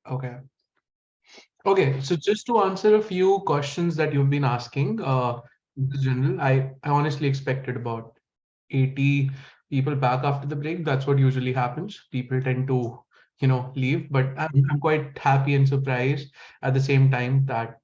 Okay. Okay. So just to answer a few questions that you've been asking, in general, I honestly expected about 80 people back after the break. That's what usually happens. People tend to, leave, but I'm quite happy and surprised at the same time that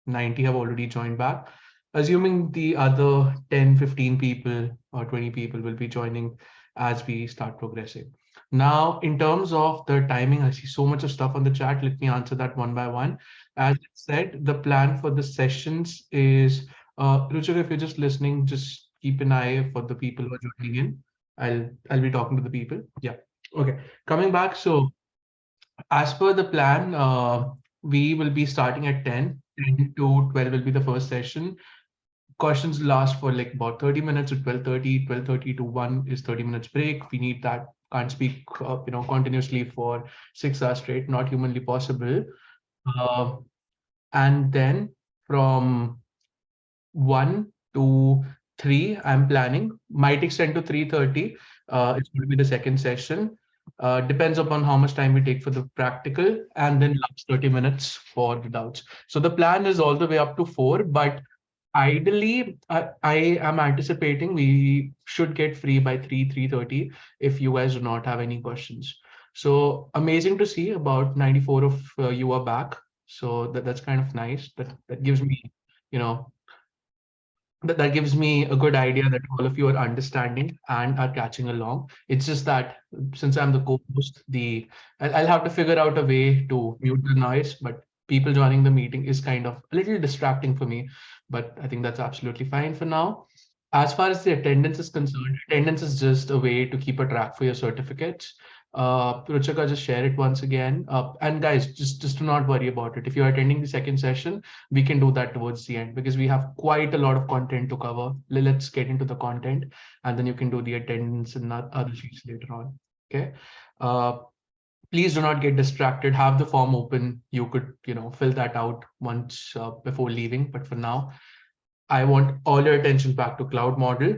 90 have already joined back. Assuming the other 10, 15 people or 20 people will be joining as we start progressing. Now, in terms of the timing, I see so much of stuff on the chat. Let me answer that one by one. As I said, the plan for the sessions is, Ruchir, if you're just listening, just keep an eye for the people who are joining in. I'll be talking to the people. Yeah. Okay. Coming back. So as per the plan, we will be starting at 10. 10 to 12 will be the first session. Questions last for like about 30 minutes to 12:30. 12:30 to 1 is 30 minutes break. We need that. Can't speak, continuously for 6 hours straight. Not humanly possible. Uh, and then from 1 to 3, I'm planning. Might extend to 3:30. It's going to be the second session. Depends upon how much time we take for the practical, and then last 30 minutes for the doubts. So the plan is all the way up to 4, but ideally, I am anticipating we should get free by 3:30 if you guys do not have any questions. So amazing to see about 94 of you are back. So that's kind of nice. That gives me, you know, that gives me a good idea that all of you are understanding and are catching along. It's just that since I'm the co-host, I'll have to figure out a way to mute the noise, but people joining the meeting is kind of a little distracting for me, but I think that's absolutely fine for now. As far as the attendance is concerned, attendance is just a way to keep a track for your certificates. Ruchika, just share it once again. And guys, just do not worry about it. If you're attending the second session, we can do that towards the end because we have quite a lot of content to cover. Let's get into the content, and then you can do the attendance and other sheets later on. Okay. Uh, Please do not get distracted. Have the form open. You could, fill that out once before leaving. But for now, I want all your attention back to cloud model.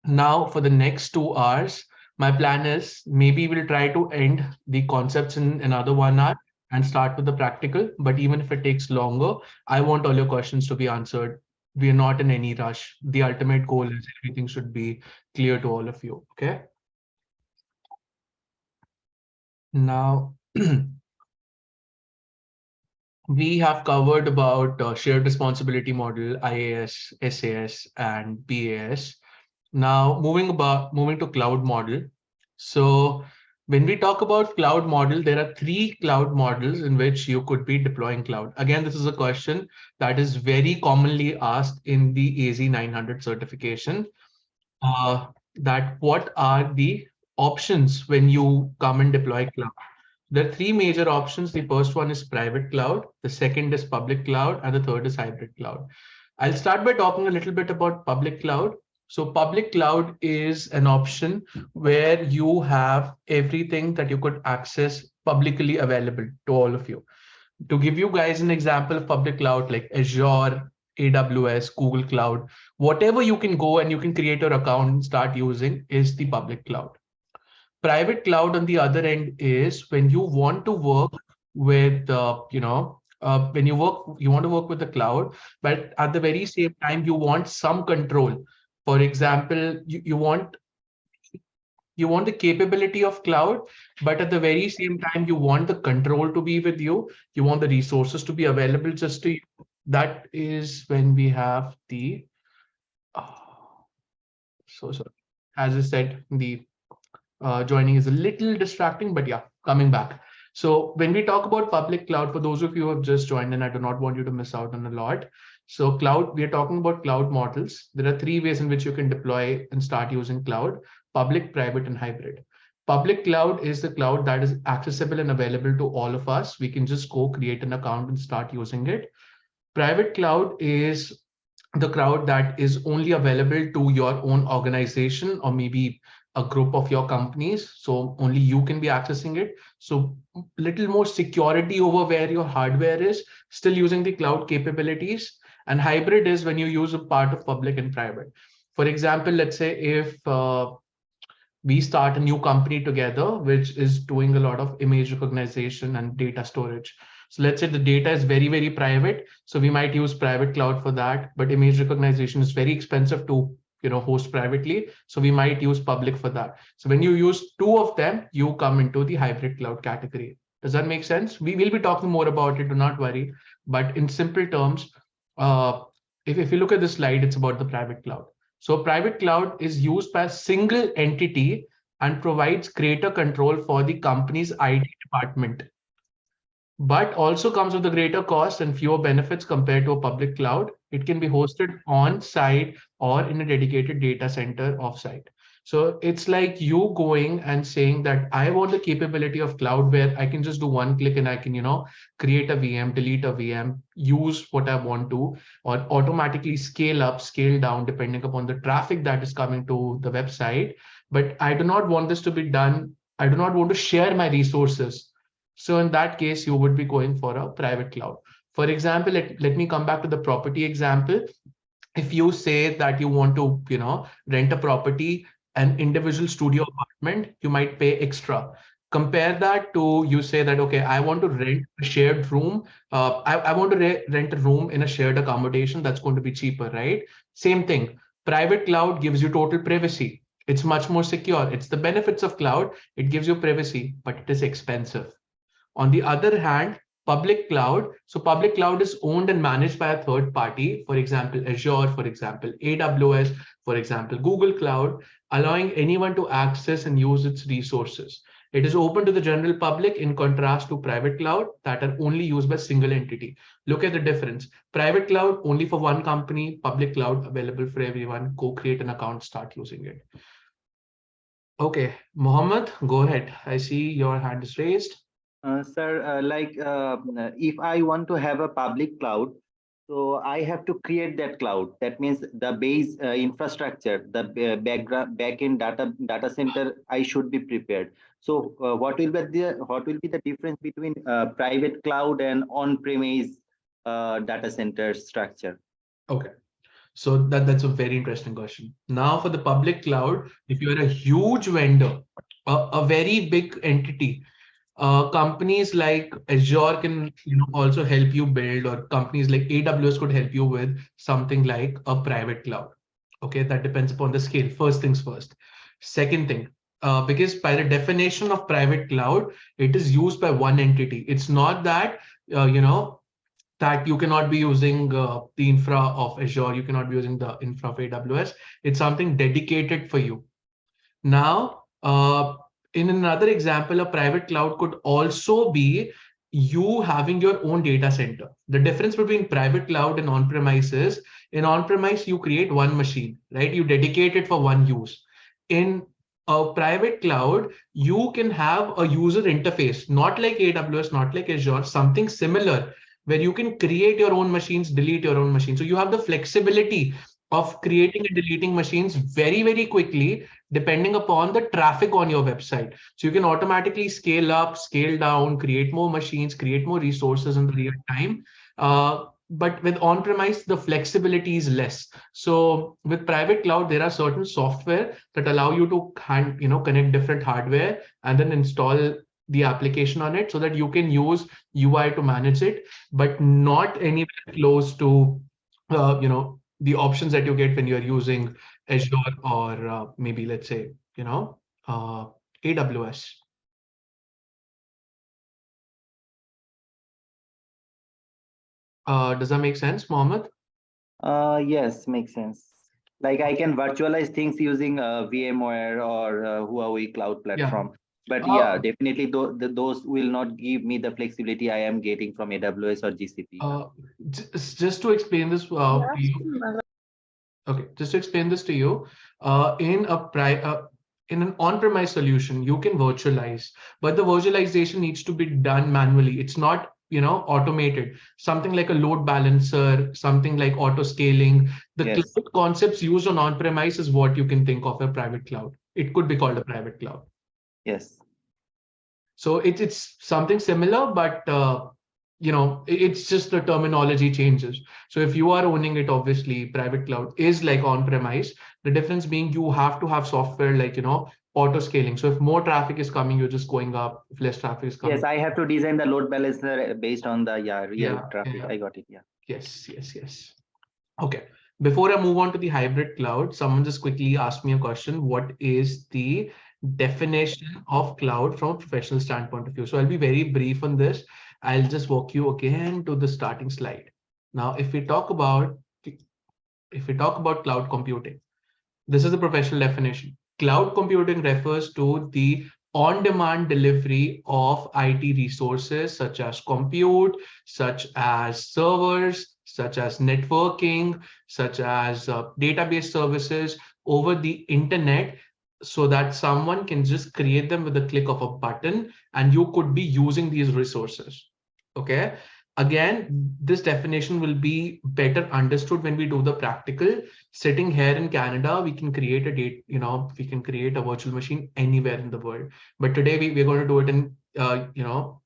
Now, for the next 2 hours, my plan is maybe we'll try to end the concepts in another 1 hour and start with the practical. But even if it takes longer, I want all your questions to be answered. We are not in any rush. The ultimate goal is everything should be clear to all of you. Okay. Now, we have covered about shared responsibility model, IAS, SAS, and PAS. Now, moving to cloud model. So when we talk about cloud model, there are three cloud models in which you could be deploying cloud. Again, this is a question that is very commonly asked in the AZ-900 certification. That what are the options when you come and deploy cloud? There are three major options. The first one is private cloud, the second is public cloud, and the third is hybrid cloud. I'll start by talking a little bit about public cloud. So public cloud is an option where you have everything that you could access publicly available to all of you. To give you guys an example of public cloud like Azure, AWS, Google Cloud, whatever you can go and you can create your account and start using is the public cloud. Private cloud on the other end is when you want to work with, when you want to work with the cloud, but at the very same time, you want some control. For example, you want the capability of cloud, but at the very same time, you want the control to be with you. You want the resources to be available just to you. That is when we have the, oh, so sorry. As I said, the joining is a little distracting, but yeah, coming back. So when we talk about public cloud, for those of you who have just joined, and I do not want you to miss out on a lot. So cloud, we are talking about cloud models. There are three ways in which you can deploy and start using cloud: public, private, and hybrid. Public cloud is the cloud that is accessible and available to all of us. We can just go create an account and start using it. Private cloud is the cloud that is only available to your own organization or maybe a group of your companies. So only you can be accessing it. So little more security over where your hardware is, still using the cloud capabilities. And hybrid is when you use a part of public and private. For example, let's say if we start a new company together, which is doing a lot of image recognition and data storage. So let's say the data is very, very private. So we might use private cloud for that, but image recognition is very expensive to host privately. So we might use public for that. So when you use two of them, you come into the hybrid cloud category. Does that make sense? We will be talking more about it, do not worry. But in simple terms, uh, if you look at the slide, it's about the private cloud. So private cloud is used by a single entity and provides greater control for the company's IT department, but also comes with a greater cost and fewer benefits compared to a public cloud. It can be hosted on site or in a dedicated data center offsite. So it's like you going and saying that I want the capability of cloud where I can just do one click and I can, create a VM, delete a VM, use what I want to, or automatically scale up, scale down, depending upon the traffic that is coming to the website. But I do not want this to be done. I do not want to share my resources. So in that case, you would be going for a private cloud. For example, let me come back to the property example. If you say that you want to, rent a property, an individual studio apartment, you might pay extra. Compare that to you say that, okay, I want to rent a shared room. I want to rent a room in a shared accommodation that's going to be cheaper, right? Same thing. Private cloud gives you total privacy. It's much more secure. It's the benefits of cloud. It gives you privacy, but it is expensive. On the other hand, public cloud, so public cloud is owned and managed by a third party, for example, Azure, for example, AWS, for example, Google Cloud, allowing anyone to access and use its resources. It is open to the general public in contrast to private cloud that are only used by single entity. Look at the difference. Private cloud only for one company, public cloud available for everyone. Go create an account, start using it. Okay, Mohammed, go ahead. I see your hand is raised. Sir, if I want to have a public cloud, so I have to create that cloud. That means the base infrastructure, the backend data center, I should be prepared. So what will be the difference between private cloud and on-premise data center structure? Okay. So that's a very interesting question. Now for the public cloud, if you are a huge vendor, a very big entity, companies like Azure can also help you build, or companies like AWS could help you with something like a private cloud. Okay, that depends upon the scale. First things first. Second thing, because by the definition of private cloud, it is used by one entity. It's not that that you cannot be using the infra of Azure, you cannot be using the infra of AWS. It's something dedicated for you. Now, in another example, a private cloud could also be you having your own data center. The difference between private cloud and on-premise is in on-premise, you create one machine, right? You dedicate it for one use. In a private cloud, you can have a user interface, not like AWS, not like Azure, something similar where you can create your own machines, delete your own machines. So you have the flexibility of creating and deleting machines very, very quickly, depending upon the traffic on your website. So you can automatically scale up, scale down, create more machines, create more resources in the real time. But with on-premise, the flexibility is less. So with private cloud, there are certain software that allow you to connect different hardware and then install the application on it so that you can use UI to manage it, but not anywhere close to the options that you get when you're using Azure or maybe let's say uh, AWS. Does that make sense, Mohammed? Yes, makes sense. Like I can virtualize things using VMware or Huawei Cloud Yeah. Platform. But yeah, definitely those will not give me the flexibility I am getting from AWS or GCP. Just to explain this to you. Okay, just to explain this to you, in an on-premise solution, you can virtualize, but the virtualization needs to be done manually. It's not, automated. Something like a load balancer, something like auto scaling. The Yes, cloud concepts used on on-premise is what you can think of a private cloud. It could be called a private cloud. yes. So it's something similar, but it's just the terminology changes. So if you are owning it, obviously private cloud is like on premise. The difference being you have to have software like auto scaling. So if more traffic is coming, you're just going up. If less traffic is Yes, coming, I have to design the load balancer based on the real yeah, traffic. yeah, I got it. Yeah. yes, yes, yes. Okay. Before I move on to the hybrid cloud, someone just quickly asked me a question. What is the definition of cloud from a professional standpoint of view? So I'll be very brief on this. I'll just walk you again to the starting slide. Now, if we talk about cloud computing, this is the professional definition. Cloud computing refers to the on-demand delivery of IT resources such as compute, such as servers, such as networking, such as database services over the internet, so that someone can just create them with a click of a button and you could be using these resources. Okay. Again, this definition will be better understood when we do the practical. Sitting here in Canada, we can create a date, we can create a virtual machine anywhere in the world. But today we're going to do it in,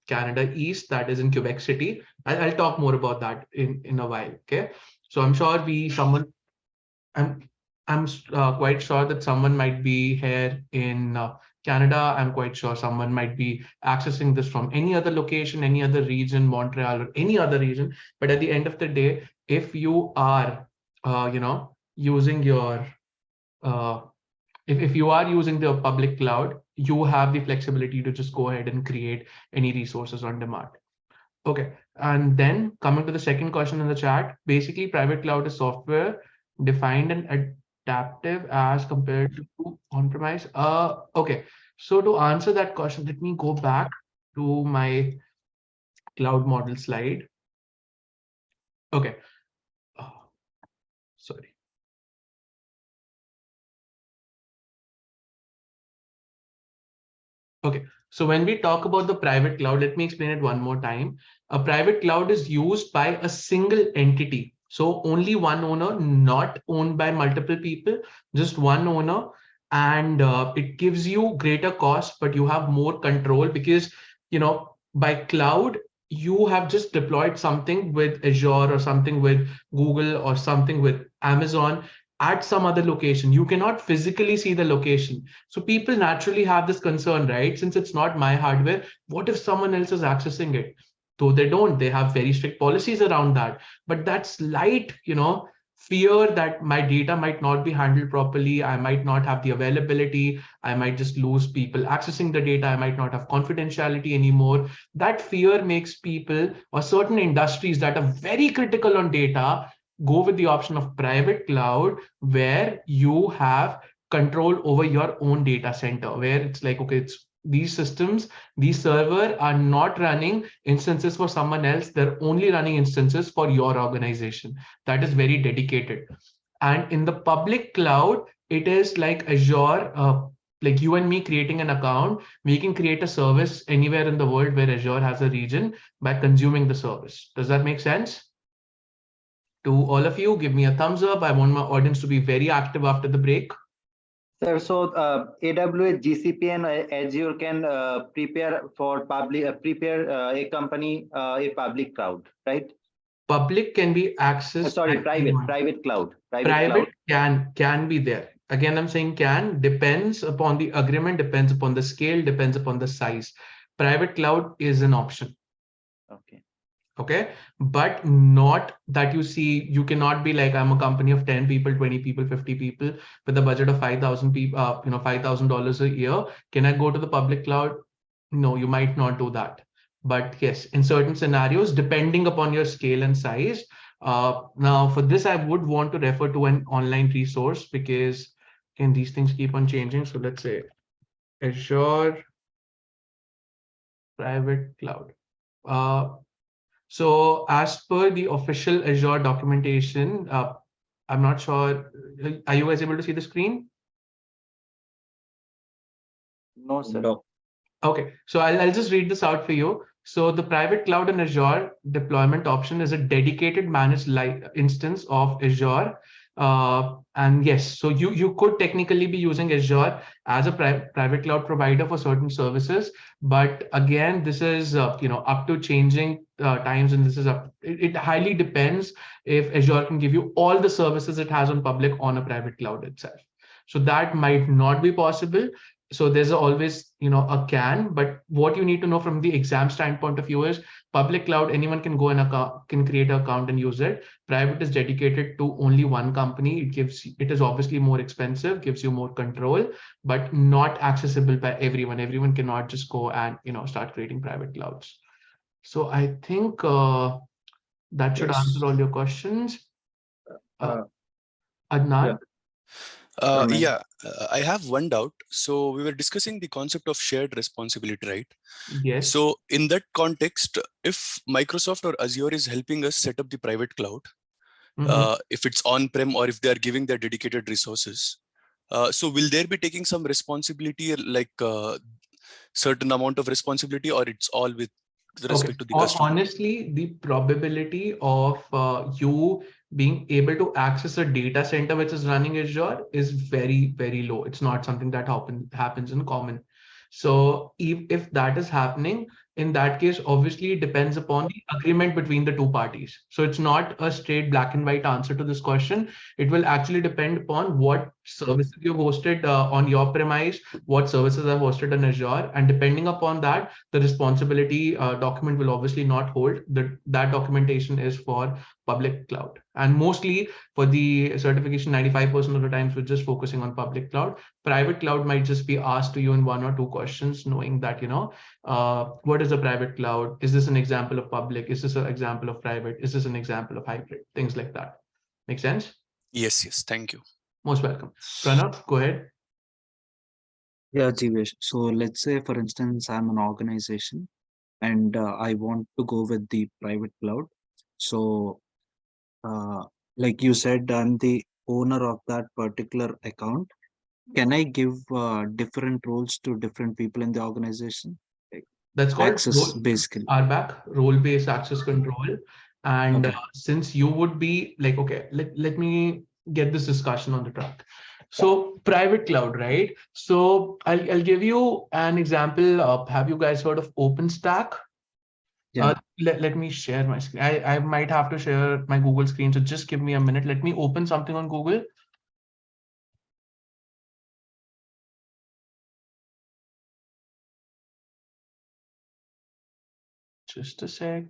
Canada East, that is in Quebec City. I'll talk more about that in a while. Okay. So I'm sure I'm, I'm quite sure that someone might be here in Canada. I'm quite sure someone might be accessing this from any other location, any other region, Montreal or any other region. But at the end of the day, if you are, using your uh, if you are using the public cloud, you have the flexibility to just go ahead and create any resources on demand. Okay, and then coming to the second question in the chat, basically private cloud is software defined and adaptive as compared to on-premise. Okay, so to answer that question, let me go back to my cloud model slide. Okay, oh, sorry. Okay, so when we talk about the private cloud, let me explain it one more time. A private cloud is used by a single entity. So only one owner, not owned by multiple people, just one owner. And it gives you greater cost, but you have more control because, by cloud, you have just deployed something with Azure or something with Google or something with Amazon at some other location. You cannot physically see the location. So people naturally have this concern, right? Since it's not my hardware, what if someone else is accessing it? Though they don't, they have very strict policies around that. But that slight, fear that my data might not be handled properly, I might not have the availability, I might just lose people accessing the data, I might not have confidentiality anymore. That fear makes people or certain industries that are very critical on data go with the option of private cloud, where you have control over your own data center, where it's like, okay, it's these systems, these server are not running instances for someone else. They're only running instances for your organization. That is very dedicated. And in the public cloud, it is like Azure, like you and me creating an account, we can create a service anywhere in the world where Azure has a region by consuming the service. Does that make sense? To all of you, give me a thumbs up. I want my audience to be very active after the break. Sir, so AWS, GCP, and Azure can prepare a company a public cloud, right? Public can be accessed Sorry, by anyone. private cloud, Private can be there. Again, I'm saying can, depends upon the agreement, depends upon the scale, depends upon the size. Private cloud is an option. Okay. Okay, but not that you cannot be like, I'm a company of 10 people, 20 people, 50 people with a budget of 5,000 people, $5,000 a year. Can I go to the public cloud? No, you might not do that. But yes, in certain scenarios, depending upon your scale and size. Now for this, I would want to refer to an online resource because again, these things keep on changing. So let's say Azure private cloud. So as per the official Azure documentation, I'm not sure, are you guys able to see the screen? No, sir. No. Okay, so I'll just read this out for you. So the private cloud and Azure deployment option is a dedicated managed instance of Azure. And yes, so you could technically be using Azure as a private cloud provider for certain services. But again, this is up to changing times, and this is it highly depends if Azure can give you all the services it has on public on a private cloud itself. So that might not be possible. So there's always, a can, but what you need to know from the exam standpoint of view is public cloud, anyone can go and can create an account and use it. Private is dedicated to only one company. It is obviously more expensive, gives you more control, but not accessible by everyone. Everyone cannot just go and, start creating private clouds. So I think that should answer Yes. all your questions. Uh, Yeah, Adnan? Pranay. I have one doubt. So we were discussing the concept of shared responsibility, right? Yes. So in that context, if Microsoft or Azure is helping us set up the private cloud, Mhm. if it's on-prem or if they are giving their dedicated resources, so will there be taking some responsibility, like certain amount of responsibility, or it's all with Okay. respect to the customer? Honestly, the probability of you being able to access a data center which is running Azure is very, very low. It's not something that happens in common. So if that is happening, in that case, obviously it depends upon the agreement between the two parties. So it's not a straight black and white answer to this question. It will actually depend upon what services you've hosted on your premise, what services are hosted on Azure, and depending upon that, the responsibility document will obviously not hold. That documentation is for public cloud. And mostly for the certification, 95% of the times we're just focusing on public cloud. Private cloud might just be asked to you in one or two questions, knowing that, what is a private cloud? Is this an example of public? Is this an example of private? Is this an example of hybrid? Things like that. Make sense? Yes, yes. Thank you. Most welcome. Pranav, go ahead. Yeah, Jivesh. So let's say, for instance, I'm an organization and I want to go with the private cloud. So, uh, like you said, I'm the owner of that particular account. Can I give different roles to different people in the organization? Like That's called access, basically. RBAC, role-based access control. And Okay. since you would be like, okay, let me get this discussion on the track. So private cloud, right? So I'll give you an example. Have you guys heard of OpenStack? Yeah. Let me share my screen. I might have to share my Google screen. So just give me a minute. Let me open something on Google. Just a sec.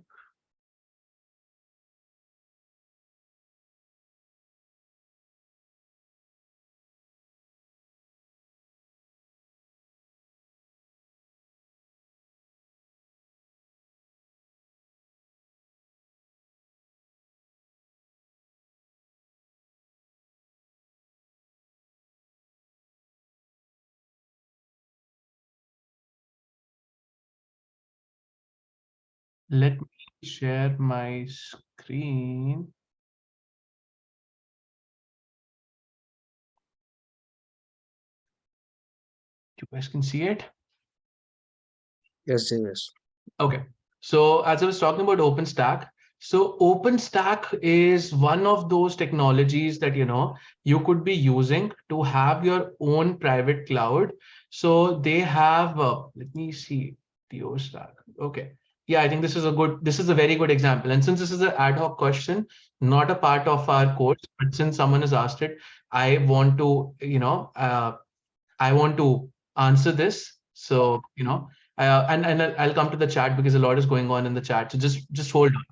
Let me share my screen. You guys can see it. Yes, Jivesh. Okay. So as I was talking about OpenStack, so OpenStack is one of those technologies that you could be using to have your own private cloud. So they have, let me see the OStack. Okay. Yeah, I think this is a very good example. And since this is an ad hoc question, not a part of our course, but since someone has asked it, I want to, I want to answer this. So, and I'll come to the chat because a lot is going on in the chat. So just hold on.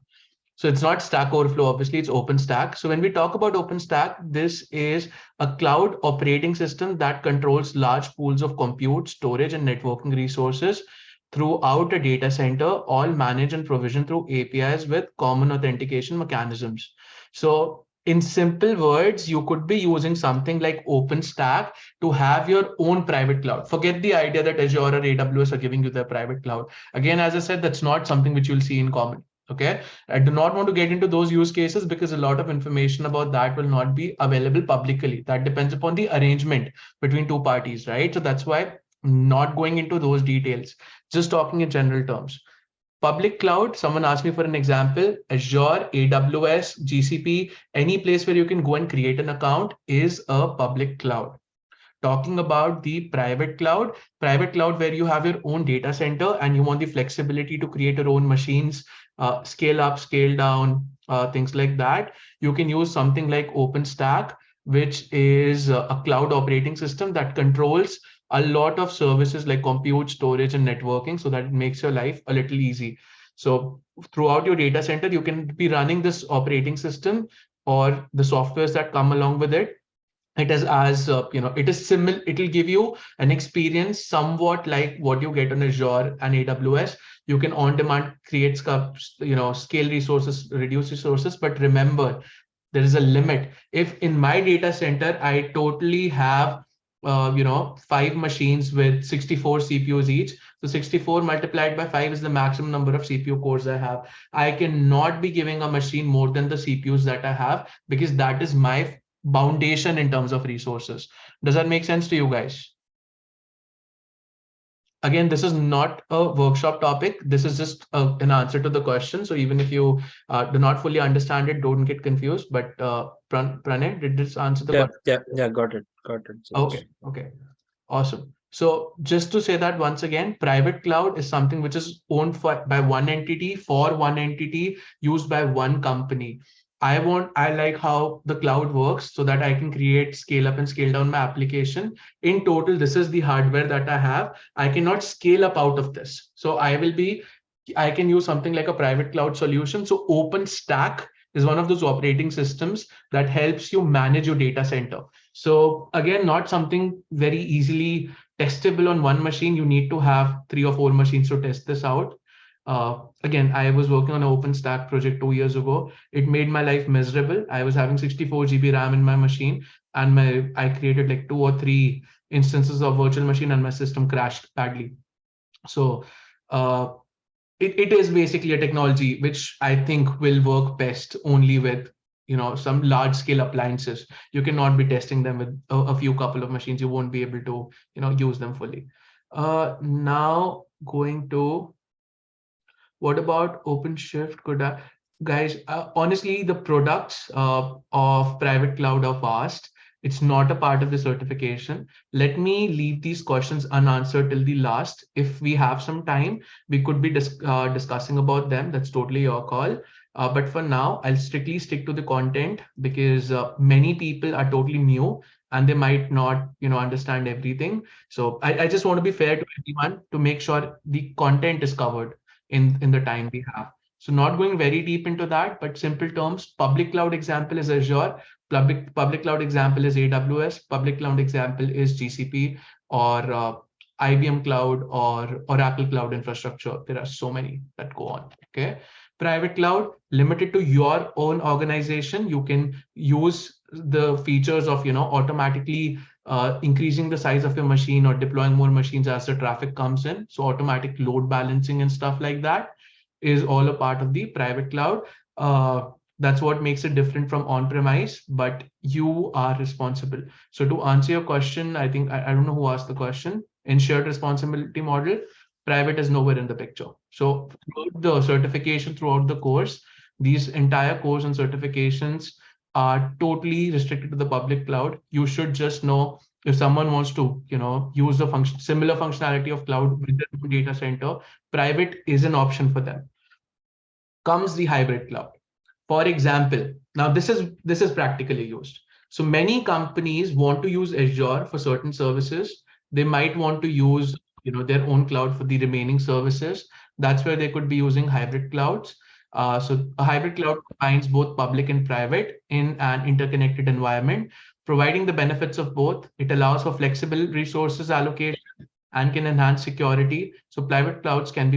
So it's not Stack Overflow, obviously, it's OpenStack. So when we talk about OpenStack, this is a cloud operating system that controls large pools of compute, storage, and networking resources throughout a data center, all managed and provisioned through APIs with common authentication mechanisms. So in simple words, you could be using something like OpenStack to have your own private cloud. Forget the idea that Azure or AWS are giving you their private cloud. Again, as I said, that's not something which you'll see in common. Okay. I do not want to get into those use cases because a lot of information about that will not be available publicly. That depends upon the arrangement between two parties, right? So that's why I'm not going into those details, just talking in general terms. Public cloud, someone asked me for an example, Azure, AWS, GCP, any place where you can go and create an account is a public cloud. Talking about the private cloud where you have your own data center and you want the flexibility to create your own machines, scale up, scale down, things like that. You can use something like OpenStack, which is a cloud operating system that controls a lot of services like compute, storage, and networking, so that it makes your life a little easy. So throughout your data center, you can be running this operating system or the softwares that come along with it. It is as it is similar. It will give you an experience somewhat like what you get on Azure and AWS. You can on demand create scale resources, reduce resources, but remember, there is a limit. If in my data center I totally have 5 machines with 64 CPUs each, so 64 multiplied by 5 is the maximum number of CPU cores I have. I cannot be giving a machine more than the CPUs that I have, because that is my foundation in terms of resources. Does that make sense to you guys? Again, this is not a workshop topic. This is just an answer to the question. So even if you do not fully understand it, don't get confused. But Pranay, did this answer the question? Yeah, got it, Suresh. Okay. Awesome. So just to say that once again, private cloud is something which is owned by one entity, for one entity, used by one company. I like how the cloud works, so that I can create, scale up and scale down my application. In total, this is the hardware that I have. I cannot scale up out of this. So I can use something like a private cloud solution. So OpenStack is one of those operating systems that helps you manage your data center. So again, not something very easily testable on one machine. You need to have 3 or 4 machines to test this out. Again, I was working on an OpenStack project 2 years ago. It made my life miserable. I was having 64 GB RAM in my machine, and I created like 2 or 3 instances of virtual machine, and my system crashed badly. So uh, it is basically a technology which I think will work best only with some large scale appliances. You cannot be testing them with a few couple of machines. You won't be able to use them fully. Now going to, what about OpenShift? Guys, honestly, the products of private cloud are vast. It's not a part of the certification. Let me leave these questions unanswered till the last. If we have some time, we could be discussing about them. That's totally your call. But for now, I'll strictly stick to the content, because many people are totally new and they might not, understand everything. So I just want to be fair to everyone to make sure the content is covered in the time we have. So not going very deep into that, but simple terms, public cloud example is Azure, public cloud example is AWS, public cloud example is GCP, or IBM cloud, or Oracle cloud infrastructure. There are so many that go on. Okay. Private cloud, limited to your own organization. You can use the features of automatically increasing the size of your machine or deploying more machines as the traffic comes in. So automatic load balancing and stuff like that is all a part of the private cloud. That's what makes it different from on-premise, but you are responsible. So to answer your question, I think, I don't know who asked the question. In shared responsibility model, private is nowhere in the picture. So throughout the certification, throughout the course, these entire course and certifications are totally restricted to the public cloud. You should just know, if someone wants to, use the similar functionality of cloud with their own data center, private is an option for them. Comes the hybrid cloud. For example, now this is practically used. So many companies want to use Azure for certain services. They might want to use their own cloud for the remaining services. That's where they could be using hybrid clouds. So a hybrid cloud combines both public and private in an interconnected environment, providing the benefits of both. It allows for flexible resources allocation and can enhance security. So private clouds can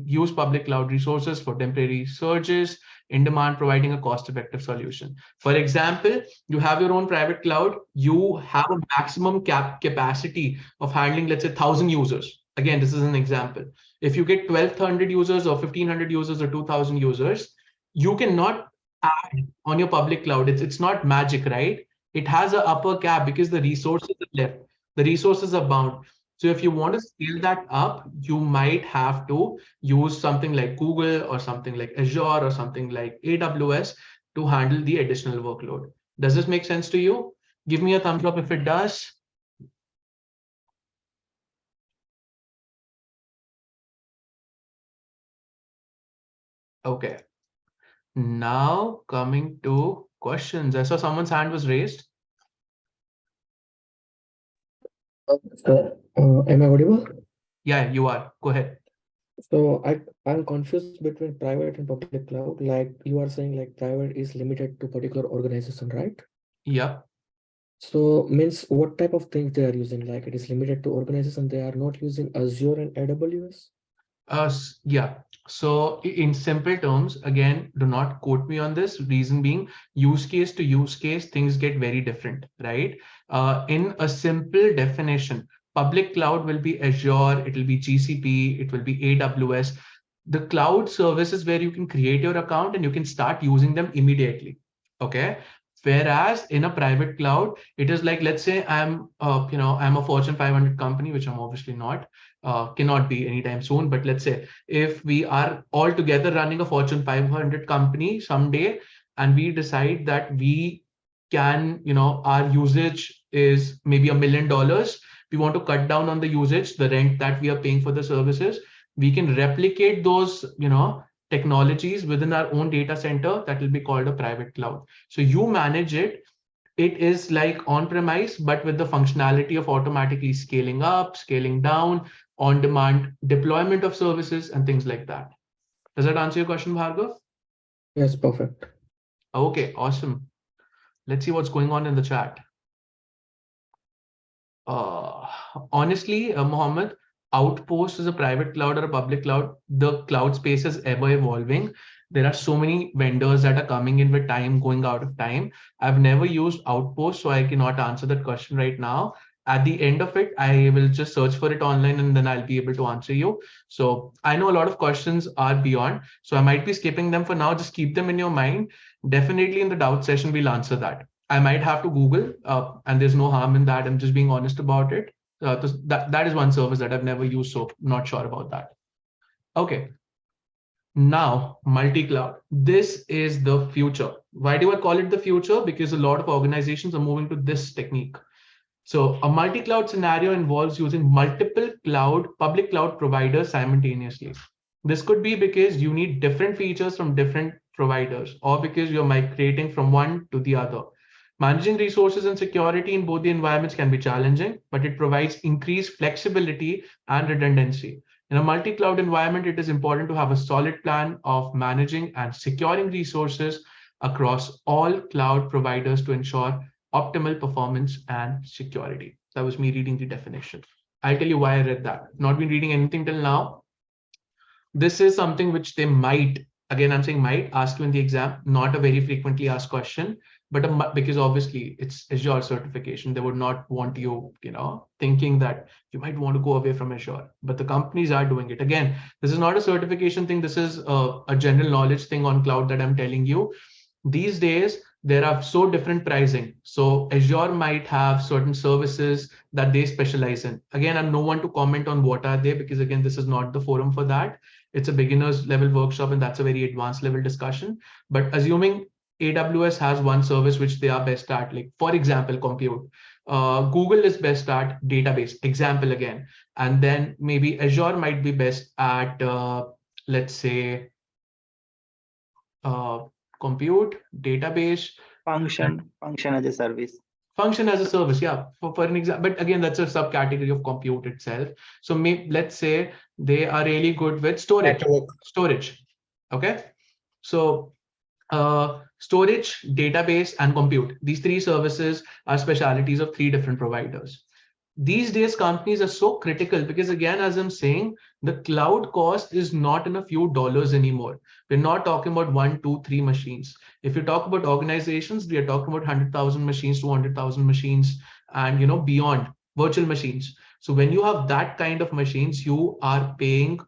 use public cloud resources for temporary surges in demand, providing a cost-effective solution. For example, you have your own private cloud. You have a maximum capacity of handling, let's say, 1,000 users. Again, this is an example. If you get 1,200 users or 1,500 users or 2,000 users, you cannot add on your public cloud. It's not magic, right? It has an upper cap because the resources are left. The resources are bound. So if you want to scale that up, you might have to use something like Google or something like Azure or something like AWS to handle the additional workload. Does this make sense to you? Give me a thumbs up if it does. Okay. Now coming to questions. I saw someone's hand was raised. Am I audible? Yeah, you are. Go ahead. So I'm confused between private and public cloud. Like you are saying, like private is limited to particular organization, right? Yeah. So means what type of things they are using? Like it is limited to organization. They are not using Azure and AWS. Yeah. So in simple terms, again, do not quote me on this. Reason being, use case to use case, things get very different, right? In a simple definition, public cloud will be Azure, it will be GCP, it will be AWS. The cloud services where you can create your account and you can start using them immediately. Okay. Whereas in a private cloud, it is like, let's say I'm a Fortune 500 company, which I'm obviously not, cannot be anytime soon. But let's say if we are all together running a Fortune 500 company someday, and we decide that we can, our usage is maybe $1 million. We want to cut down on the usage, the rent that we are paying for the services. We can replicate those, technologies within our own data center that will be called a private cloud. So you manage it. It is like on-premise, but with the functionality of automatically scaling up, scaling down, on-demand deployment of services, and things like that. Does that answer your question, Bhargav? Yes, perfect. Okay, awesome. Let's see what's going on in the chat. Uh, Honestly, Mohammed, Outpost is a private cloud or a public cloud. The cloud space is ever evolving. There are so many vendors that are coming in with time, going out of time. I've never used Outpost, so I cannot answer that question right now. At the end of it, I will just search for it online and then I'll be able to answer you. So I know a lot of questions are beyond, so I might be skipping them for now. Just keep them in your mind. Definitely in the doubt session, we'll answer that. I might have to Google, and there's no harm in that. I'm just being honest about it. That is one service that I've never used, so not sure about that. Okay, now multi-cloud. This is the future. Why do I call it the future? Because a lot of organizations are moving to this technique. So a multi-cloud scenario involves using multiple public cloud providers simultaneously. This could be because you need different features from different providers, or because you're migrating from one to the other. Managing resources and security in both the environments can be challenging, but it provides increased flexibility and redundancy. In a multi-cloud environment, it is important to have a solid plan of managing and securing resources across all cloud providers to ensure optimal performance and security. That was me reading the definition. I'll tell you why I read that. Not been reading anything till now. This is something which they might, again, I'm saying might ask you in the exam, not a very frequently asked question, but because obviously it's Azure certification, they would not want you, thinking that you might want to go away from Azure, but the companies are doing it. Again, this is not a certification thing. This is a general knowledge thing on cloud that I'm telling you. These days, there are so different pricing. So Azure might have certain services that they specialize in. Again, I'm no one to comment on what are they, because again, this is not the forum for that. It's a beginners level workshop, and that's a very advanced level discussion. But assuming AWS has one service which they are best at, like for example, compute. Google is best at database, example again. And then maybe Azure might be best at, let's say, uh, compute, database, Function as a service. function as a service. Yeah, for an example, but again, that's a subcategory of compute itself. So let's say they are really good with storage. Okay. So storage, database, and compute. These three services are specialities of three different providers. These days, companies are so critical because, again, as I'm saying, the cloud cost is not in a few dollars anymore. We're not talking about 1, 2, 3 machines. If you talk about organizations, we are talking about 100,000 machines, 200,000 machines, and beyond, virtual machines. So when you have that kind of machines, you are paying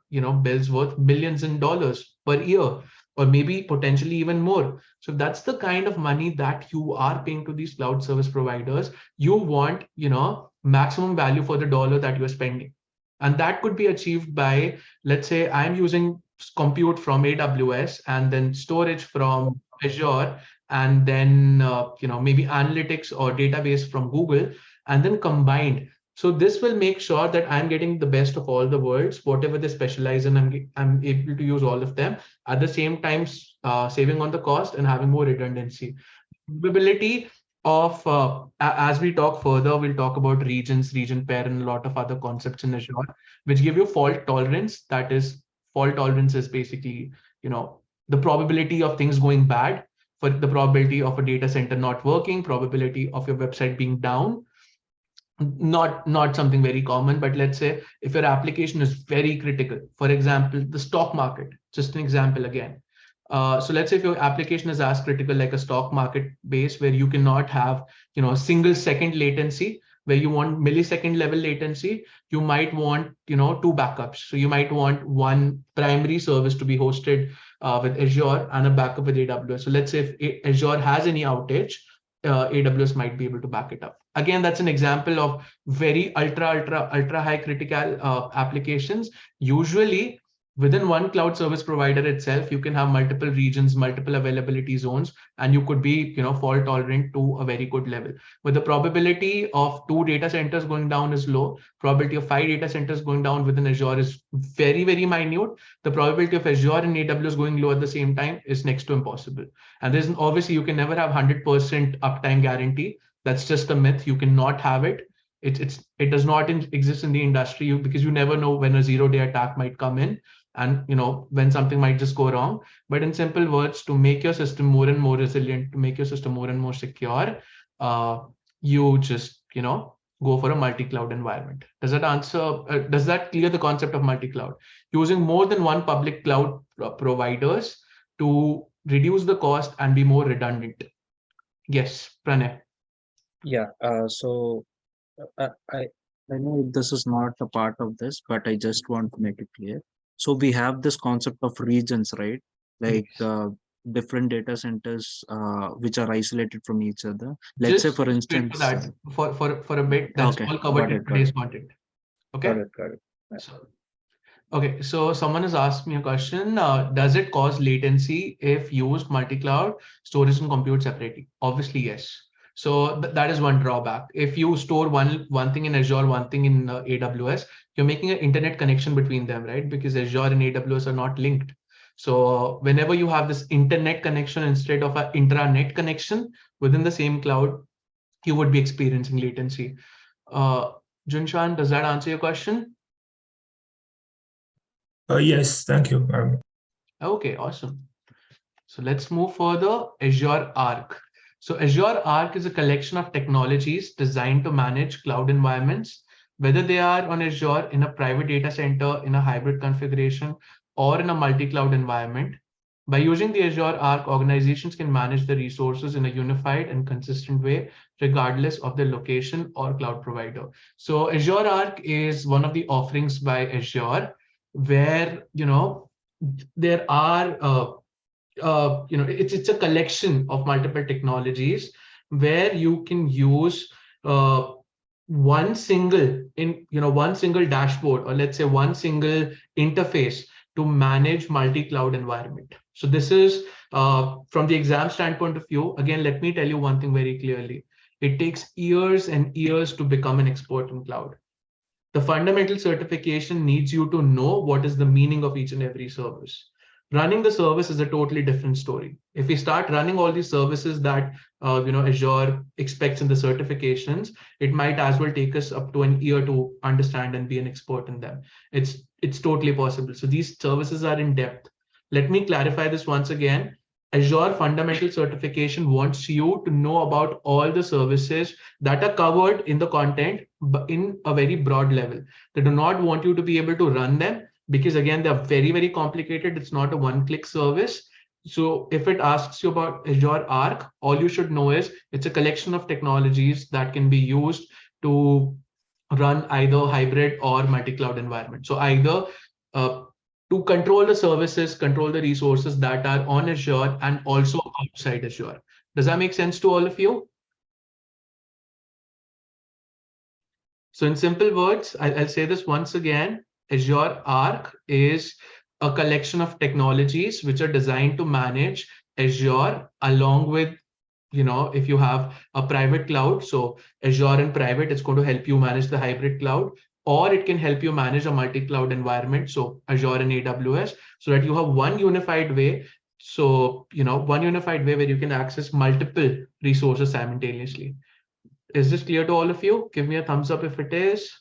bills worth millions in dollars per year, or maybe potentially even more. So that's the kind of money that you are paying to these cloud service providers. You want maximum value for the dollar that you're spending, and that could be achieved by, let's say, I'm using compute from AWS and then storage from Azure, and then maybe analytics or database from Google, and then combined. So this will make sure that I'm getting the best of all the worlds, whatever they specialize in. I'm able to use all of them at the same time, saving on the cost and having more redundancy. Observability of as we talk further, we'll talk about regions, region pair, and a lot of other concepts in Azure, which give you fault tolerance. That is, fault tolerance is basically, the probability of things going bad, for the probability of a data center not working, probability of your website being down. Not something very common, but let's say if your application is very critical, for example, the stock market, just an example again. So let's say if your application is as critical like a stock market base, where you cannot have, single second latency, where you want millisecond level latency, you might want, two backups. So you might want one primary service to be hosted with Azure and a backup with AWS. So let's say if Azure has any outage, AWS might be able to back it up. Again, that's an example of very ultra high critical applications. Usually within one cloud service provider itself, you can have multiple regions, multiple availability zones, and you could be, fault tolerant to a very good level. But the probability of 2 data centers going down is low. Probability of 5 data centers going down within Azure is very, very minute. The probability of Azure and AWS going low at the same time is next to impossible. And there's obviously, you can never have 100% uptime guarantee. That's just a myth. You cannot have it. It does not exist in the industry, because you never know when a 0-day attack might come in, and when something might just go wrong. But in simple words, to make your system more and more resilient, to make your system more and more secure, you just go for a multi-cloud environment. Does that answer? Does that clear the concept of multi-cloud? Using more than one public cloud providers to reduce the cost and be more redundant. Yes, Pranay. Yeah. So I know this is not a part of this, but I just want to make it clear. So we have this concept of regions, right? Like Yes. different data centers which are isolated from each other. Let's say, Just for wait for instance, that for a bit. That's okay, all covered got in it, got today's it, content. got Okay. it, got it. Yeah. So okay, so someone has asked me a question. Does it cause latency if used multi-cloud storage and compute separately? Obviously, yes. So that is one drawback. If you store one thing in Azure, one thing in AWS, you're making an internet connection between them, right? Because Azure and AWS are not linked. So whenever you have this internet connection instead of an intranet connection within the same cloud, you would be experiencing latency. Uh, Junshan, does that answer your question? Yes, thank you. Okay, awesome. So let's move further. Azure Arc. So Azure Arc is a collection of technologies designed to manage cloud environments, whether they are on Azure in a private data center, in a hybrid configuration, or in a multi-cloud environment. By using the Azure Arc, organizations can manage the resources in a unified and consistent way, regardless of their location or cloud provider. So Azure Arc is one of the offerings by Azure, where there are it's a collection of multiple technologies where you can use uh, one single dashboard, or let's say one single interface to manage multi-cloud environment. So this is from the exam standpoint of view. Again, let me tell you one thing very clearly. It takes years and years to become an expert in cloud. The fundamental certification needs you to know what is the meaning of each and every service. Running the service is a totally different story. If we start running all these services that Azure expects in the certifications, it might as well take us up to an year to understand and be an expert in them. It's totally possible. So these services are in depth. Let me clarify this once again. Azure Fundamental Certification wants you to know about all the services that are covered in the content, but in a very broad level. They do not want you to be able to run them, because again, they're very, very complicated. It's not a one-click service. So if it asks you about Azure Arc, all you should know is it's a collection of technologies that can be used to run either hybrid or multi-cloud environment. So either uh, to control the services, control the resources that are on Azure and also outside Azure. Does that make sense to all of you? So in simple words, I'll say this once again. Azure Arc is a collection of technologies which are designed to manage Azure along with, if you have a private cloud. So Azure and private, it's going to help you manage the hybrid cloud, or it can help you manage a multi-cloud environment. So Azure and AWS, so that you have one unified way So, one unified way where you can access multiple resources simultaneously. Is this clear to all of you? Give me a thumbs up if it is.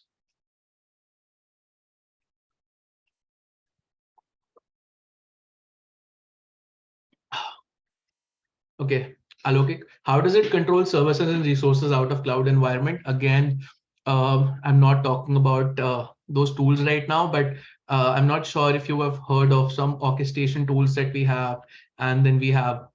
Okay, Alokik, how does it control services and resources out of cloud environment? Again, I'm not talking about those tools right now, but I'm not sure if you have heard of some orchestration tools that we have, and then we have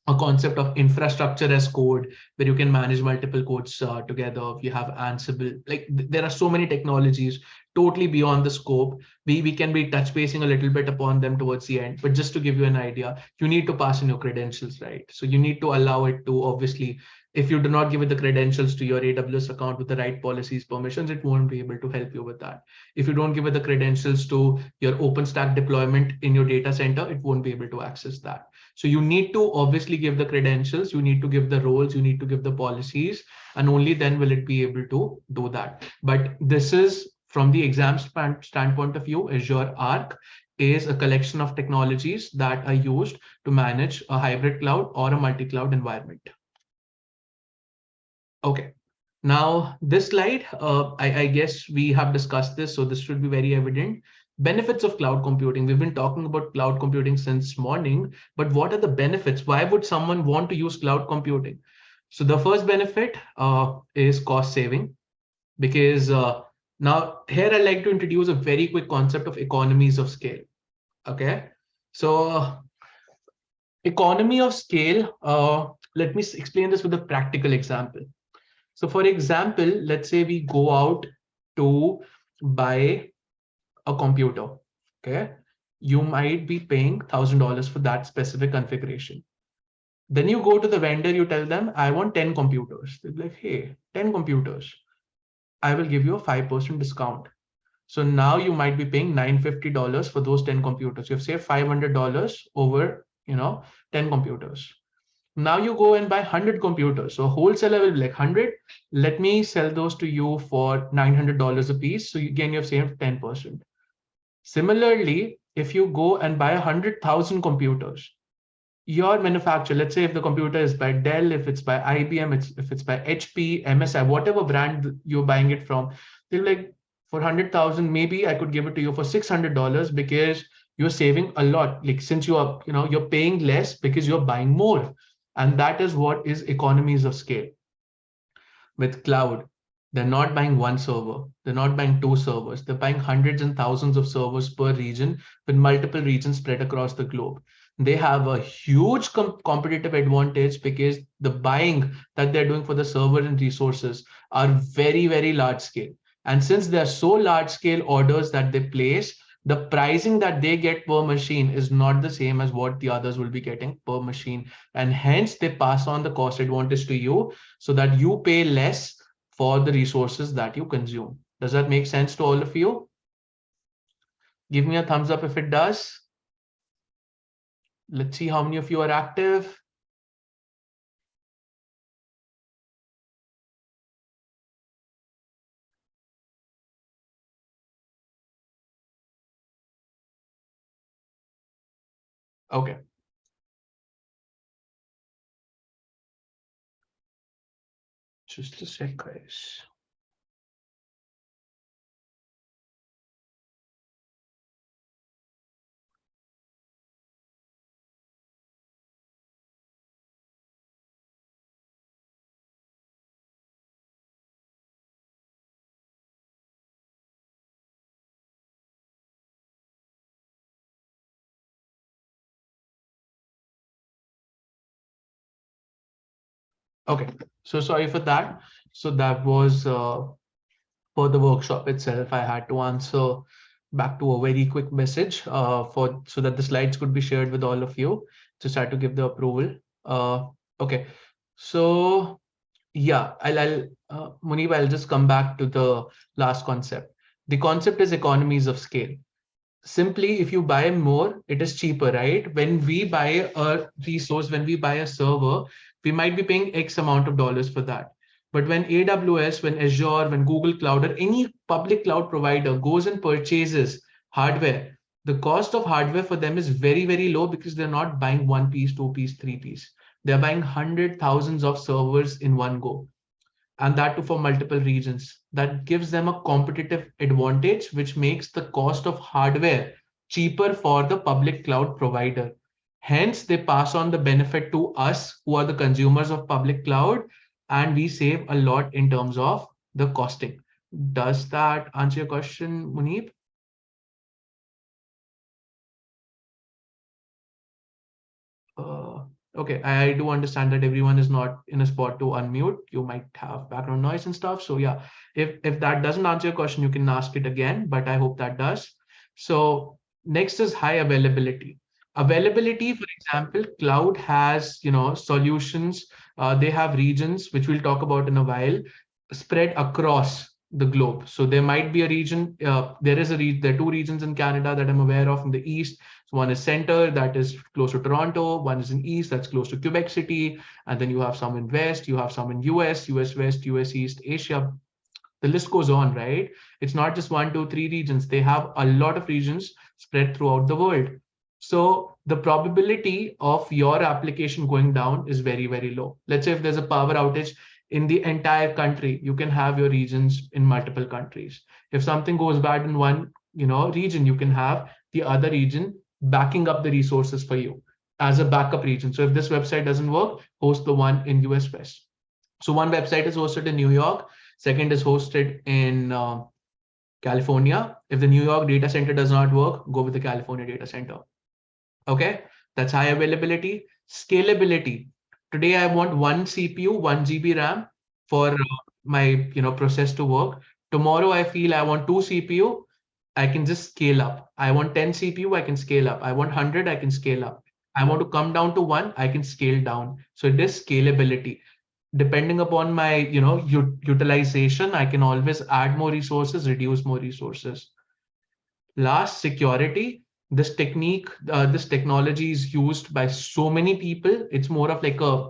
a concept of infrastructure as code where you can manage multiple codes together. You have Ansible, like there are so many technologies totally beyond the scope. We can be touch basing a little bit upon them towards the end, but just to give you an idea, you need to pass in your credentials, right? So you need to allow it to, obviously, if you do not give it the credentials to your AWS account with the right policies, permissions, it won't be able to help you with that. If you don't give it the credentials to your OpenStack deployment in your data center, it won't be able to access that. So you need to obviously give the credentials, you need to give the roles, you need to give the policies, and only then will it be able to do that. But this is from the exam standpoint of view. Azure Arc is a collection of technologies that are used to manage a hybrid cloud or a multi-cloud environment. Okay. Now, this slide, I guess we have discussed this, so this should be very evident. Benefits of cloud computing. We've been talking about cloud computing since morning, but what are the benefits? Why would someone want to use cloud computing? So the first benefit is cost saving, because now here I'd like to introduce a very quick concept of economies of scale. Okay, so economy of scale, let me explain this with a practical example. So for example, let's say we go out to buy a computer, okay? You might be paying $1,000 for that specific configuration. Then you go to the vendor, you tell them, I want 10 computers. They're like, hey, 10 computers. I will give you a 5% discount. So now you might be paying $950 for those 10 computers. You've saved $500 over, 10 computers. Now you go and buy 100 computers. So wholesaler will be like 100. Let me sell those to you for $900 a piece. So again, you've saved 10%. Similarly, if you go and buy 100,000 computers, your manufacturer, let's say if the computer is by Dell, if it's by IBM, if it's by HP, MSI, whatever brand you're buying it from, they're like, for 100,000, maybe I could give it to you for $600 because you're saving a lot. Like since you are, you're paying less because you're buying more. And that is what is economies of scale. With cloud, they're not buying one server, they're not buying two servers, they're buying hundreds and thousands of servers per region with multiple regions spread across the globe. They have a huge competitive advantage because the buying that they're doing for the server and resources are very, very large scale. And since they're so large scale orders that they place, the pricing that they get per machine is not the same as what the others will be getting per machine. And hence they pass on the cost advantage to you so that you pay less for the resources that you consume. Does that make sense to all of you? Give me a thumbs up if it does. Let's see how many of you are active. Okay. Just a sec, guys. Okay, so sorry for that. So that was for the workshop itself. I had to answer back to a very quick message for so that the slides could be shared with all of you. Just had to give the approval. Okay, so yeah, I'll Munib, I'll just come back to the last concept. The concept is economies of scale. Simply, if you buy more, it is cheaper, right? When we buy a resource, when we buy a server, we might be paying X amount of dollars for that. But when AWS, when Azure, when Google Cloud, or any public cloud provider goes and purchases hardware, The cost of hardware for them is very, very low because they're not buying one piece, two piece, three piece. They're buying hundred thousands of servers in one go, and that too for multiple regions. That gives them a competitive advantage, which makes the cost of hardware cheaper for the public cloud provider. Hence, they pass on the benefit to us who are the consumers of public cloud, and we save a lot in terms of the costing. Does that answer your question, Muneeb? Okay, I do understand that everyone is not in a spot to unmute. You might have background noise and stuff. So yeah, if that doesn't answer your question, you can ask it again, but I hope that does. So next is high availability. Availability, for example, cloud has, solutions. They have regions, which we'll talk about in a while, spread across the globe. So there might be a region, there are two regions in Canada that I'm aware of in the east. So one is center, that is close to Toronto. One is in east, that's close to Quebec City. And then you have some in west, you have some in US West, US East, Asia. The list goes on, right? It's not just one, two, three regions. They have a lot of regions spread throughout the world. So the probability of your application going down is very, very low. Let's say if there's a power outage in the entire country, you can have your regions in multiple countries. If something goes bad in one, region, you can have the other region backing up the resources for you as a backup region. So if this website doesn't work, host the one in US West. So one website is hosted in New York, second is hosted in California. If the New York data center does not work, go with the California data center. Okay, that's high availability. Scalability. Today I want one CPU, 1 GB RAM for my process to work. Tomorrow I feel I want two CPU, I can just scale up. I want 10 CPU, I can scale up. I want 100, I can scale up. I want to come down to one, I can scale down. So it is scalability. Depending upon my utilization, I can always add more resources, reduce more resources. Last, security. This technology is used by so many people. It's more of like a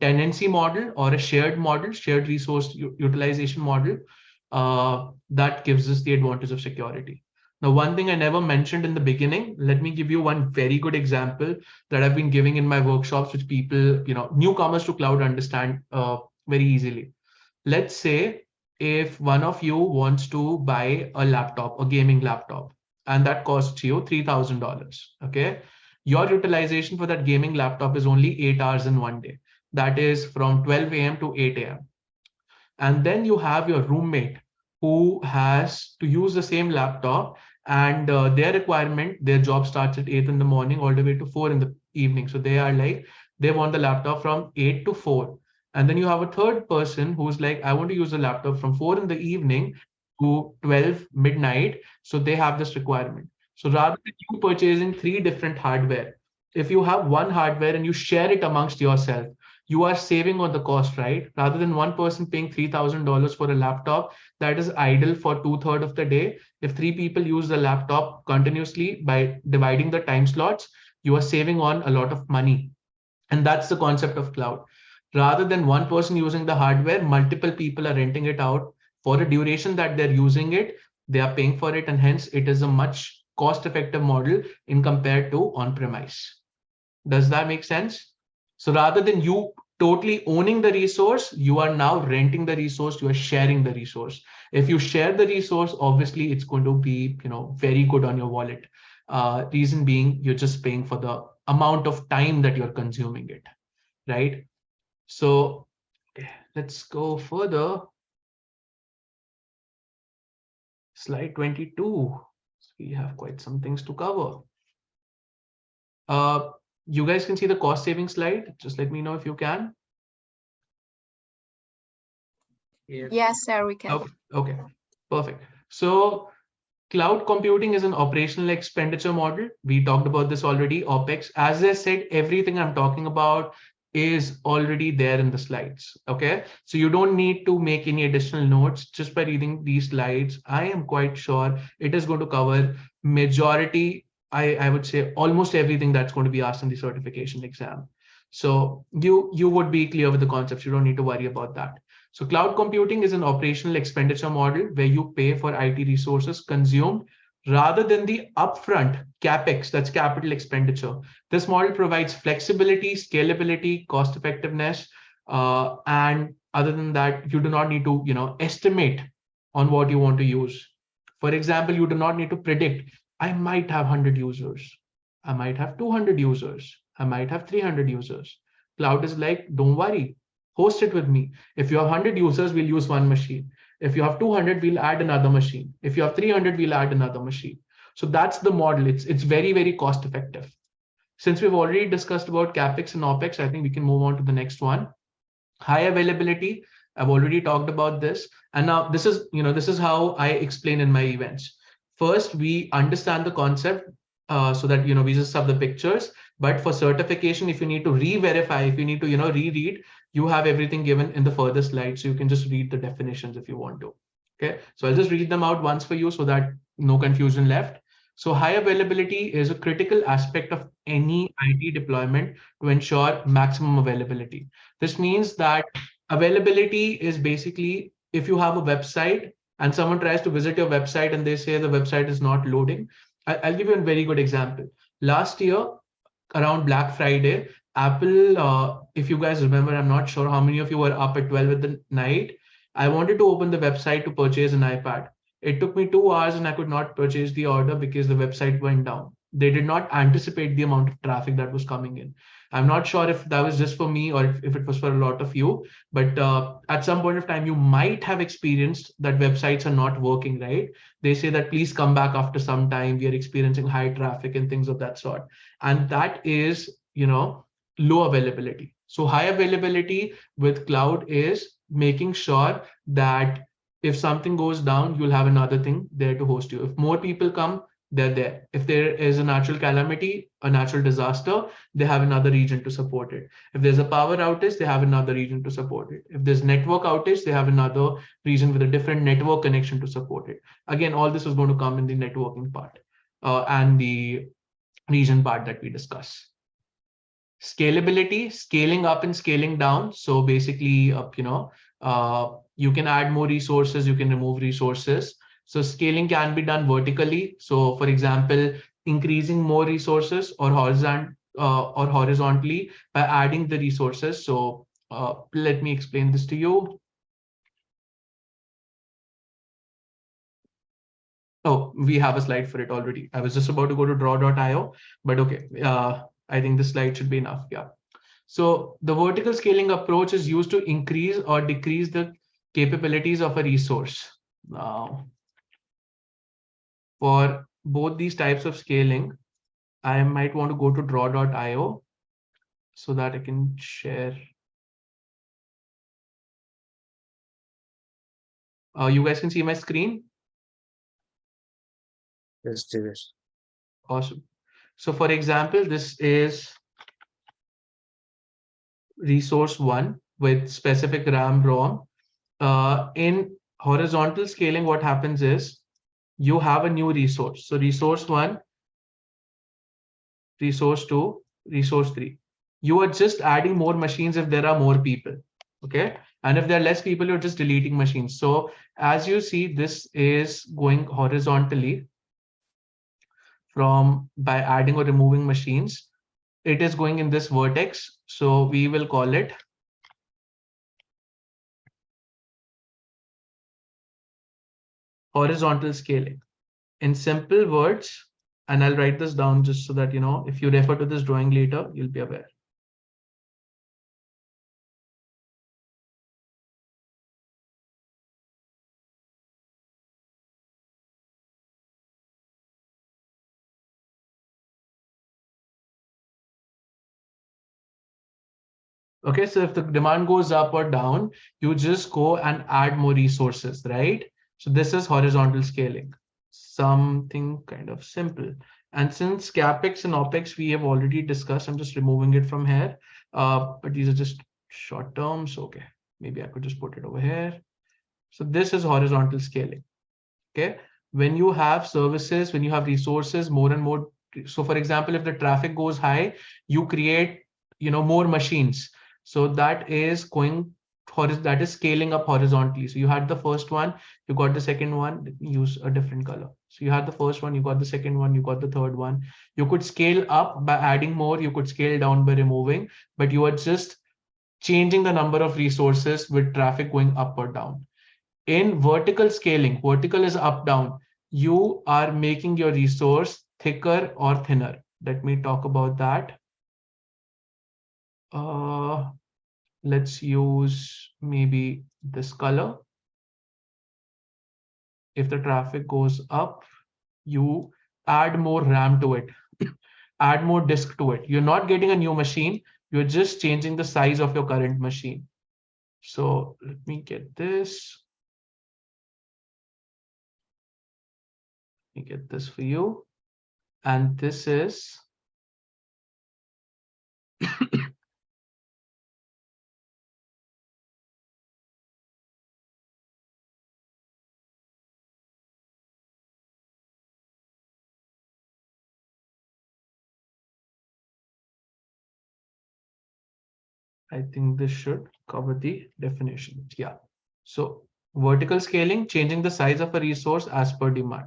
tenancy model or a shared model, shared resource utilization model. That gives us the advantage of security. Now, one thing I never mentioned in the beginning, let me give you one very good example that I've been giving in my workshops, which people, newcomers to cloud understand very easily. Let's say if one of you wants to buy a laptop, a gaming laptop, and that costs you $3,000. Okay. Your utilization for that gaming laptop is only 8 hours in one day. That is from 12 a.m. to 8 a.m. And then you have your roommate who has to use the same laptop, and their requirement, their job starts at 8 in the morning all the way to 4 in the evening. So they want the laptop from 8 to 4. And then you have a third person who's like, I want to use the laptop from 4 in the evening to 12 midnight. So they have this requirement. So rather than you purchasing three different hardware, if you have one hardware and you share it amongst yourself, you are saving on the cost, right? Rather than one person paying $3,000 for a laptop that is idle for 2/3 of the day, if three people use the laptop continuously by dividing the time slots, you are saving on a lot of money. And that's the concept of cloud. Rather than one person using the hardware, multiple people are renting it out for a duration that they're using it, they are paying for it, and hence it is a much cost-effective model in compared to on-premise. Does that make sense? So rather than you totally owning the resource, you are now renting the resource, you are sharing the resource. If you share the resource, obviously it's going to be very good on your wallet. Reason being, you're just paying for the amount of time that you're consuming it, right? So let's go further. Slide 22. We have quite some things to cover. You guys can see the cost saving slide. Just let me know if you can. Yes, sir, we can. Okay, perfect. So cloud computing is an operational expenditure model. We talked about this already, OpEx. As I said, everything I'm talking about is already there in the slides. Okay, so you don't need to make any additional notes. Just by reading these slides, I am quite sure it is going to cover majority, I would say almost everything that's going to be asked in the certification exam. So you would be clear with the concepts. You don't need to worry about that. So cloud computing is an operational expenditure model where you pay for IT resources consumed rather than the upfront CapEx, that's capital expenditure. This model provides flexibility, scalability, cost effectiveness, and other than that, you do not need to, estimate on what you want to use. For example, you do not need to predict, I might have 100 users, I might have 200 users, I might have 300 users. Cloud is like, don't worry, host it with me. If you have 100 users, we'll use one machine. If you have 200, we'll add another machine. If you have 300, we'll add another machine. So that's the model. It's very, very cost effective. Since we've already discussed about CapEx and OpEx, I think we can move on to the next one. High availability. I've already talked about this. And now this is how I explain in my events. First, we understand the concept so that, we just have the pictures. But for certification, if you need to re-verify, if you need to, reread, you have everything given in the further slide. So you can just read the definitions if you want to. Okay, so I'll just read them out once for you so that no confusion left. So high availability is a critical aspect of any IT deployment to ensure maximum availability. This means that availability is basically if you have a website and someone tries to visit your website and they say the website is not loading. I'll give you a very good example. Last year, around Black Friday, Apple, if you guys remember, I'm not sure how many of you were up at 12 at the night. I wanted to open the website to purchase an iPad. It took me 2 hours and I could not purchase the order because the website went down. They did not anticipate the amount of traffic that was coming in. I'm not sure if that was just for me or if it was for a lot of you, but at some point of time, you might have experienced that websites are not working, right? They say that please come back after some time. We are experiencing high traffic and things of that sort. And that is, low availability. So high availability with cloud is making sure that if something goes down, you'll have another thing there to host you. If more people come, they're there. If there is a natural calamity, a natural disaster, they have another region to support it. If there's a power outage, they have another region to support it. If there's network outage, they have another region with a different network connection to support it. Again, all this is going to come in the networking part and the region part that we discuss. Scalability, scaling up and scaling down. So basically, you can add more resources, you can remove resources. So scaling can be done vertically. So for example, increasing more resources or horizontally by adding the resources. So let me explain this to you. Oh, we have a slide for it already. I was just about to go to draw.io, but okay. I think this slide should be enough. Yeah. So the vertical scaling approach is used to increase or decrease the capabilities of a resource. Now, for both these types of scaling, I might want to go to draw.io so that I can share. You guys can see my screen. Yes, Jivesh. Awesome. So for example, this is resource one with specific RAM, ROM. In horizontal scaling, what happens is you have a new resource. So resource one, resource two, resource three. You are just adding more machines if there are more people. Okay. And if there are less people, you're just deleting machines. So as you see, this is going horizontally from by adding or removing machines. It is going in this vertex. So we will call it horizontal scaling. In simple words, and I'll write this down just so that, if you refer to this drawing later, you'll be aware. Okay, so if the demand goes up or down, you just go and add more resources, right? So this is horizontal scaling, something kind of simple. And since CapEx and OpEx we have already discussed, I'm just removing it from here. But these are just short terms. Okay, maybe I could just put it over here. So this is horizontal scaling. Okay, when you have services, when you have resources, more and more. So for example, if the traffic goes high, you create, more machines. So that is going that is scaling up horizontally. So you had the first one, you got the second one. Let me use a different color. So you had the first one, you got the second one, you got the third one. You could scale up by adding more, you could scale down by removing, but you are just changing the number of resources with traffic going up or down. In vertical scaling, vertical is up down. You are making your resource thicker or thinner. Let me talk about that. Let's use maybe this color. If the traffic goes up, you add more RAM to it, add more disk to it. You're not getting a new machine, you're just changing the size of your current machine. So let me get this. Let me get this for you. And this is I think this should cover the definition. Yeah. So vertical scaling, changing the size of a resource as per demand.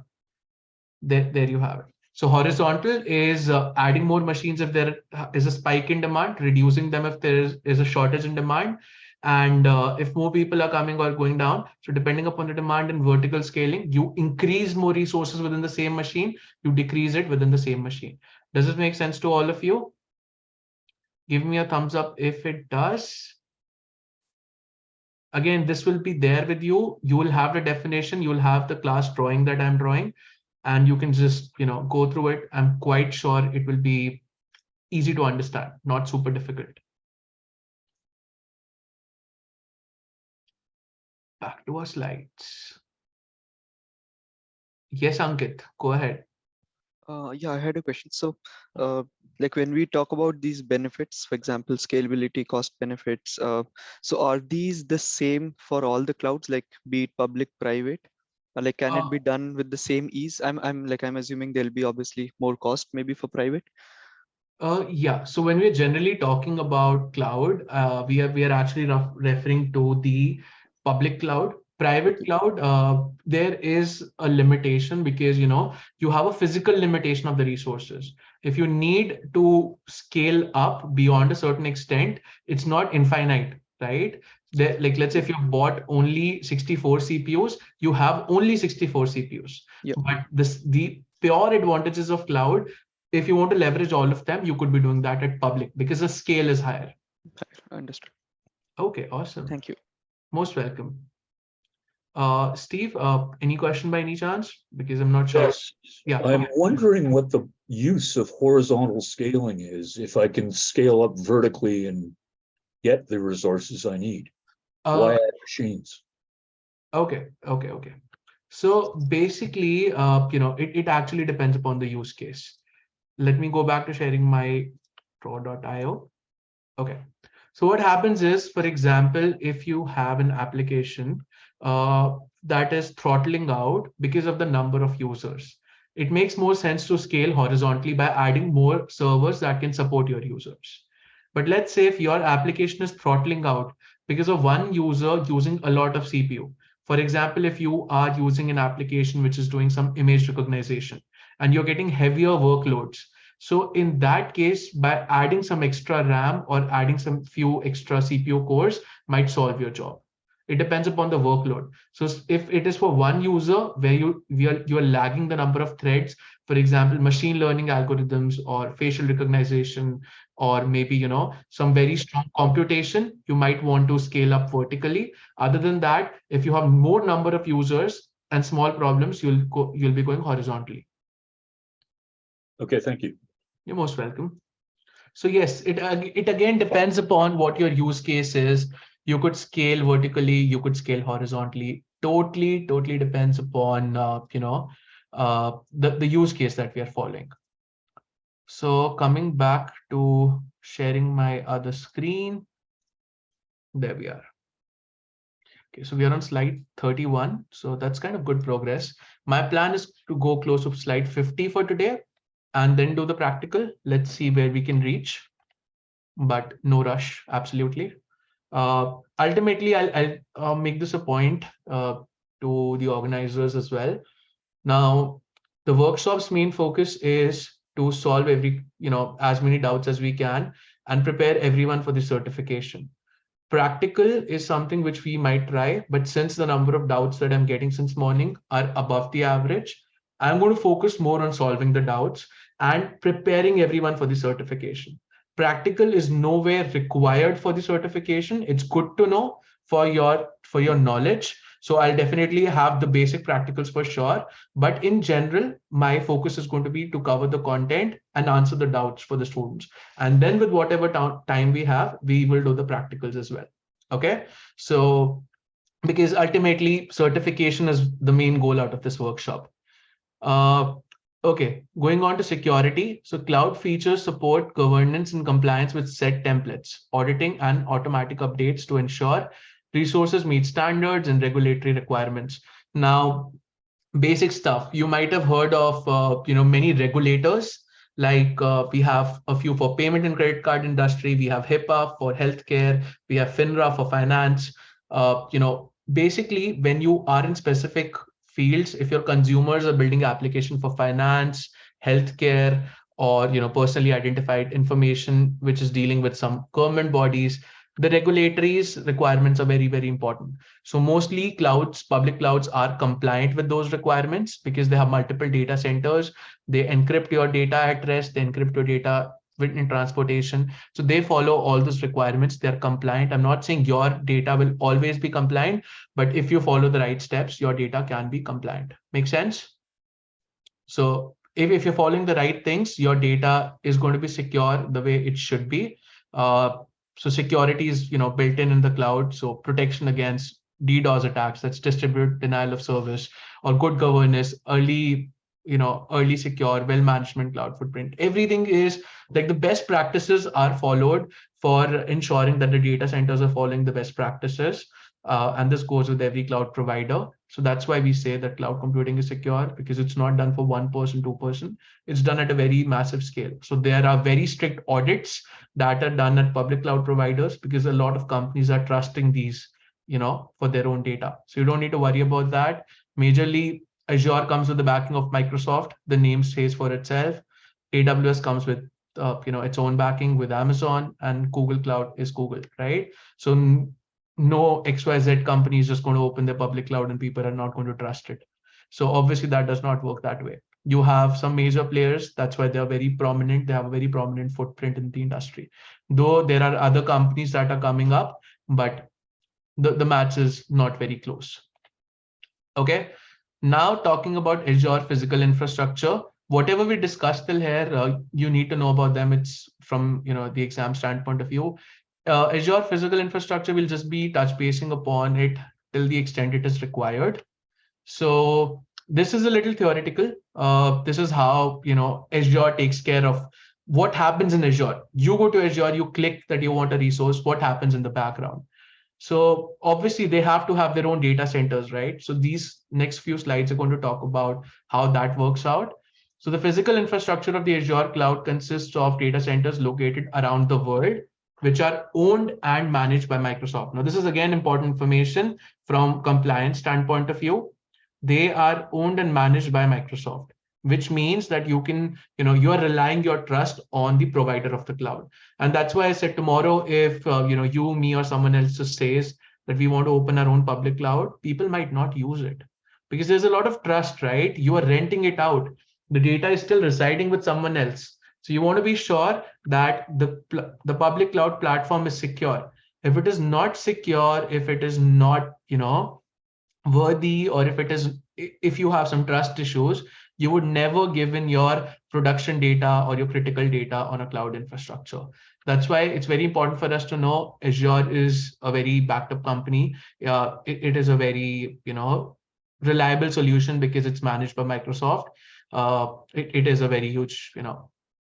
There you have it. So horizontal is adding more machines if there is a spike in demand, reducing them if there is a shortage in demand, and if more people are coming or going down. So depending upon the demand and vertical scaling, you increase more resources within the same machine, you decrease it within the same machine. Does this make sense to all of you? Give me a thumbs up if it does. Again, this will be there with you. You will have the definition, you will have the class drawing that I'm drawing, and you can just, go through it. I'm quite sure it will be easy to understand, not super difficult. Back to our slides. Yes, Ankit, go ahead. Yeah, I had a question. So, like when we talk about these benefits, for example, scalability, cost benefits, so are these the same for all the clouds, like be it public, private? Like, can it be done with the same ease? I'm assuming there'll be obviously more cost maybe for private. Yeah. So when we're generally talking about cloud, we are actually referring to the public cloud. Private cloud, there is a limitation because you have a physical limitation of the resources. If you need to scale up beyond a certain extent, it's not infinite, right? Like let's say if you bought only 64 CPUs, you have only 64 CPUs. Yeah. But the pure advantages of cloud, if you want to leverage all of them, you could be doing that at public because the scale is higher. Understood. Okay, awesome. Thank you. Most welcome. Steve, any question by any chance? Because I'm not sure. Yes. Yeah. I'm wondering what the use of horizontal scaling is, if I can scale up vertically and get the resources I need. Why add machines? Okay. So basically, it actually depends upon the use case. Let me go back to sharing my pro.io. Okay. So what happens is, for example, if you have an application that is throttling out because of the number of users, it makes more sense to scale horizontally by adding more servers that can support your users. But let's say if your application is throttling out because of one user using a lot of CPU. For example, if you are using an application which is doing some image recognition and you're getting heavier workloads, so in that case, by adding some extra RAM or adding some few extra CPU cores might solve your job. It depends upon the workload. So if it is for one user where you're lagging the number of threads, for example, machine learning algorithms or facial recognition, or maybe some very strong computation, you might want to scale up vertically. Other than that, if you have more number of users and small problems, you'll be going horizontally. Okay, thank you. You're most welcome. So yes, it again depends upon what your use case is. You could scale vertically, you could scale horizontally. Totally depends upon the use case that we are following. So coming back to sharing my other screen, there we are. Okay, so we are on slide 31. So that's kind of good progress. My plan is to go close to slide 50 for today and then do the practical. Let's see where we can reach, but no rush, absolutely. Ultimately, I'll make this a point to the organizers as well. Now, the workshop's main focus is to solve as many doubts as we can and prepare everyone for the certification. Practical is something which we might try, but since the number of doubts that I'm getting since morning are above the average, I'm going to focus more on solving the doubts and preparing everyone for the certification. Practical is nowhere required for the certification. It's good to know for your knowledge. So I'll definitely have the basic practicals for sure. But in general, my focus is going to be to cover the content and answer the doubts for the students. And then with whatever time we have, we will do the practicals as well. Okay. So because ultimately certification is the main goal out of this workshop. Uh, okay, going on to security. So cloud features support governance and compliance with set templates, auditing and automatic updates to ensure resources meet standards and regulatory requirements. Now, basic stuff. You might have heard of many regulators. Like we have a few for payment and credit card industry. We have HIPAA for healthcare. We have FINRA for finance. Basically, when you are in specific fields, if your consumers are building application for finance, healthcare, or personally identified information, which is dealing with some government bodies, the regulatories requirements are very, very important. So mostly clouds, public clouds are compliant with those requirements because they have multiple data centers. They encrypt your data at rest, they encrypt your data in transportation. So they follow all those requirements. They're compliant. I'm not saying your data will always be compliant, but if you follow the right steps, your data can be compliant. Make sense? So if you're following the right things, your data is going to be secure the way it should be. So security is built in the cloud. So protection against DDoS attacks, that's distributed denial of service, or good governance, early secure, well management cloud footprint. Everything is like the best practices are followed for ensuring that the data centers are following the best practices. And this goes with every cloud provider. So that's why we say that cloud computing is secure, because it's not done for 1%, 2%. It's done at a very massive scale. So there are very strict audits that are done at public cloud providers, because a lot of companies are trusting these, for their own data. So you don't need to worry about that. Majorly, Azure comes with the backing of Microsoft. The name says for itself. AWS comes with its own backing with Amazon, and Google Cloud is Google, right? So no XYZ company is just going to open their public cloud and people are not going to trust it. So obviously that does not work that way. You have some major players. That's why they are very prominent. They have a very prominent footprint in the industry. Though there are other companies that are coming up, but the match is not very close. Okay. Now talking about Azure physical infrastructure, whatever we discussed till here, you need to know about them. It's from the exam standpoint of view. Azure physical infrastructure will just be touch basing upon it till the extent it is required. So this is a little theoretical. This is how Azure takes care of what happens in Azure. You go to Azure, you click that you want a resource. What happens in the background? So obviously they have to have their own data centers, right? So these next few slides are going to talk about how that works out. So the physical infrastructure of the Azure cloud consists of data centers located around the world, which are owned and managed by Microsoft. Now, this is again important information from compliance standpoint of view. They are owned and managed by Microsoft, which means that you are relying your trust on the provider of the cloud. And that's why I said tomorrow, if you, me, or someone else just says that we want to open our own public cloud, people might not use it because there's a lot of trust, right? You are renting it out. The data is still residing with someone else. So you want to be sure that the public cloud platform is secure. If it is not secure, if it is not, worthy, or if you have some trust issues, you would never give in your production data or your critical data on a cloud infrastructure. That's why it's very important for us to know Azure is a very backed up company. It is a very reliable solution because it's managed by Microsoft. It is a very huge,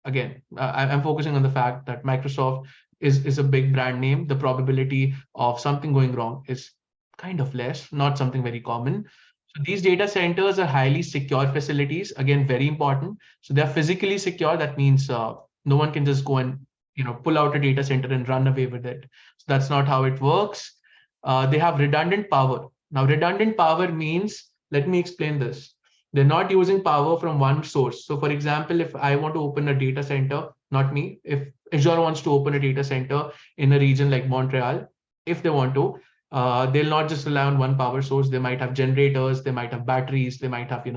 again, I'm focusing on the fact that Microsoft is a big brand name. The probability of something going wrong is kind of less, not something very common. So these data centers are highly secure facilities. Again, very important. So they're physically secure. That means no one can just go and pull out a data center and run away with it. So that's not how it works. They have redundant power. Now, redundant power means, let me explain this. They're not using power from one source. So for example, if I want to open a data center, not me, if Azure wants to open a data center in a region like Montreal, if they want to, they'll not just rely on one power source. They might have generators, they might have batteries, they might have,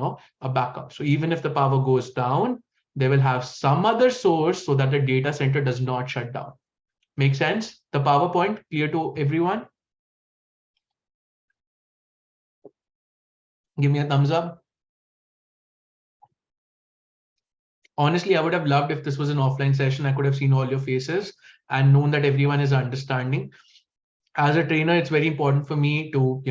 a backup. So even if the power goes down, they will have some other source so that the data center does not shut down. Make sense? The PowerPoint clear to everyone? Give me a thumbs up. Honestly, I would have loved if this was an offline session. I could have seen all your faces and known that everyone is understanding. As a trainer, it's very important for me to,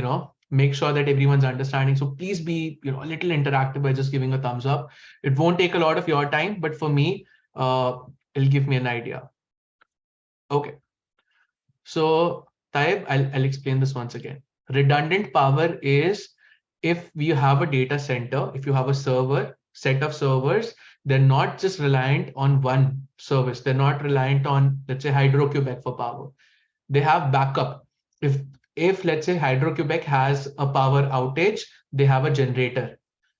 make sure that everyone's understanding. So please be, a little interactive by just giving a thumbs up. It won't take a lot of your time, but for me, it'll give me an idea. Okay. So Taib, I'll explain this once again. Redundant power is if you have a data center, if you have a set of servers, they're not just reliant on one service. They're not reliant on, let's say, Hydro-Quebec for power. They have backup. If let's say Hydro-Quebec has a power outage, they have a generator.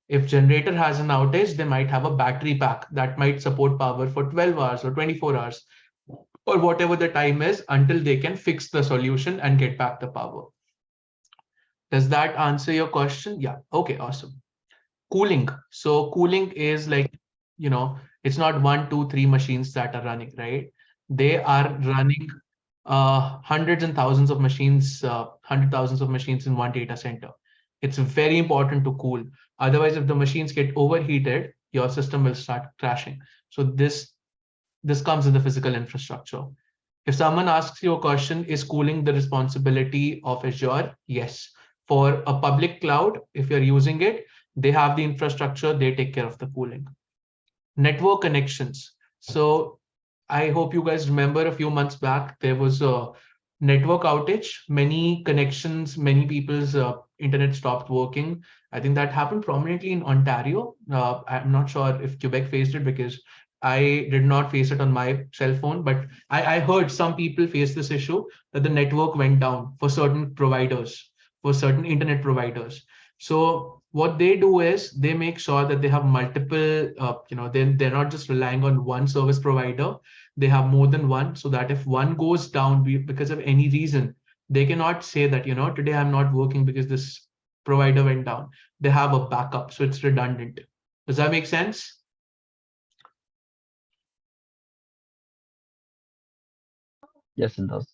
If generator has an outage, they might have a battery pack that might support power for 12 hours or 24 hours or whatever the time is until they can fix the solution and get back the power. Does that answer your question? Yeah. Okay, awesome. Cooling. So cooling is like, it's not 1, 2, 3 machines that are running, right? They are running hundreds and thousands of machines, thousands of machines in one data center. It's very important to cool. Otherwise, if the machines get overheated, your system will start crashing. So this comes in the physical infrastructure. If someone asks you a question, is cooling the responsibility of Azure? Yes. For a public cloud, if you're using it, they have the infrastructure, they take care of the cooling. Network connections. So I hope you guys remember a few months back, there was a network outage. Many connections, many people's internet stopped working. I think that happened prominently in Ontario. I'm not sure if Quebec faced it because I did not face it on my cell phone, but I heard some people face this issue that the network went down for certain providers, for certain internet providers. So what they do is they make sure that they have multiple, they're not just relying on one service provider. They have more than one, so that if one goes down because of any reason, they cannot say that, today I'm not working because this provider went down. They have a backup, so it's redundant. Does that make sense? Yes, it does.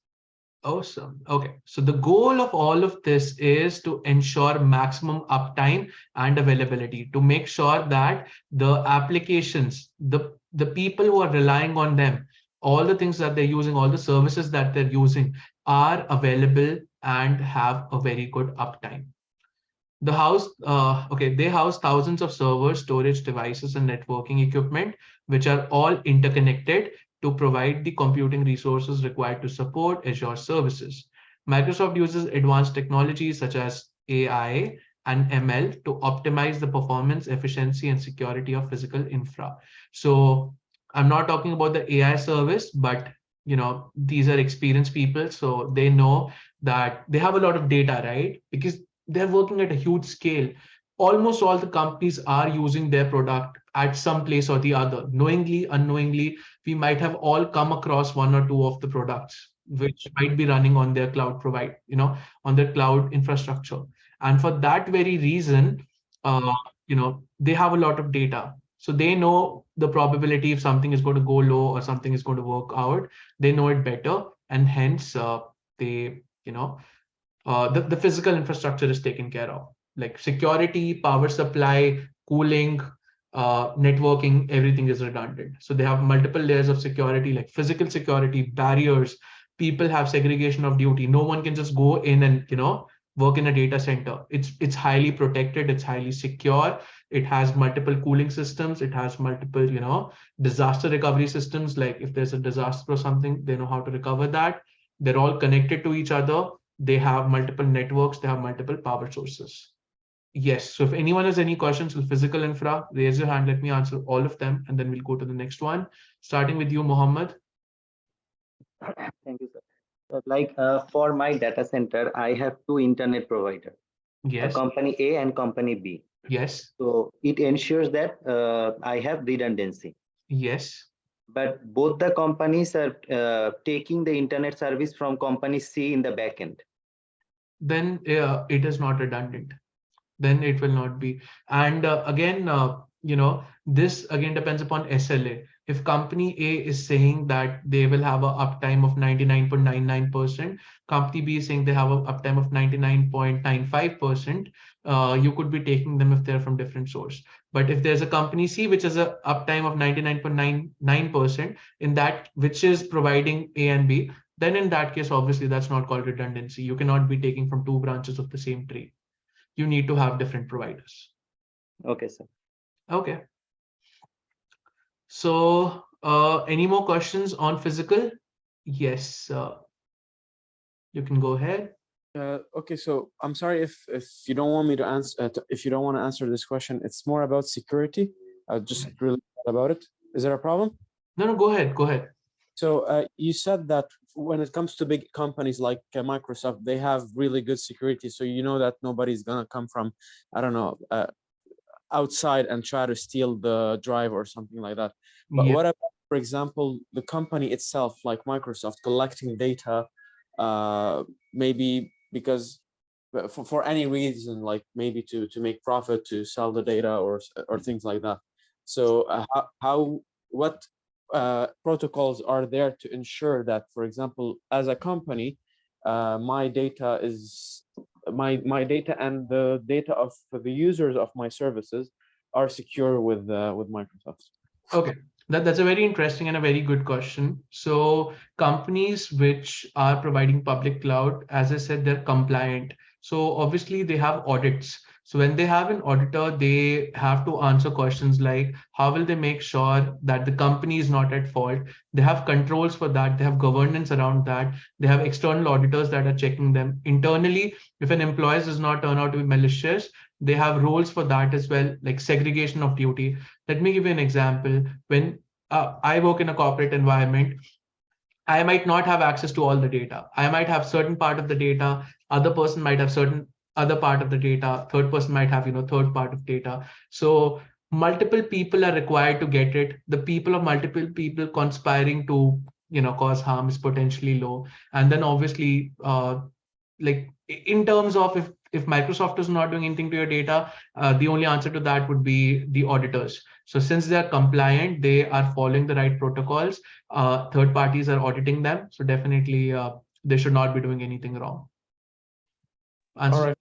Awesome. Okay. So the goal of all of this is to ensure maximum uptime and availability, to make sure that the applications, the people who are relying on them, all the things that they're using, all the services that they're using are available and have a very good uptime. They house thousands of servers, storage devices, and networking equipment, which are all interconnected to provide the computing resources required to support Azure services. Microsoft uses advanced technologies such as AI and ML to optimize the performance, efficiency, and security of physical infra. So I'm not talking about the AI service, but these are experienced people, so they know that they have a lot of data, right? Because they're working at a huge scale. Almost all the companies are using their product at some place or the other. Knowingly, unknowingly, we might have all come across one or two of the products which might be running on their cloud on their cloud infrastructure. And for that very reason, they have a lot of data. So they know the probability if something is going to go low or something is going to work out. They know it better, and hence the physical infrastructure is taken care of, like security, power supply, cooling, networking, everything is redundant. So they have multiple layers of security, like physical security, barriers. People have segregation of duty. No one can just go in and work in a data center. It's highly protected, it's highly secure. It has multiple cooling systems. It has multiple disaster recovery systems. Like if there's a disaster or something, they know how to recover that. They're all connected to each other. They have multiple networks. They have multiple power sources. Yes. So if anyone has any questions with physical infra, raise your hand. Let me answer all of them, and then we'll go to the next one. Starting with you, Mohammed. Thank you, sir. Like for my data center, I have two internet providers, Yes. company A and company B. Yes. So it ensures that I have redundancy. Yes. But both the companies are taking the internet service from company C in the backend. Then it is not redundant. Then it will not be. And again, this again depends upon SLA. If company A is saying that they will have a uptime of 99.99%, company B is saying they have a uptime of 99.95%, you could be taking them if they're from different source. But if there's a company C which has a uptime of 99.99%, in that which is providing A and B, then in that case, obviously that's not called redundancy. You cannot be taking from two branches of the same tree. You need to have different providers. Okay, sir. Okay. So any more questions on physical? Yes, you can go ahead. Okay, so I'm sorry if you don't want me to answer, if you don't want to answer this question. It's more about security. Just really about it. Is there a problem? No, go ahead. Go ahead. So you said that when it comes to big companies like Microsoft, they have really good security. So you know that nobody's gonna come from, I don't know, outside and try to steal the drive or something like that. But what about, for example, the company itself, like Microsoft, collecting data, maybe because for any reason, like maybe to make profit, to sell the data or things like that. So what protocols are there to ensure that, for example, as a company, my data is my data and the data of the users of my services are secure with Microsoft? Okay, that's a very interesting and a very good question. So companies which are providing public cloud, as I said, they're compliant. So obviously they have audits. So when they have an auditor, they have to answer questions like, how will they make sure that the company is not at fault? They have controls for that. They have governance around that. They have external auditors that are checking them. Internally, if an employee does not turn out to be malicious, they have roles for that as well, like segregation of duty. Let me give you an example. When I work in a corporate environment, I might not have access to all the data. I might have certain part of the data. Other person might have certain other part of the data. Third person might have, third part of data. So multiple people are required to get it. The people of multiple people conspiring to, cause harm is potentially low. And then obviously, like in terms of if Microsoft is not doing anything to your data, the only answer to that would be the auditors. So since they are compliant, they are following the right protocols. Third parties are auditing them. So definitely they should not be doing anything wrong. All right.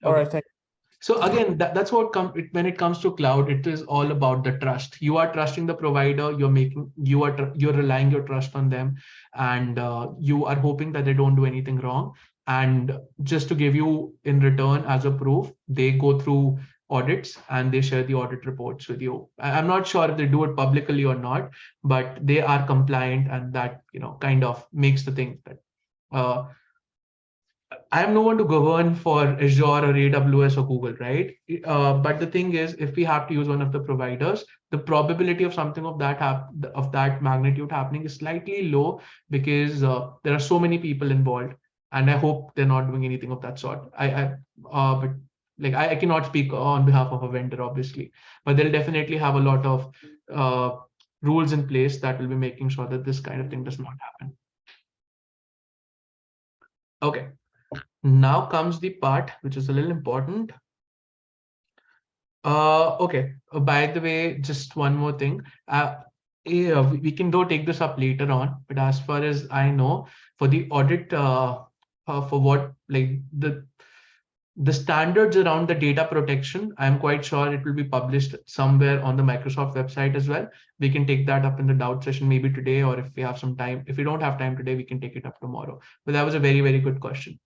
All right. Thank you. So again, that's what when it comes to cloud, it is all about the trust. You are trusting the provider. You're relying your trust on them, and you are hoping that they don't do anything wrong. And just to give you in return as a proof, they go through audits and they share the audit reports with you. I'm not sure if they do it publicly or not, but they are compliant, and that kind of makes the thing that. I am no one to govern for Azure or AWS or Google, right? But the thing is, if we have to use one of the providers, the probability of something of that magnitude happening is slightly low because there are so many people involved, and I hope they're not doing anything of that sort. But like I cannot speak on behalf of a vendor, obviously, but they'll definitely have a lot of rules in place that will be making sure that this kind of thing does not happen. Okay. Now comes the part which is a little important. Okay. By the way, just one more thing. Yeah, we can go take this up later on, but as far as I know, for the audit, for what like the standards around the data protection, I'm quite sure it will be published somewhere on the Microsoft website as well. We can take that up in the doubt session maybe today, or if we have some time. If we don't have time today, we can take it up tomorrow. But that was a very, very good question.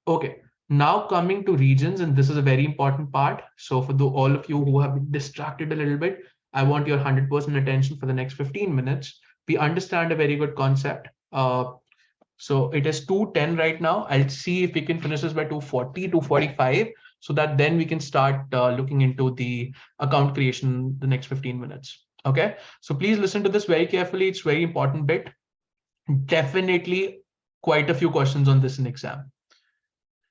Okay, now coming to regions, and this is a very important part. So for all of you who have been distracted a little bit, I want your 100% attention for the next 15 minutes. We understand a very good concept. So it is 2:10 right now. I'll see if we can finish this by 2:40, 2:45, so that then we can start looking into the account creation the next 15 minutes. Okay, so please listen to this very carefully. It's very important bit. Definitely quite a few questions on this in exam.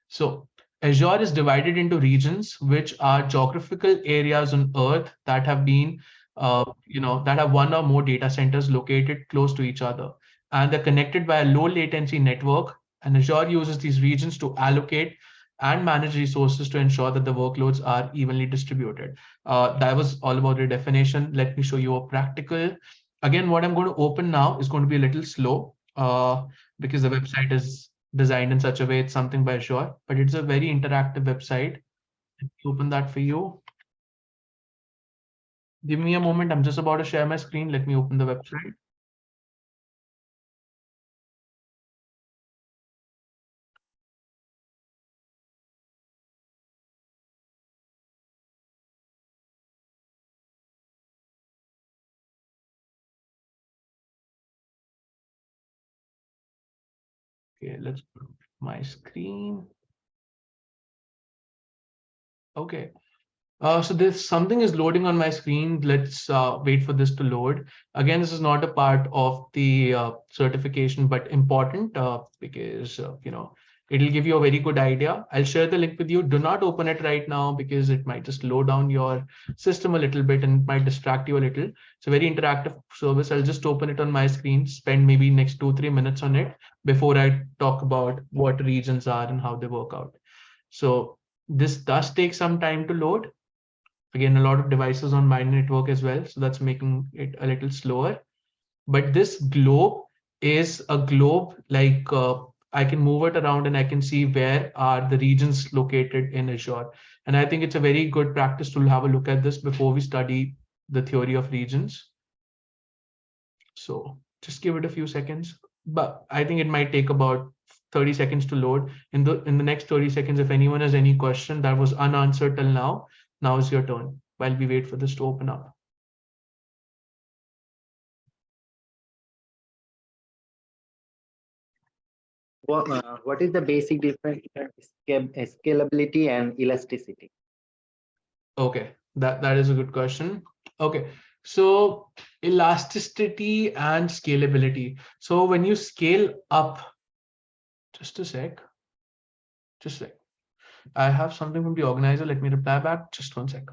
So Azure is divided into regions, which are geographical areas on Earth that have been, that have one or more data centers located close to each other, and they're connected by a low latency network. And Azure uses these regions to allocate and manage resources to ensure that the workloads are evenly distributed. That was all about the definition. Let me show you a practical. Again, what I'm going to open now is going to be a little slow because the website is designed in such a way it's something by Azure, but it's a very interactive website. Let me open that for you. Give me a moment. I'm just about to share my screen. Let me open the website. Okay, let's put my screen. Okay. So there's something is loading on my screen. Let's wait for this to load. Again, this is not a part of the certification, but important because it'll give you a very good idea. I'll share the link with you. Do not open it right now because it might just slow down your system a little bit and it might distract you a little. It's a very interactive service. I'll just open it on my screen, spend maybe next 2-3 minutes on it before I talk about what regions are and how they work out. So this does take some time to load. Again, a lot of devices on my network as well, so that's making it a little slower. But this globe is a globe like I can move it around and I can see where are the regions located in Azure. And I think it's a very good practice to have a look at this before we study the theory of regions. So just give it a few seconds, but I think it might take about 30 seconds to load. In the next 30 seconds, if anyone has any question that was unanswered till now is your turn while we wait for this to open up. What is the basic difference between scalability and elasticity? Okay, that is a good question. Okay, so elasticity and scalability. So when you scale up, just a sec, just a sec. I have something from the organizer. Let me reply back. Just 1 sec.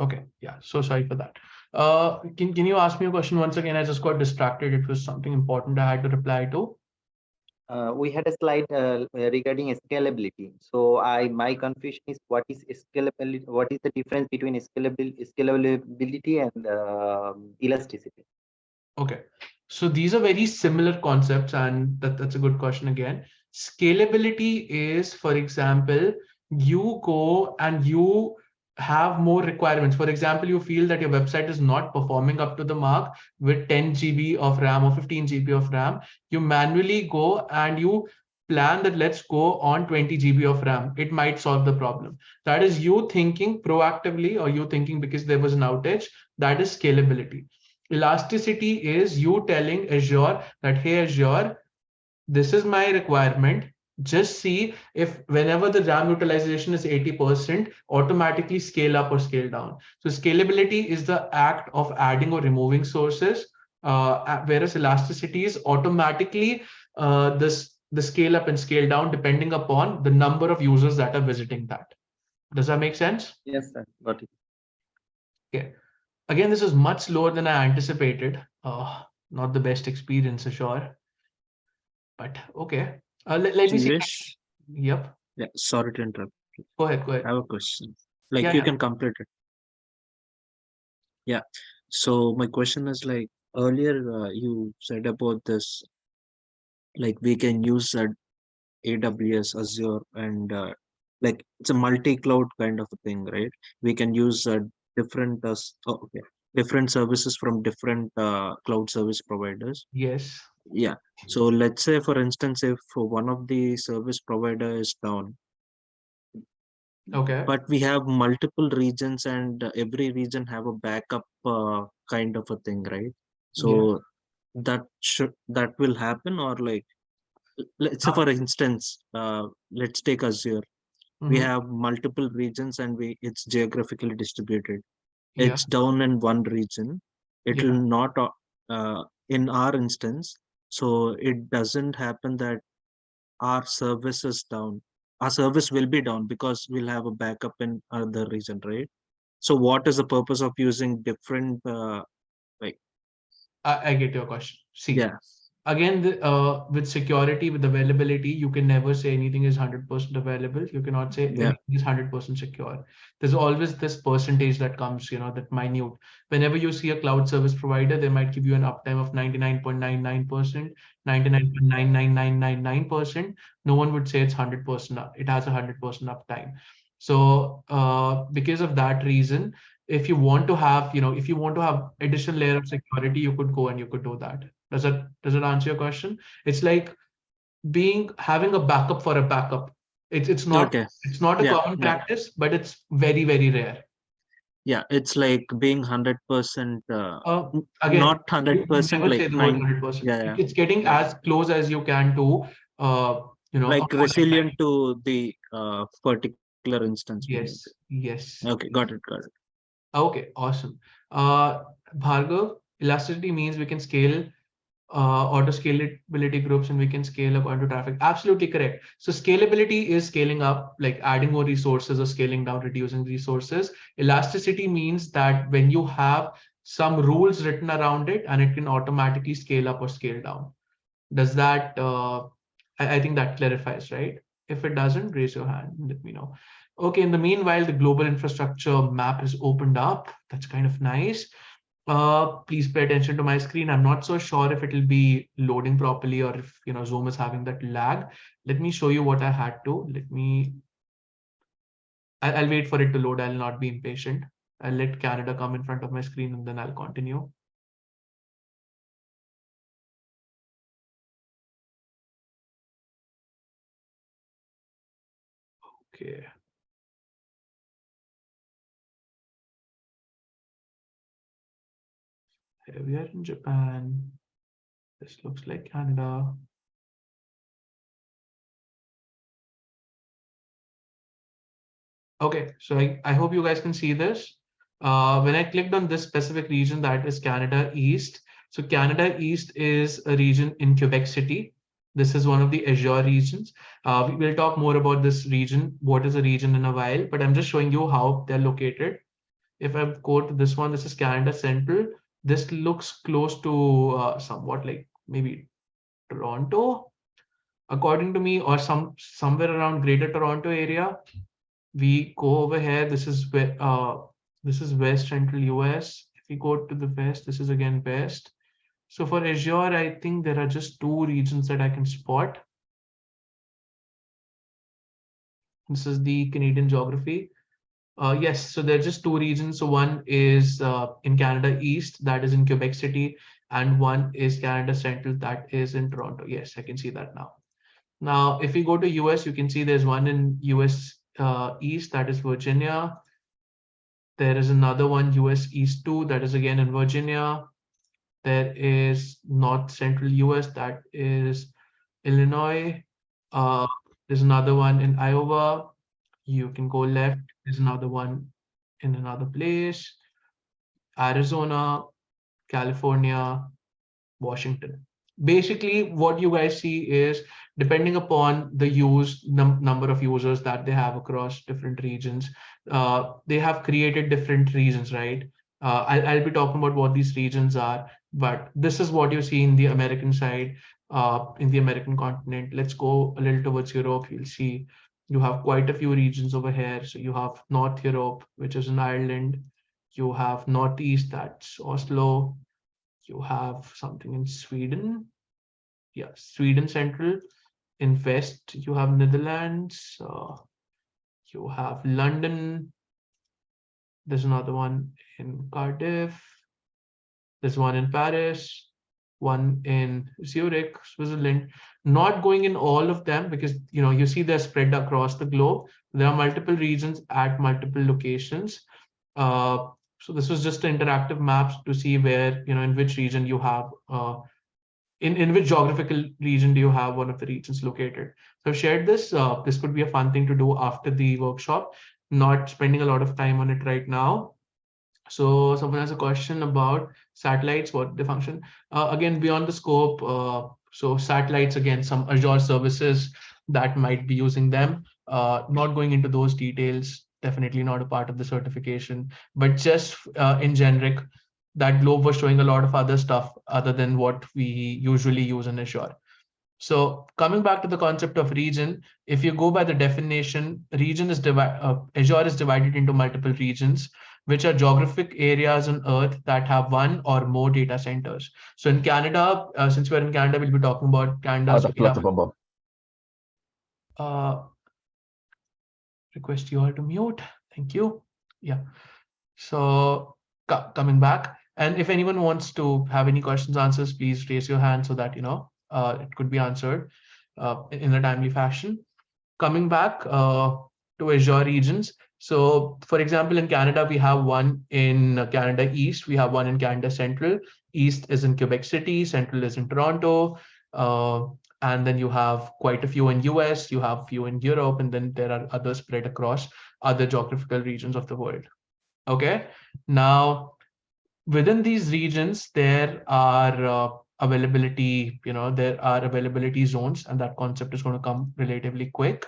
Okay, yeah, so sorry for that. Can you ask me a question once again? I just got distracted. It was something important I had to reply to. We had a slide regarding scalability. So my confusion is what is scalability? What is the difference between scalability and elasticity? Okay, so these are very similar concepts, and that's a good question again. Scalability is, for example, you go and you have more requirements. For example, you feel that your website is not performing up to the mark with 10 GB of RAM or 15 GB of RAM. You manually go and you plan that let's go on 20 GB of RAM. It might solve the problem. That is you thinking proactively or you thinking because there was an outage. That is scalability. Elasticity is you telling Azure that, hey, Azure, this is my requirement. Just see if whenever the RAM utilization is 80%, automatically scale up or scale down. So scalability is the act of adding or removing sources, whereas elasticity is automatically the scale up and scale down depending upon the number of users that are visiting that. Does that make sense? Yes, sir. Got it. Okay. Again, this is much slower than I anticipated. Not the best experience, sure. But okay. Let me see. Jeevesh, Yep. yeah, sorry to interrupt. Go ahead. Go I ahead. have a question. Like Yeah, you yeah. can complete it. Yeah. So my question is like earlier you said about this, like we can use AWS, Azure, and like it's a multi-cloud kind of a thing, right? We can use different. Oh, okay. different services from different cloud service providers. Yes. Yeah. So let's say, for instance, if one of the service provider is down, Okay. but we have multiple regions and every region have a backup kind of a thing, right? Yeah. So that will happen, or like, let's say Uh, for instance, let's take Azure. We mhm. have multiple regions and it's geographically distributed. Yeah. It's down in one region. It will Yeah. not in our instance. So it doesn't happen that our service is down. Our service will be down because we'll have a backup in other region, right? So what is the purpose of using different like, I get your question. See, yeah, again, with security, with availability, you can never say anything is 100% available. You cannot say yeah, anything is 100% secure. There's always this percentage that comes, that minute. Whenever you see a cloud service provider, they might give you an uptime of 99.99%, 99.99999%. No one would say it's 100%. It has 100% uptime. So because of that reason, if you want to have, if you want to have additional layer of security, you could go and you could do that. Does it answer your question? It's like having a backup for a backup. It's not okay, it's not a yeah, common yeah, practice, but it's very, very rare. yeah. It's like being 100%, Again, not hundred you percent, never say like the word nine, 100%. yeah, yeah, It's getting yeah, as close as you can to a like polite resilient line. to the particular instance. Meaning. Yes, yes. Okay, got it, got it. Okay, awesome. Bhargav, elasticity means we can scale auto scalability groups and we can scale up onto traffic. Absolutely correct. So scalability is scaling up, like adding more resources, or scaling down, reducing resources. Elasticity means that when you have some rules written around it and it can automatically scale up or scale down. Does that, I think that clarifies, right? If it doesn't, raise your hand and let me know. Okay, in the meanwhile, the global infrastructure map is opened up. That's kind of nice. Please pay attention to my screen. I'm not so sure if it will be loading properly or if Zoom is having that lag. Let me show you what I had to. I'll wait for it to load. I'll not be impatient. I'll let Canada come in front of my screen and then I'll continue. Okay. Here we are in Japan. This looks like Canada. Okay, so I hope you guys can see this. When I clicked on this specific region, that is Canada East. So Canada East is a region in Quebec City. This is one of the Azure regions. We will talk more about this region, what is a region, in a while, but I'm just showing you how they're located. If I go to this one, this is Canada Central. This looks close to somewhat like maybe Toronto, according to me, or somewhere around Greater Toronto area. We go over here. This is West Central US. If we go to the West, this is again West. So for Azure, I think there are just two regions that I can spot. This is the Canadian geography. Yes, so there are just two regions. So one is in Canada East, that is in Quebec City, and one is Canada Central, that is in Toronto. Yes, I can see that now. Now, if we go to US, you can see there's one in US East, that is Virginia. There is another one, US East 2, that is again in Virginia. There is North Central US, that is Illinois. There's another one in Iowa. You can go left. There's another one in another place. Arizona, California, Washington. Basically, what you guys see is, depending upon the number of users that they have across different regions, they have created different regions, right? I'll be talking about what these regions are, but this is what you see in the American side, in the American continent. Let's go a little towards Europe. You'll see you have quite a few regions over here. So you have North Europe, which is in Ireland. You have Northeast, that's Oslo. You have something in Sweden. Yeah, Sweden Central. In West, you have Netherlands. You have London. There's another one in Cardiff. There's one in Paris, one in Zurich, Switzerland. Not going in all of them because you see they're spread across the globe. There are multiple regions at multiple locations. So this was just an interactive maps to see where in which region you have in which geographical region do you have one of the regions located. So I've shared this. This could be a fun thing to do after the workshop. Not spending a lot of time on it right now. So someone has a question about satellites, what they function. Again, beyond the scope, so satellites, again, some Azure services that might be using them. Not going into those details, definitely not a part of the certification, but just in generic, that globe was showing a lot of other stuff other than what we usually use in Azure. So coming back to the concept of region, if you go by the definition, region is Azure is divided into multiple regions, which are geographic areas on Earth that have one or more data centers. So in Canada, since we're in Canada, we'll be talking about Canada. So we have, request you all to mute. Thank you. Yeah. So coming back, and if anyone wants to have any questions, answers, please raise your hand so that it could be answered in a timely fashion. Coming back to Azure regions. So for example, in Canada, we have one in Canada East, we have one in Canada Central. East is in Quebec City, Central is in Toronto. And then you have quite a few in US, you have a few in Europe, and then there are others spread across other geographical regions of the world. Okay, now within these regions, there are availability, there are availability zones, and that concept is going to come relatively quick.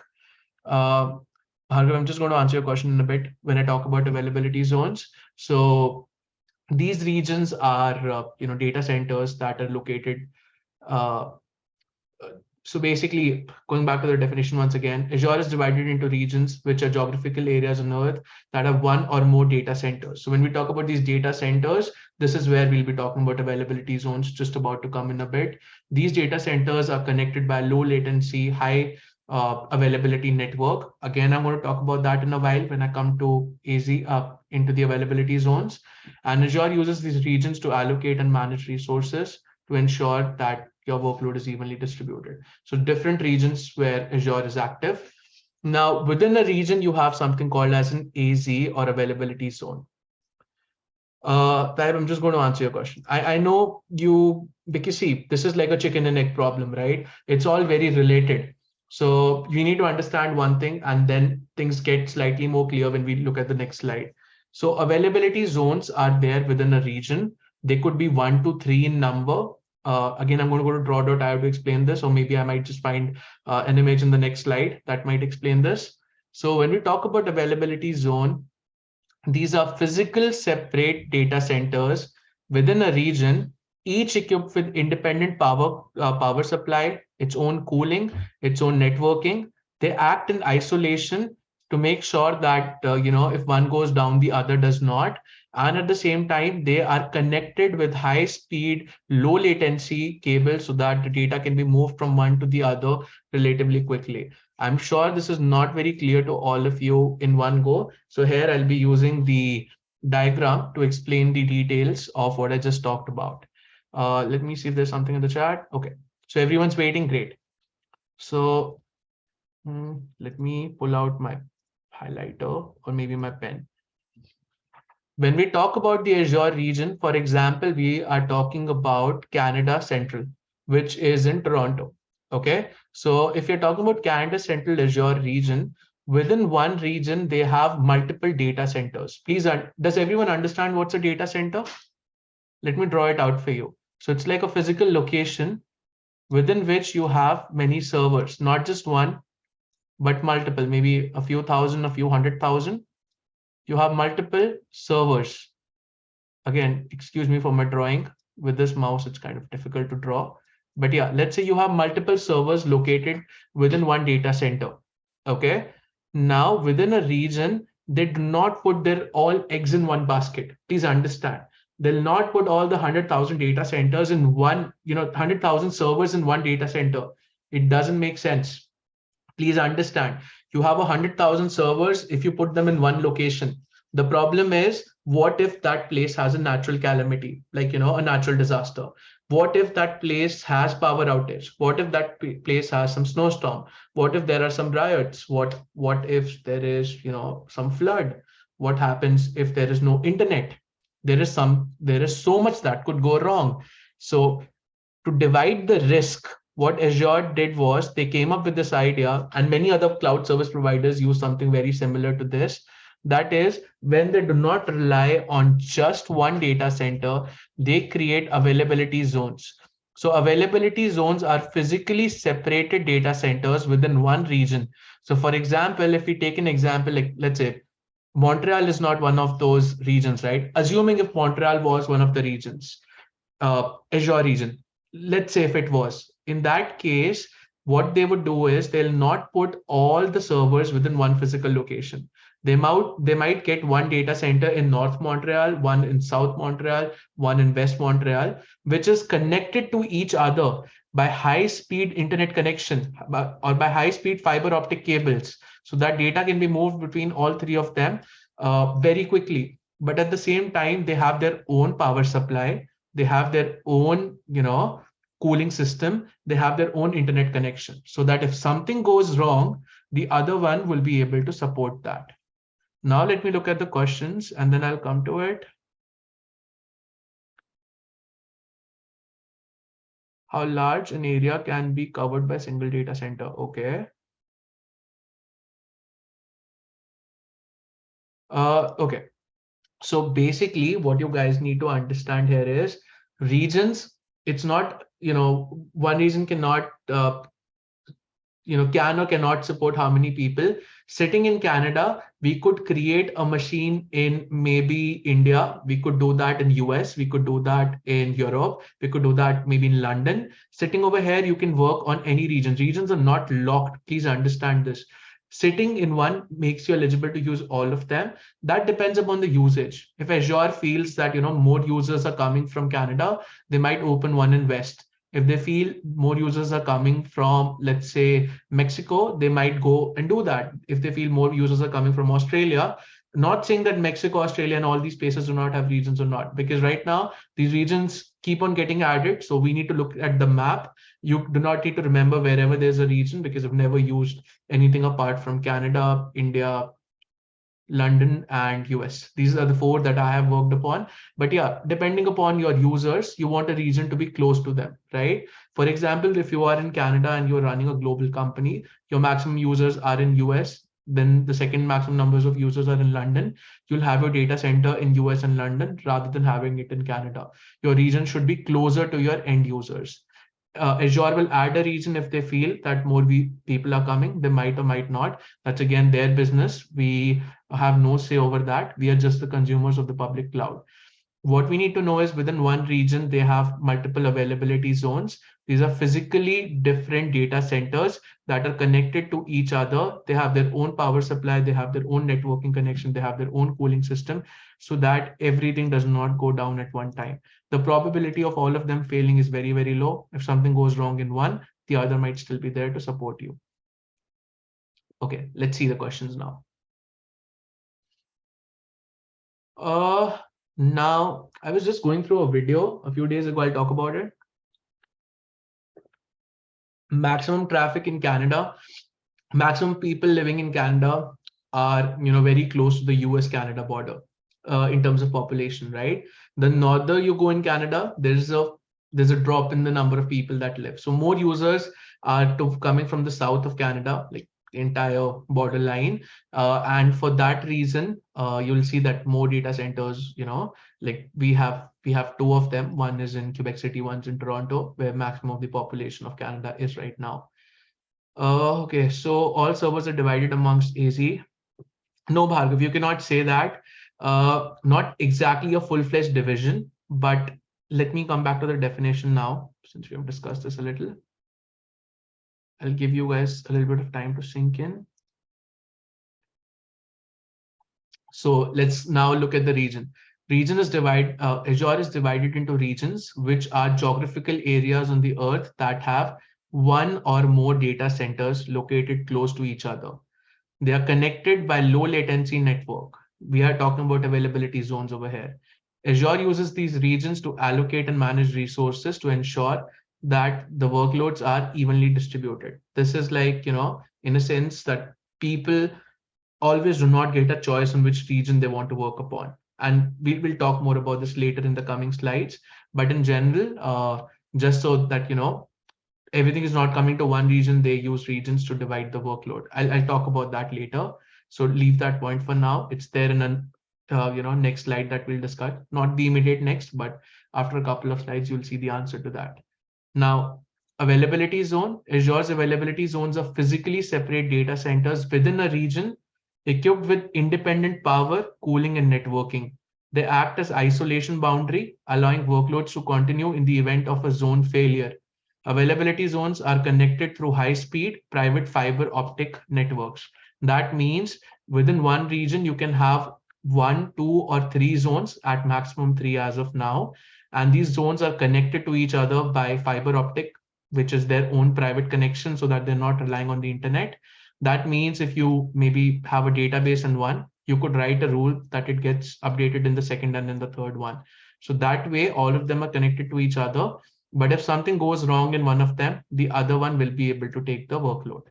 Hargav, I'm just going to answer your question in a bit when I talk about availability zones. So these regions are, data centers that are located. So basically, going back to the definition once again, Azure is divided into regions, which are geographical areas on Earth that have one or more data centers. So when we talk about these data centers, this is where we'll be talking about availability zones, just about to come in a bit. These data centers are connected by low latency, high availability network. Again, I'm going to talk about that in a while when I come to AZ into the availability zones. And Azure uses these regions to allocate and manage resources to ensure that your workload is evenly distributed. So different regions where Azure is active. Now, within a region, you have something called as an AZ or availability zone. Taib, I'm just going to answer your question. I know you, because see, this is like a chicken and egg problem, right? It's all very related. So you need to understand one thing, and then things get slightly more clear when we look at the next slide. So availability zones are there within a region. They could be 1 to 3 in number. Again, I'm going to go to draw.io to explain this, or maybe I might just find an image in the next slide that might explain this. So when we talk about availability zone, these are physical separate data centers within a region, each equipped with independent power supply, its own cooling, its own networking. They act in isolation to make sure that if one goes down, the other does not. And at the same time, they are connected with high speed, low latency cables so that the data can be moved from one to the other relatively quickly. I'm sure this is not very clear to all of you in one go. So here I'll be using the diagram to explain the details of what I just talked about. Let me see if there's something in the chat. Okay, so everyone's waiting, great. So let me pull out my highlighter or maybe my pen. When we talk about the Azure region, for example, we are talking about Canada Central, which is in Toronto. Okay, so if you're talking about Canada Central Azure region, within one region, they have multiple data centers. Please, does everyone understand what's a data center? Let me draw it out for you. So it's like a physical location within which you have many servers, not just one, but multiple, maybe a few thousand, a few 100,000. You have multiple servers. Again, excuse me for my drawing. With this mouse, it's kind of difficult to draw. But yeah, let's say you have multiple servers located within one data center. Okay. Now, within a region, they do not put their all eggs in one basket. Please understand. They'll not put all the 100,000 data centers in one, 100,000 servers in one data center. It doesn't make sense. Please understand. You have 100,000 servers if you put them in one location. The problem is what if that place has a natural calamity, like, a natural disaster? What if that place has power outage? What if that place has some snowstorm? What if there are some riots? What if there is, some flood? What happens if there is no internet? There is so much that could go wrong. So to divide the risk, what Azure did was they came up with this idea, and many other cloud service providers use something very similar to this. That is, when they do not rely on just one data center, they create availability zones. So availability zones are physically separated data centers within one region. So for example, if we take an example, like let's say Montreal is not one of those regions, right? Assuming if Montreal was one of the regions, Azure region, let's say if it was, in that case, what they would do is they'll not put all the servers within one physical location. They might get one data center in North Montreal, one in South Montreal, one in West Montreal, which is connected to each other by high-speed internet connection or by high-speed fiber optic cables. So that data can be moved between all three of them very quickly. But at the same time, they have their own power supply, they have their own cooling system, they have their own internet connection, so that if something goes wrong, the other one will be able to support that. Now let me look at the questions and then I'll come to it. How large an area can be covered by a single data center? Okay. Okay. So basically what you guys need to understand here is regions. It's not, one region cannot can or cannot support how many people. Sitting in Canada, we could create a machine in maybe India, we could do that in US, we could do that in Europe, we could do that maybe in London. Sitting over here, you can work on any region. Regions are not locked, please understand this. Sitting in one makes you eligible to use all of them. That depends upon the usage. If Azure feels that more users are coming from Canada, they might open one in West. If they feel more users are coming from, let's say, Mexico, they might go and do that. If they feel more users are coming from Australia, not saying that Mexico, Australia, and all these places do not have regions or not, because right now these regions keep on getting added. So we need to look at the map. You do not need to remember wherever there's a region, because I've never used anything apart from Canada, India, London, and US. These are the four that I have worked upon. But yeah, depending upon your users, you want a region to be close to them, right? For example, if you are in Canada and you're running a global company, your maximum users are in US, then the second maximum numbers of users are in London. You'll have your data center in US and London rather than having it in Canada. Your region should be closer to your end users. Azure will add a region if they feel that more people are coming. They might or might not. That's again their business. We have no say over that. We are just the consumers of the public cloud. What we need to know is within one region, they have multiple availability zones. These are physically different data centers that are connected to each other. They have their own power supply, they have their own networking connection, they have their own cooling system, so that everything does not go down at one time. The probability of all of them failing is very, very low. If something goes wrong in one, the other might still be there to support you. Okay, let's see the questions now. Now, I was just going through a video a few days ago. I'll talk about it. Maximum traffic in Canada, maximum people living in Canada are very close to the US-Canada border in terms of population, right? The norther you go in Canada, there's a drop in the number of people that live. So more users are coming from the south of Canada, like entire borderline, and for that reason you'll see that more data centers, like we have two of them. One is in Quebec City, one's in Toronto, where maximum of the population of Canada is right now. Okay, so all servers are divided amongst AZ. No, Bhargav, you cannot say that. Not exactly a full-fledged division, but let me come back to the definition now, since we have discussed this a little. I'll give you guys a little bit of time to sink in. So let's now look at the region. Region is Azure is divided into regions, which are geographical areas on the earth that have one or more data centers located close to each other. They are connected by low latency network. We are talking about availability zones over here. Azure uses these regions to allocate and manage resources to ensure that the workloads are evenly distributed. This is like, in a sense that people always do not get a choice on which region they want to work upon. And we will talk more about this later in the coming slides. But in general, just so that, everything is not coming to one region, they use regions to divide the workload. I'll talk about that later. So leave that point for now. It's there in an next slide that we'll discuss. Not the immediate next, but after a couple of slides, you'll see the answer to that. Now, availability zone. Azure's availability zones are physically separate data centers within a region equipped with independent power, cooling, and networking. They act as isolation boundary, allowing workloads to continue in the event of a zone failure. Availability zones are connected through high-speed private fiber optic networks. That means within one region, you can have 1, 2, or 3 zones, at maximum 3 as of now. And these zones are connected to each other by fiber optic, which is their own private connection, so that they're not relying on the internet. That means if you maybe have a database in one, you could write a rule that it gets updated in the second and in the third one. So that way, all of them are connected to each other. But if something goes wrong in one of them, the other one will be able to take the workload.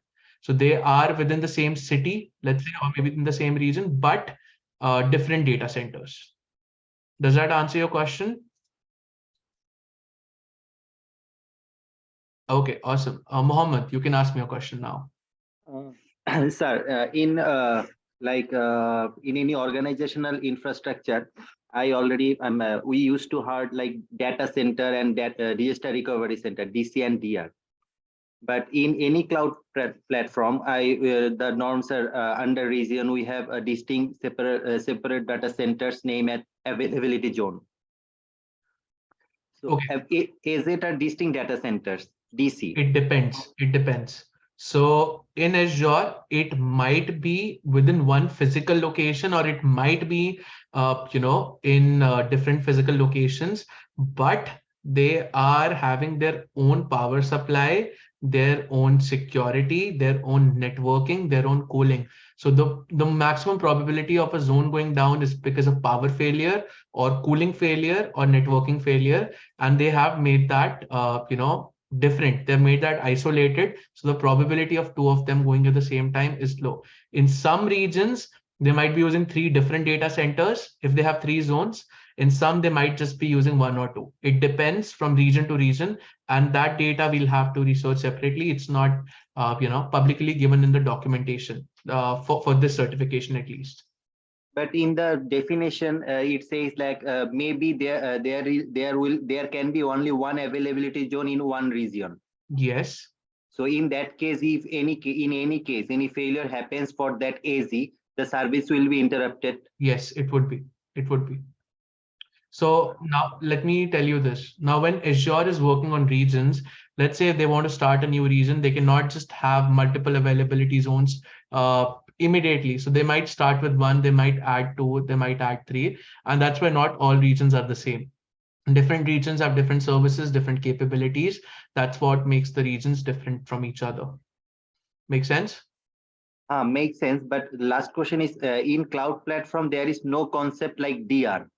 So they are within the same city, let's say, or maybe in the same region, but different data centers. Does that answer your question? Okay, awesome. Mohammed, you can ask me a question now. Sir, in any organizational infrastructure, we used to have like data center and data disaster recovery center, DC and DR. But in any cloud platform, the norms are under region. We have a distinct separate data centers named at availability zone. So Okay. Is it a distinct data centers, DC? It depends. It depends. So in Azure, it might be within one physical location, or it might be, in different physical locations, but they are having their own power supply, their own security, their own networking, their own cooling. So the maximum probability of a zone going down is because of power failure or cooling failure or networking failure. And they have made that, different. They've made that isolated. So the probability of 2 of them going at the same time is low. In some regions, they might be using 3 different data centers if they have 3 zones. In some, they might just be using 1 or 2. It depends from region to region, and that data we'll have to research separately. It's not, publicly given in the documentation for this certification at least. But in the definition, it says like maybe there can be only one availability zone in one region. Yes. So in that case, if in any case any failure happens for that AZ, the service will be interrupted. Yes, it would be. It would be. So now let me tell you this. Now, when Azure is working on regions, let's say if they want to start a new region, they cannot just have multiple availability zones immediately. So they might start with 1, they might add 2, they might add 3, and that's why not all regions are the same. Different regions have different services, different capabilities. That's what makes the regions different from each other. Make sense? Makes sense. But last question is, in cloud platform, there is no concept like DR.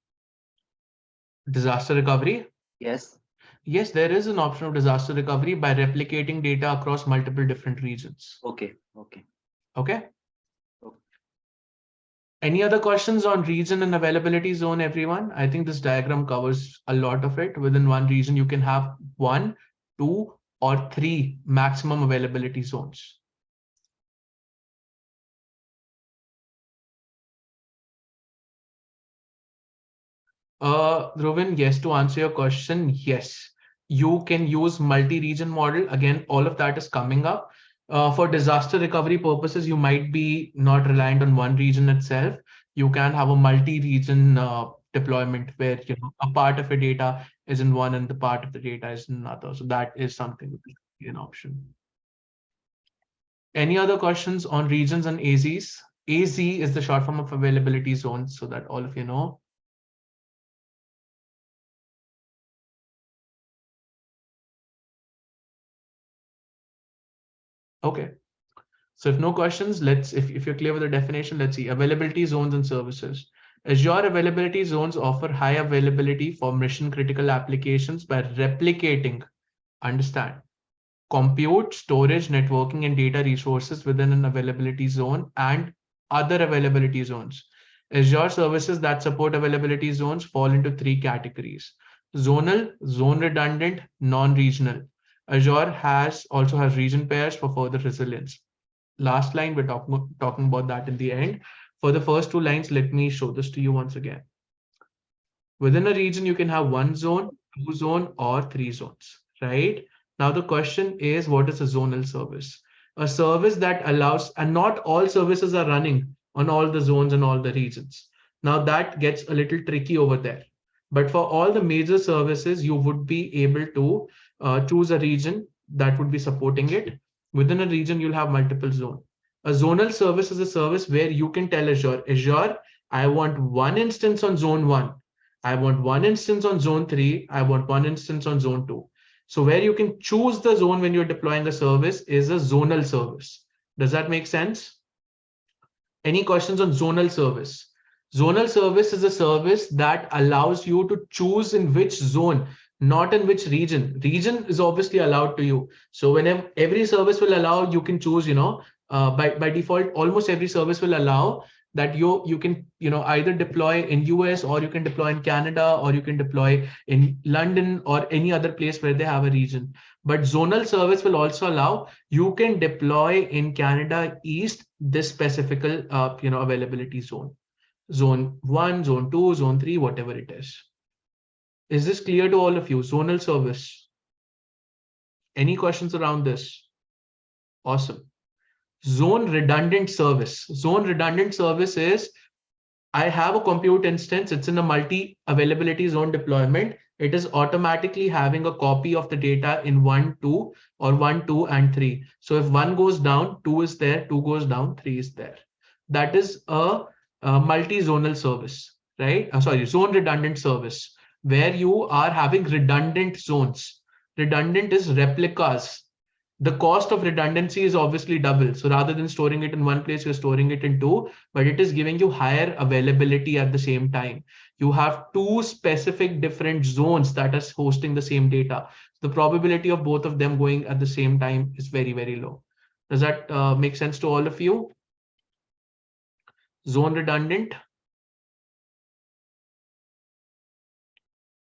Disaster recovery? Yes. Yes, there is an option of disaster recovery by replicating data across multiple different regions. Okay. Okay. Okay. Any other questions on region and availability zone, everyone? I think this diagram covers a lot of it. Within one region, you can have 1, 2, or 3 maximum availability zones. Rovin, yes, to answer your question, yes. You can use multi-region model. Again, all of that is coming up. For disaster recovery purposes, you might be not reliant on one region itself. You can have a multi-region deployment where a part of your data is in one and the part of the data is in another. So that is something that will be an option. Any other questions on regions and AZs? AZ is the short form of availability zones, so that all of you know. Okay. So if no questions, if you're clear with the definition, let's see. Availability zones and services. Azure availability zones offer high availability for mission critical applications by replicating, understand, compute, storage, networking, and data resources within an availability zone and other availability zones. Azure services that support availability zones fall into three categories: zonal, zone redundant, non-regional. Azure also has region pairs for further resilience. Last line, we're talking about that in the end. For the first two lines, let me show this to you once again. Within a region, you can have one zone, two zone, or three zones, right? Now the question is, what is a zonal service? A service that allows, and not all services are running on all the zones and all the regions. Now that gets a little tricky over there. But for all the major services, you would be able to choose a region that would be supporting it. Within a region, you'll have multiple zones. A zonal service is a service where you can tell Azure, I want one instance on zone 1. I want one instance on zone 3. I want one instance on zone 2. So where you can choose the zone when you're deploying a service is a zonal service. Does that make sense? Any questions on zonal service? Zonal service is a service that allows you to choose in which zone, not in which region. Region is obviously allowed to you. So whenever every service will allow, you can choose, by default, almost every service will allow that you can either deploy in US, or you can deploy in Canada, or you can deploy in London or any other place where they have a region. But zonal service will also allow you can deploy in Canada East this specific availability zone. Zone 1, zone 2, zone 3, whatever it is. Is this clear to all of you? Zonal service. Any questions around this? Awesome. Zone redundant service. Zone redundant service is, I have a compute instance. It's in a multi-availability zone deployment. It is automatically having a copy of the data in 1, 2, or 1, 2, and 3. So if 1 goes down, 2 is there, 2 goes down, 3 is there. That is a multi-zonal service, right? Zone redundant service, where you are having redundant zones. Redundant is replicas. The cost of redundancy is obviously double. So rather than storing it in one place, you're storing it in two, but it is giving you higher availability at the same time. You have two specific different zones that are hosting the same data. The probability of both of them going at the same time is very, very low. Does that make sense to all of you? Zone redundant.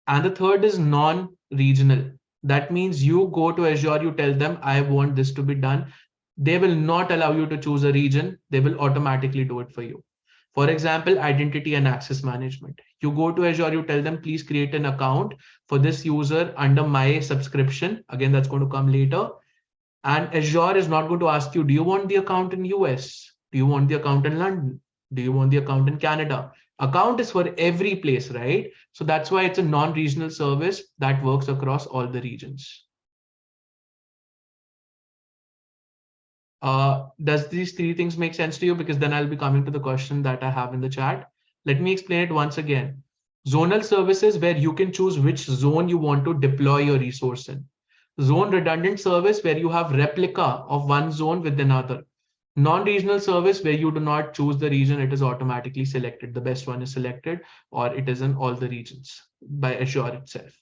And the third is non-regional. That means you go to Azure, you tell them, I want this to be done. They will not allow you to choose a region. They will automatically do it for you. For example, identity and access management. You go to Azure, you tell them, please create an account for this user under my subscription. Again, that's going to come later. And Azure is not going to ask you, do you want the account in US? Do you want the account in London? Do you want the account in Canada? Account is for every place, right? So that's why it's a non-regional service that works across all the regions. Does these three things make sense to you? Because then I'll be coming to the question that I have in the chat. Let me explain it once again. Zonal services where you can choose which zone you want to deploy your resource in. Zone redundant service where you have replica of one zone with another. Non-regional service where you do not choose the region, it is automatically selected. The best one is selected, or it is in all the regions by Azure itself.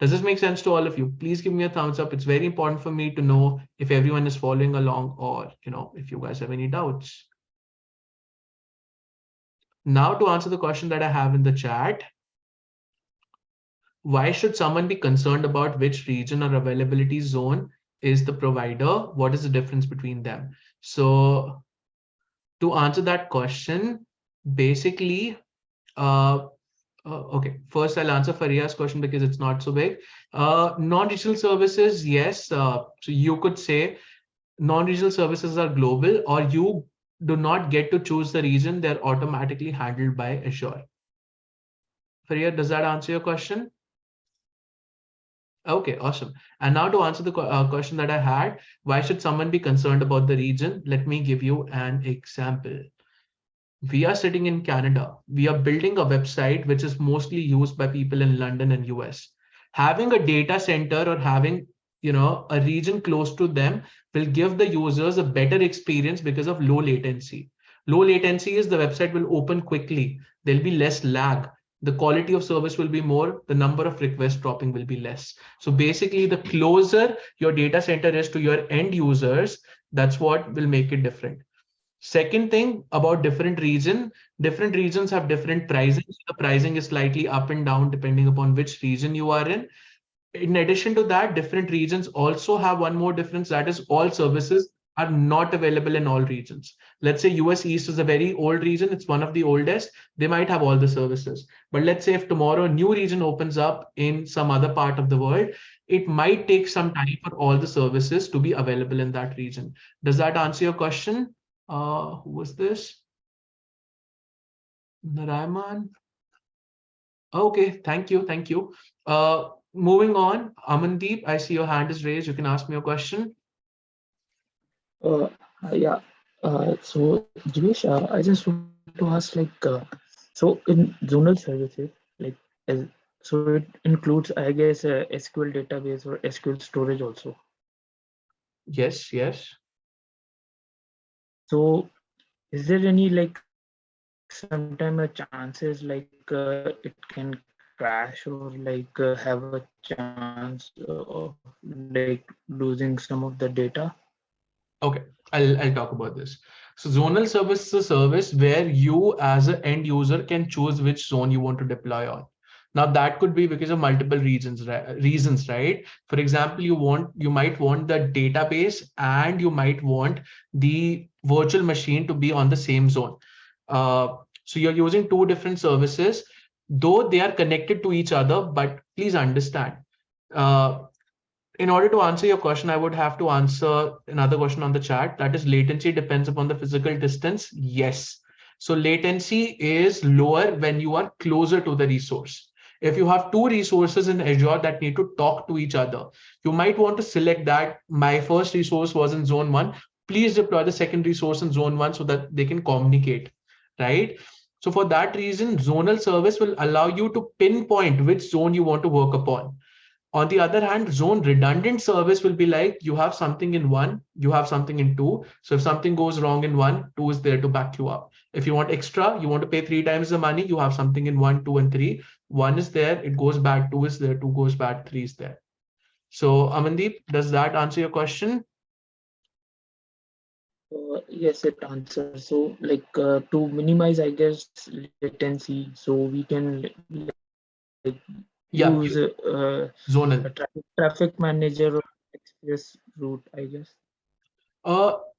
Does this make sense to all of you? Please give me a thumbs up. It's very important for me to know if everyone is following along, or if you guys have any doubts. Now to answer the question that I have in the chat. Why should someone be concerned about which region or availability zone is the provider? What is the difference between them? So to answer that question, basically, okay, first I'll answer Faria's question because it's not so big. Non-regional services, yes. So you could say non-regional services are global, or you do not get to choose the region. They're automatically handled by Azure. Faria, does that answer your question? Okay, awesome. And now to answer the question that I had, why should someone be concerned about the region? Let me give you an example. We are sitting in Canada. We are building a website which is mostly used by people in London and US. Having a data center or having a region close to them will give the users a better experience because of low latency. Low latency is the website will open quickly. There'll be less lag. The quality of service will be more. The number of requests dropping will be less. So basically, the closer your data center is to your end users, that's what will make it different. Second thing about different regions have different pricing. The pricing is slightly up and down depending upon which region you are in. In addition to that, different regions also have one more difference, that is all services are not available in all regions. Let's say US East is a very old region, it's one of the oldest, they might have all the services. But let's say if tomorrow a new region opens up in some other part of the world, it might take some time for all the services to be available in that region. Does that answer your question? Who was this? Narayman? Okay, thank you, thank you. Moving on, Amandeep, I see your hand is raised. You can ask me a question. Yeah. So Jivesh, I just want to ask, like, so in zonal services, like, as, so it includes, I guess, SQL database or SQL storage also. Yes, yes. So is there any, like, sometime a chances like it can crash or like have a chance of like losing some of the data? Okay, I'll talk about this. So zonal service is a service where you as an end user can choose which zone you want to deploy on. Now that could be because of multiple reasons, right? For example, you might want the database and you might want the virtual machine to be on the same zone. So you're using two different services, though they are connected to each other, but please understand. Uh, in order to answer your question, I would have to answer another question on the chat. That is, latency depends upon the physical distance. Yes. So latency is lower when you are closer to the resource. If you have two resources in Azure that need to talk to each other, you might want to select that my first resource was in zone 1. Please deploy the second resource in zone 1 so that they can communicate, right? So for that reason, zonal service will allow you to pinpoint which zone you want to work upon. On the other hand, zone redundant service will be like you have something in 1, you have something in 2. So if something goes wrong in 1, 2 is there to back you up. If you want extra, you want to pay 3 times the money, you have something in 1, 2, and 3. 1 is there, it goes bad, 2 is there, 2 goes bad, 3 is there. So Amandeep, does that answer your question? Yes, it answers. So like to minimize, I guess, latency, so we can like Yeah, use zonal. a traffic manager or express route, I guess.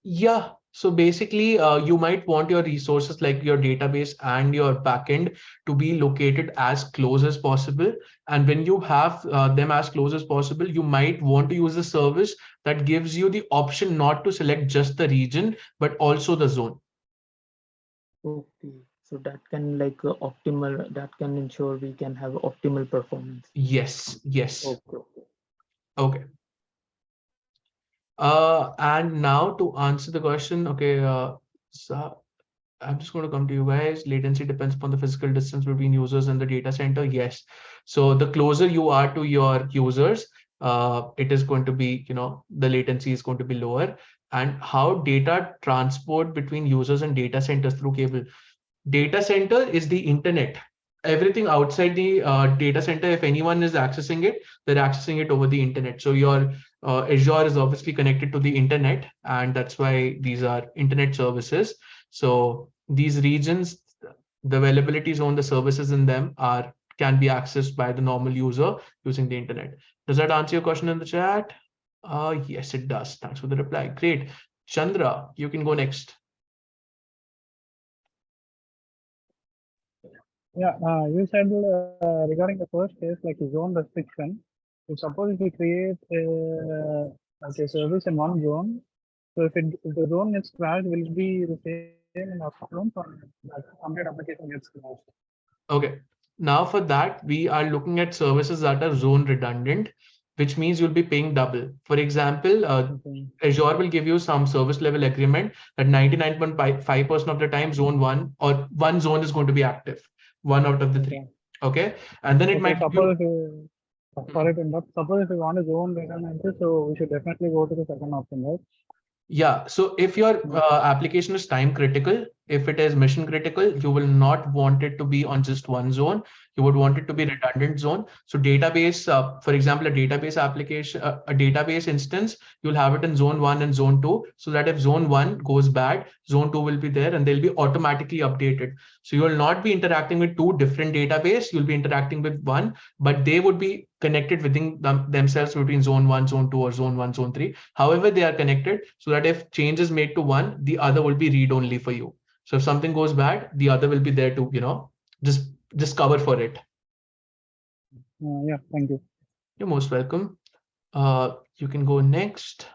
Yeah. So basically, you might want your resources like your database and your backend to be located as close as possible. And when you have them as close as possible, you might want to use a service that gives you the option not to select just the region, but also the zone. Okay, so that can like optimal, that can ensure we can have optimal performance. Yes, yes. Okay. Okay. And now to answer the question, okay, so I'm just going to come to you guys. Latency depends upon the physical distance between users and the data center. Yes. So the closer you are to your users, it is going to be, the latency is going to be lower. And how data transport between users and data centers through cable. Data center is the internet. Everything outside the data center, if anyone is accessing it, they're accessing it over the internet. So your Azure is obviously connected to the internet, and that's why these are internet services. So these regions, the availability zone, the services in them can be accessed by the normal user using the internet. Does that answer your question in the chat? Yes, it does. Thanks for the reply. Great. Chandra, you can go next. Yeah, you said regarding the first case, like zone restriction. So suppose if we create like a service in one zone, so if the zone gets crashed, will it be the same in our zones or that complete application gets crashed? Okay. Now for that, we are looking at services that are zone redundant, which means you'll be paying double. For example, Azure will give you some service level agreement that 99.5% of the time zone 1 or one zone is going to be active, 1 out of the 3. Okay. And then it might suppose Sorry to interrupt. Suppose if you want to zone data analysis, so we should definitely go to the second option, right? Yeah, so if your application is time critical, if it is mission critical, you will not want it to be on just one zone. You would want it to be redundant zone. So database, for example, a database application, a database instance, you'll have it in zone 1 and zone 2, so that if zone 1 goes bad, zone 2 will be there and they'll be automatically updated. So you will not be interacting with two different database, you'll be interacting with one, but they would be connected within themselves between zone 1, zone 2, or zone 1, zone 3. However, they are connected so that if change is made to one, the other will be read only for you. So if something goes bad, the other will be there to, just cover for it. Yeah, thank you. You're most welcome. You can go next.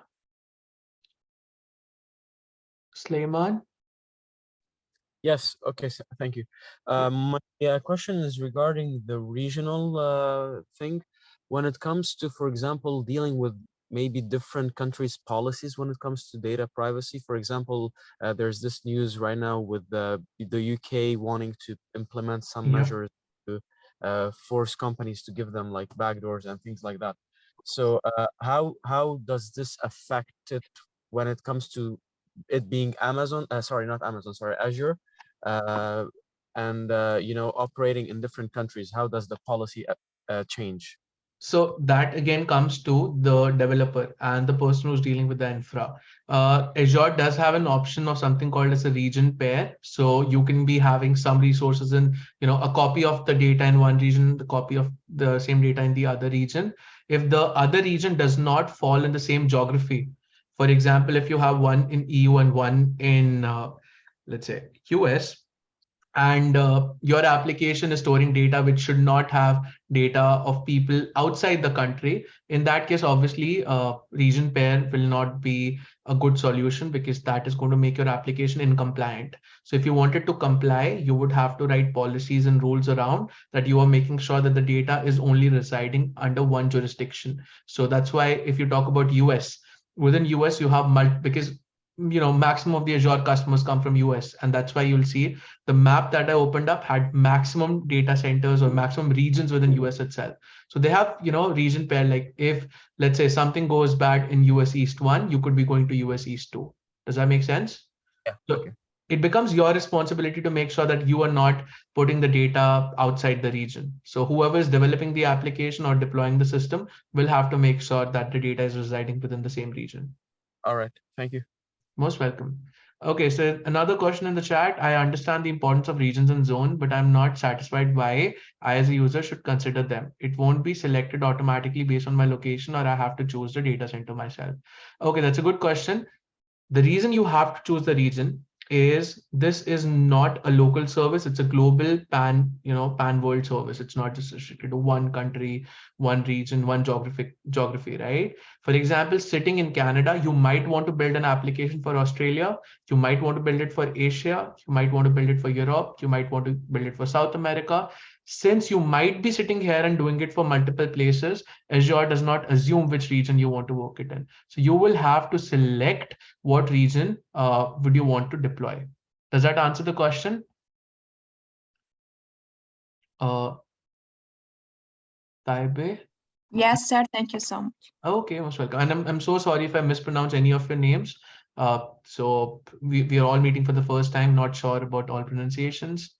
Sleiman. Yes, okay, so thank you. My question is regarding the regional thing. When it comes to, for example, dealing with maybe different countries' policies when it comes to data privacy. For example, there's this news right now with the UK wanting to implement some measures to force companies to give them like backdoors and things like that. So how does this affect it when it comes to it being Amazon? Sorry, not Amazon. Sorry, Azure. And operating in different countries, how does the policy change? So that again comes to the developer and the person who's dealing with the infra. Azure does have an option of something called as a region pair. So you can be having some resources in, a copy of the data in one region, the copy of the same data in the other region. If the other region does not fall in the same geography, for example, if you have one in EU and one in, let's say, US, and your application is storing data which should not have data of people outside the country, in that case, obviously, region pair will not be a good solution because that is going to make your application incompliant. So if you wanted to comply, you would have to write policies and rules around that you are making sure that the data is only residing under one jurisdiction. So that's why if you talk about US, within US, you have because maximum of the Azure customers come from US, and that's why you'll see the map that I opened up had maximum data centers or maximum regions within US itself. So they have, region pair, like if, let's say, something goes bad in US East 1, you could be going to US East 2. Does that make sense? Yeah. So Okay. it becomes your responsibility to make sure that you are not putting the data outside the region. So whoever is developing the application or deploying the system will have to make sure that the data is residing within the same region. All right. Thank you. Most welcome. Okay, so another question in the chat. I understand the importance of regions and zone, but I'm not satisfied why I as a user should consider them. It won't be selected automatically based on my location, or I have to choose the data center myself. Okay, that's a good question. The reason you have to choose the region is this is not a local service. It's a global pan world service. It's not just restricted to one country, one region, one geography, right? For example, sitting in Canada, you might want to build an application for Australia. You might want to build it for Asia. You might want to build it for Europe. You might want to build it for South America. Since you might be sitting here and doing it for multiple places, Azure does not assume which region you want to work it in. So you will have to select what region would you want to deploy. Does that answer the question? Taibe? Yes, sir. Thank you so much. Okay, most welcome. And I'm so sorry if I mispronounce any of your names. So we are all meeting for the first time, not sure about all pronunciations.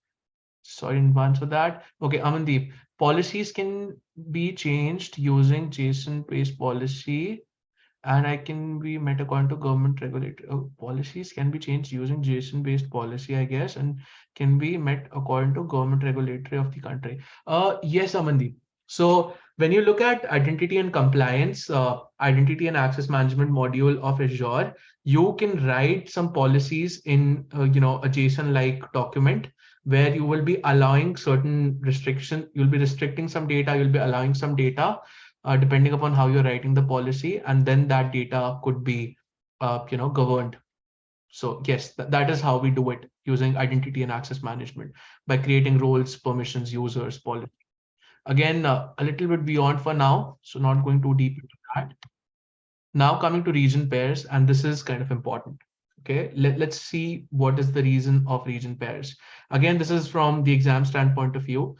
Sorry in advance for that. Okay, Amandeep, policies can be changed using JSON-based policy, and I can be met according to government regulatory policies can be changed using JSON-based policy, I guess, and can be met according to government regulatory of the country. Yes, Amandeep. So when you look at identity and compliance, identity and access management module of Azure, you can write some policies in a JSON-like document where you will be allowing certain restriction. You'll be restricting some data. You'll be allowing some data depending upon how you're writing the policy, and then that data could be, governed. So yes, that is how we do it using identity and access management by creating roles, permissions, users, policy. Again, a little bit beyond for now, so not going too deep into that. Now coming to region pairs, and this is kind of important. Okay, let's see what is the reason of region pairs. Again, this is from the exam standpoint of view.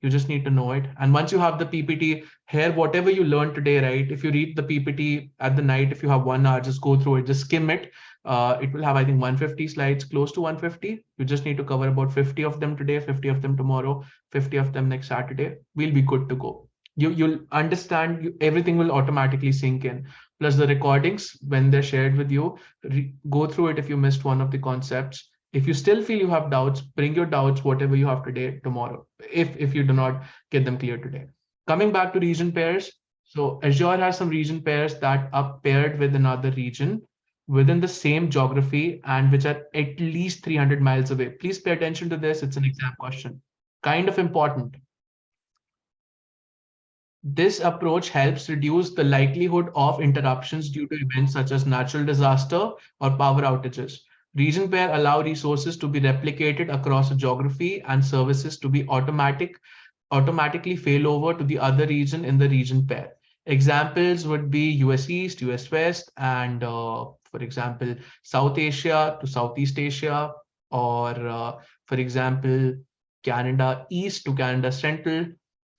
You just need to know it. And once you have the PPT here, whatever you learned today, right? If you read the PPT at the night, if you have 1 hour, just go through it, just skim it. It will have, I think, 150 slides, close to 150. You just need to cover about 50 of them today, 50 of them tomorrow, 50 of them next Saturday. We'll be good to go. You'll understand, everything will automatically sink in. Plus the recordings, when they're shared with you, go through it if you missed one of the concepts. If you still feel you have doubts, bring your doubts, whatever you have today, tomorrow, if you do not get them clear today. Coming back to region pairs, so Azure has some region pairs that are paired with another region within the same geography and which are at least 300 miles away. Please pay attention to this. It's an exam question. Kind of important. This approach helps reduce the likelihood of interruptions due to events such as natural disaster or power outages. Region pair allow resources to be replicated across a geography and services to be automatically fail over to the other region in the region pair. Examples would be US East, US West, and for example, South Asia to Southeast Asia, or for example, Canada East to Canada Central.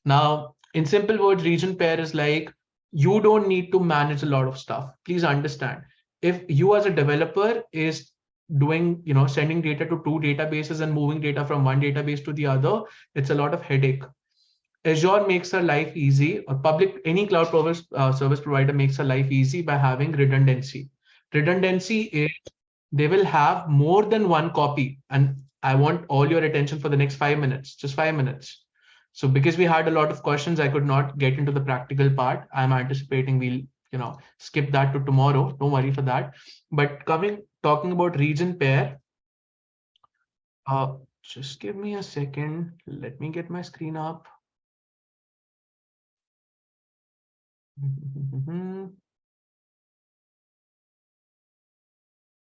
Now, in simple words, region pair is like, you don't need to manage a lot of stuff. Please understand. If you as a developer is doing, sending data to 2 databases and moving data from one database to the other, it's a lot of headache. Azure makes our life easy, or any cloud service provider makes our life easy by having redundancy. Redundancy is they will have more than one copy. And I want all your attention for the next 5 minutes, just 5 minutes. So because we had a lot of questions, I could not get into the practical part. I'm anticipating we'll, skip that to tomorrow. Don't worry for that. But talking about region pair, just give me a second. Let me get my screen up.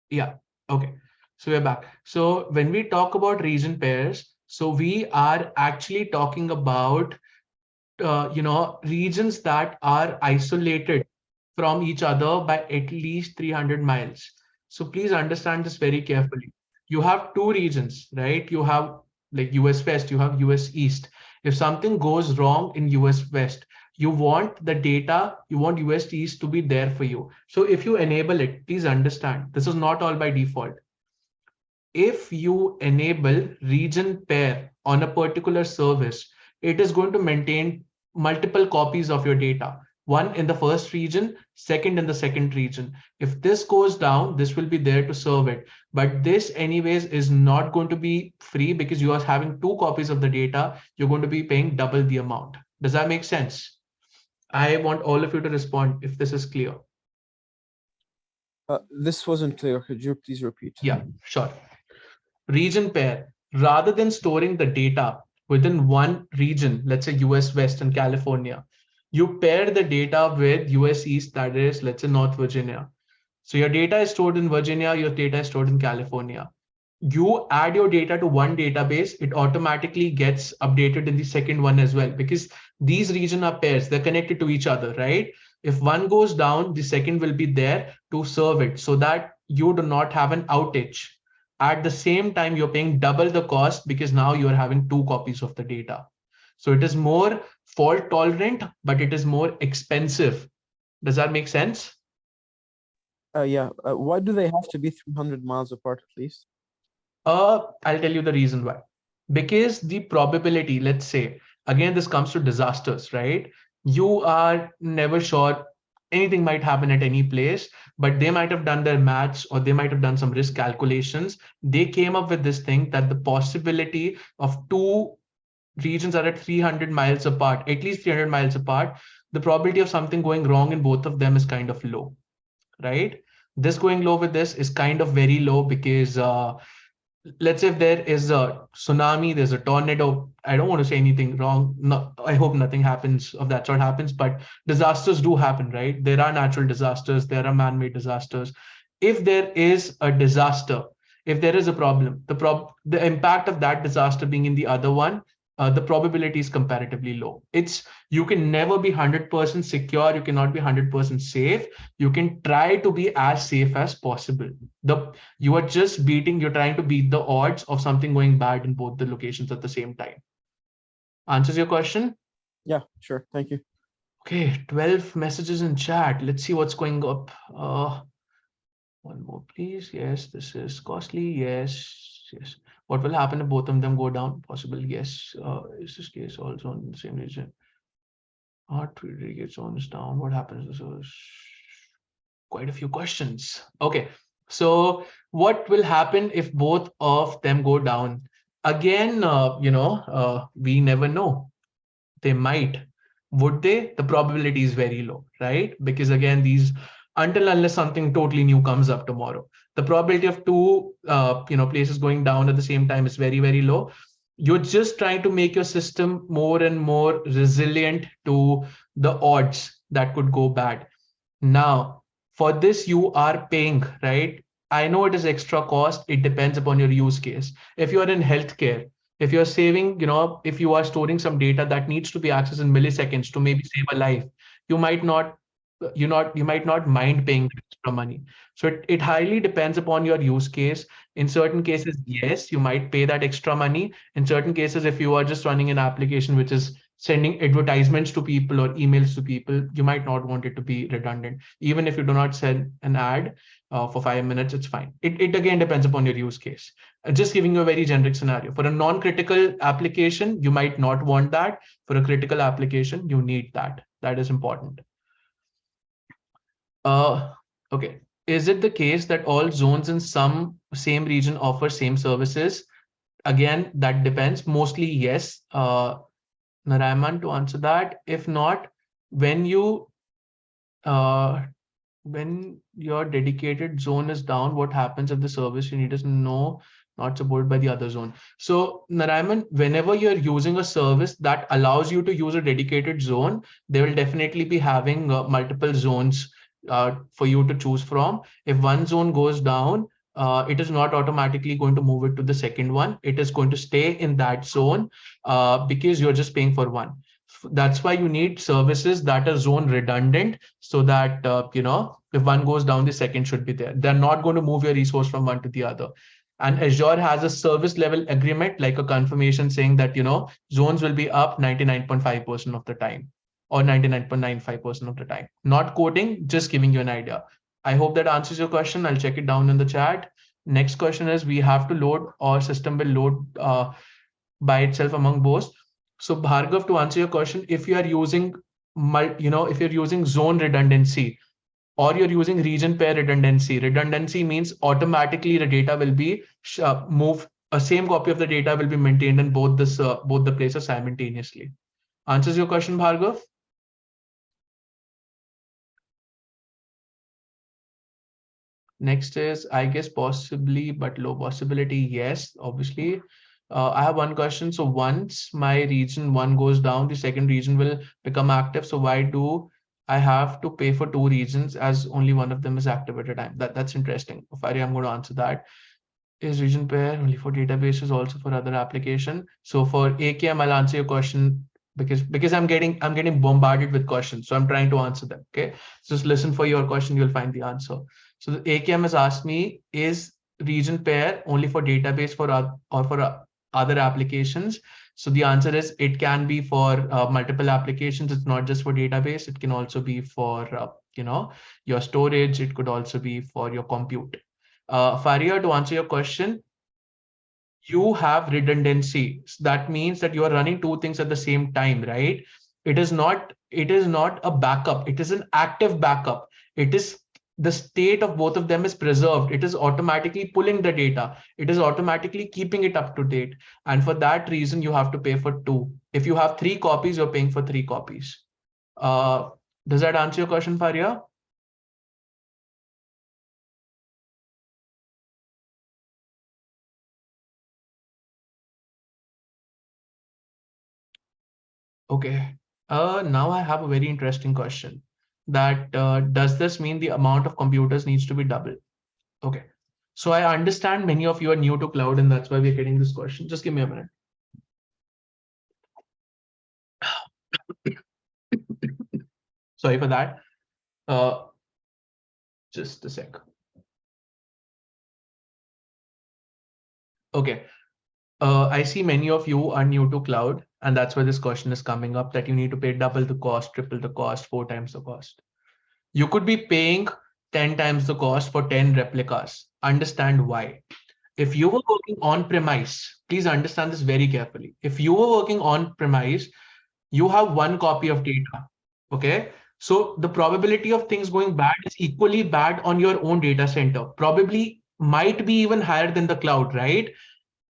Yeah, okay. So we're back. So when we talk about region pairs, so we are actually talking about regions that are isolated from each other by at least 300 miles. So please understand this very carefully. You have 2 regions, right? You have like US West, you have US East. If something goes wrong in US West, you want the data, you want US East to be there for you. So if you enable it, please understand, this is not all by default. If you enable region pair on a particular service, it is going to maintain multiple copies of your data. One in the first region, second in the second region. If this goes down, this will be there to serve it. But this anyways is not going to be free because you are having 2 copies of the data. You're going to be paying double the amount. Does that make sense? I want all of you to respond if this is clear. This wasn't clear. Could you please repeat? Yeah, sure. Region pair, rather than storing the data within one region, let's say US West and California, you pair the data with US East, that is, let's say North Virginia. So your data is stored in Virginia, your data is stored in California. You add your data to one database, it automatically gets updated in the second one as well, because these regions are pairs, they're connected to each other, right? If one goes down, the second will be there to serve it so that you do not have an outage. At the same time, you're paying double the cost because now you're having 2 copies of the data. So it is more fault tolerant, but it is more expensive. Does that make sense? Yeah. Why do they have to be 300 miles apart at least? I'll tell you the reason why. Because the probability, let's say, again, this comes to disasters, right? You are never sure, anything might happen at any place, but they might have done their maths or they might have done some risk calculations. They came up with this thing that the possibility of 2 regions are at 300 miles apart, at least 300 miles apart, the probability of something going wrong in both of them is kind of low, right? This going low with this is kind of very low because let's say if there is a tsunami, there's a tornado, I don't want to say anything wrong. No, I hope nothing happens of that sort happens, but disasters do happen, right? There are natural disasters, there are man-made disasters. If there is a disaster, if there is a problem, the impact of that disaster being in the other one, the probability is comparatively low. You can never be 100% secure. You cannot be 100% safe. You can try to be as safe as possible. You're trying to beat the odds of something going bad in both the locations at the same time. Answers your question? Yeah, sure. Thank you. Okay, 12 messages in chat. Let's see what's going up. One more, please. Yes, this is costly. Yes, yes. What will happen if both of them go down? Possible. Yes. Is this case also in the same region? R3 gets zones down. What happens? So quite a few questions. Okay. So what will happen if both of them go down? Again, we never know. They might. Would they? The probability is very low, right? Because again, these, until unless something totally new comes up tomorrow, the probability of two places going down at the same time is very, very low. You're just trying to make your system more and more resilient to the odds that could go bad. Now, for this, you are paying, right? I know it is extra cost. It depends upon your use case. If you're in healthcare, if you're saving, if you are storing some data that needs to be accessed in milliseconds to maybe save a life, you might not, you might not mind paying extra money. So it highly depends upon your use case. In certain cases, yes, you might pay that extra money. In certain cases, if you are just running an application which is sending advertisements to people or emails to people, you might not want it to be redundant. Even if you do not send an ad for 5 minutes, it's fine. It again depends upon your use case. Just giving you a very generic scenario. For a non-critical application, you might not want that. For a critical application, you need that. That is important. Okay. Is it the case that all zones in some same region offer same services? Again, that depends. Mostly, yes. Narayaman, to answer that. If not, when you when your dedicated zone is down, what happens if the service you need is not supported by the other zone? So Narayaman, whenever you're using a service that allows you to use a dedicated zone, they will definitely be having multiple zones for you to choose from. If one zone goes down, it is not automatically going to move it to the second one. It is going to stay in that zone because you're just paying for one. That's why you need services that are zone redundant, so that if one goes down, the second should be there. They're not going to move your resource from one to the other. And Azure has a service level agreement, like a confirmation saying that zones will be up 99.5% of the time or 99.95% of the time. Not quoting, just giving you an idea. I hope that answers your question. I'll check it down in the chat. Next question is, we have to load, or system will load by itself among both. So Bhargav, to answer your question, if you are using, if you're using zone redundancy, or you're using region pair redundancy, redundancy means automatically the data will be moved. A same copy of the data will be maintained in both the places simultaneously. Answers your question, Bhargav? Next is, I guess possibly, but low possibility. Yes, obviously. I have one question. So once my region one goes down, the second region will become active. So why do I have to pay for two regions as only one of them is active at a time? That's interesting. Fari, I'm going to answer that. Is region pair only for databases, also for other application? So for AKM, I'll answer your question because I'm getting bombarded with questions. So I'm trying to answer them. Okay. Just listen for your question, you'll find the answer. So the AKM has asked me, is region pair only for database or for other applications? So the answer is, it can be for multiple applications. It's not just for database. It can also be for your storage. It could also be for your compute. Faria, to answer your question, you have redundancy. That means that you are running two things at the same time, right? It is not a backup. It is an active backup. It is, the state of both of them is preserved. It is automatically pulling the data. It is automatically keeping it up to date. And for that reason, you have to pay for two. If you have 3 copies, you're paying for 3 copies. Does that answer your question, Faria? Okay. Now I have a very interesting question. That does this mean the amount of computers needs to be double? Okay. So I understand many of you are new to cloud, and that's why we're getting this question. Just give me a minute. Sorry for that. Just a sec. Okay. I see many of you are new to cloud, And that's why this question is coming up, that you need to pay double the cost, triple the cost, 4 times the cost. You could be paying 10 times the cost for 10 replicas. Understand why. If you were working on premise, please understand this very carefully. If you were working on premise, you have one copy of data. Okay. So the probability of things going bad is equally bad on your own data center, probably might be even higher than the cloud, right?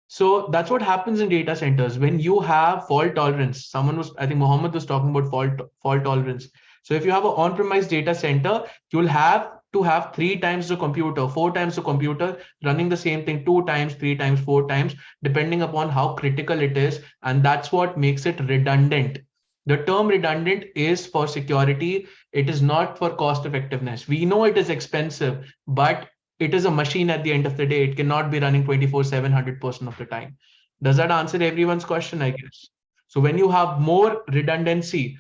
So that's what happens in data centers when you have fault tolerance. Someone was, I think Mohammed was talking about fault tolerance. So if you have an on-premise data center, you'll have to have 3 times the computer, 4 times the computer running the same thing 2 times, 3 times, 4 times, depending upon how critical it is. And that's what makes it redundant. The term redundant is for security. It is not for cost effectiveness. We know it is expensive, but it is a machine at the end of the day. It cannot be running 24/7, 100% of the time. Does that answer everyone's question, I guess? So when you have more redundancy,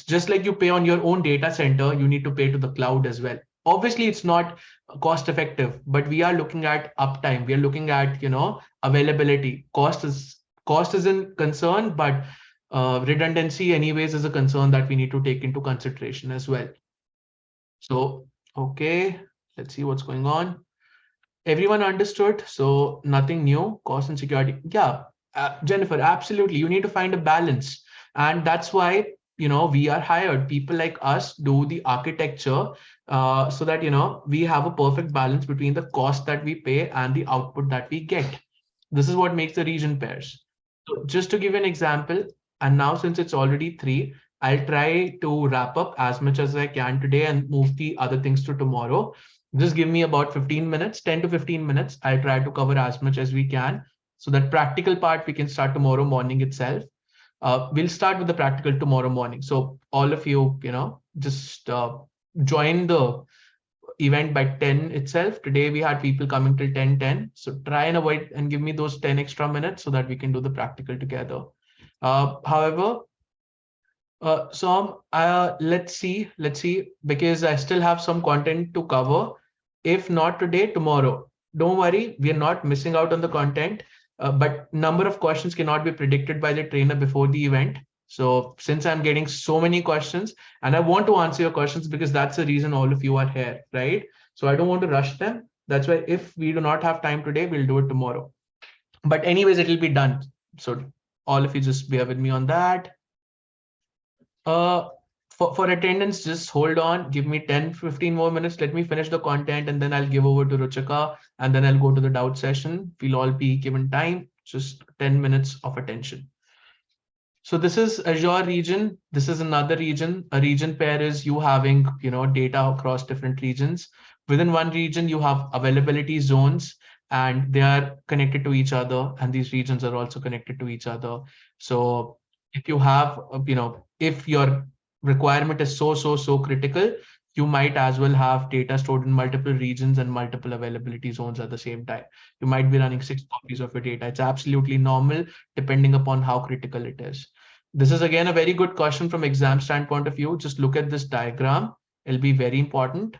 just like you pay on your own data center, you need to pay to the cloud as well. Obviously, it's not cost effective, but we are looking at uptime. We are looking at, availability. Cost isn't concern, but redundancy anyways is a concern that we need to take into consideration as well. So, okay, let's see what's going on. Everyone understood, so nothing new. Cost and security. Yeah, Jennifer, absolutely. You need to find a balance. And that's why, we are hired. People like us do the architecture so that, we have a perfect balance between the cost that we pay and the output that we get. This is what makes the region pairs. So just to give an example, and now since it's already 3, I'll try to wrap up as much as I can today and move the other things to tomorrow. Just give me about 15 minutes, 10 to 15 minutes. I'll try to cover as much as we can. So that practical part, we can start tomorrow morning itself. We'll start with the practical tomorrow morning. So all of you, just join the event by 10 itself. Today we had people coming till 10:10. So try and avoid and give me those 10 extra minutes so that we can do the practical together. However, so let's see, because I still have some content to cover. If not today, tomorrow. Don't worry, we are not missing out on the content, but number of questions cannot be predicted by the trainer before the event. So since I'm getting so many questions and I want to answer your questions because that's the reason all of you are here, right? So I don't want to rush them. That's why if we do not have time today, we'll do it tomorrow. But anyways, it'll be done. So all of you just bear with me on that. For attendance, just hold on, give me 10-15 more minutes. Let me finish the content and then I'll give over to Ruchika and then I'll go to the doubt session. We'll all be given time, just 10 minutes of attention. So this is Azure region. This is another region. A region pair is you having, data across different regions. Within one region, you have availability zones and they are connected to each other. And these regions are also connected to each other. So if you have, if your requirement is so critical, you might as well have data stored in multiple regions and multiple availability zones at the same time. You might be running 6 copies of your data. It's absolutely normal depending upon how critical it is. This is again a very good question from exam standpoint of view. Just look at this diagram. It'll be very important.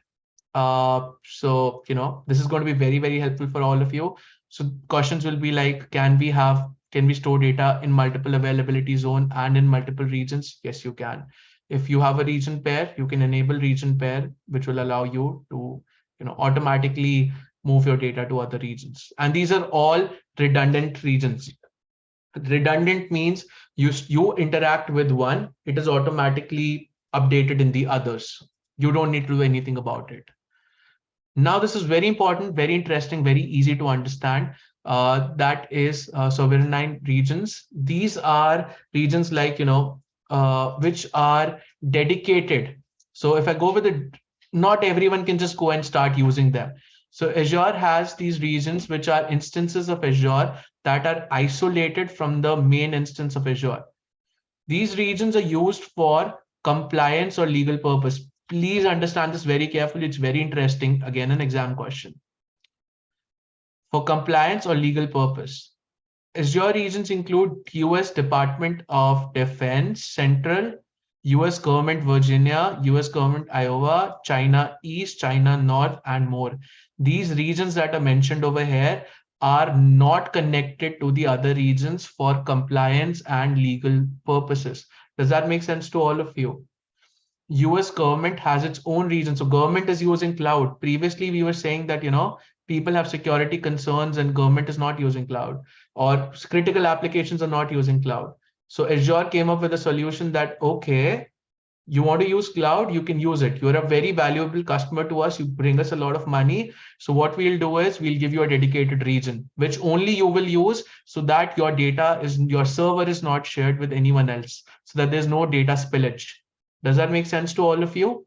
So, this is going to be very, very helpful for all of you. So questions will be like, can we store data in multiple availability zone and in multiple regions? Yes, you can. If you have a region pair, you can enable region pair, which will allow you to, automatically move your data to other regions. And these are all redundant regions. Redundant means you interact with one, it is automatically updated in the others. You don't need to do anything about it. Now, this is very important, very interesting, very easy to understand. That is sovereign regions. These are regions like, which are dedicated. So if I go with it, not everyone can just go and start using them. So Azure has these regions, which are instances of Azure that are isolated from the main instance of Azure. These regions are used for compliance or legal purpose. Please understand this very carefully. It's very interesting. Again, an exam question. For compliance or legal purpose. Azure regions include US Department of Defense, Central, US Government Virginia, US Government Iowa, China East, China North, and more. These regions that are mentioned over here are not connected to the other regions for compliance and legal purposes. Does that make sense to all of you? US government has its own region. So government is using cloud. Previously, we were saying that, people have security concerns and government is not using cloud, or critical applications are not using cloud. So Azure came up with a solution that, okay, you want to use cloud, you can use it. You're a very valuable customer to us. You bring us a lot of money. So what we'll do is we'll give you a dedicated region, which only you will use, so that your server is not shared with anyone else, so that there's no data spillage. Does that make sense to all of you?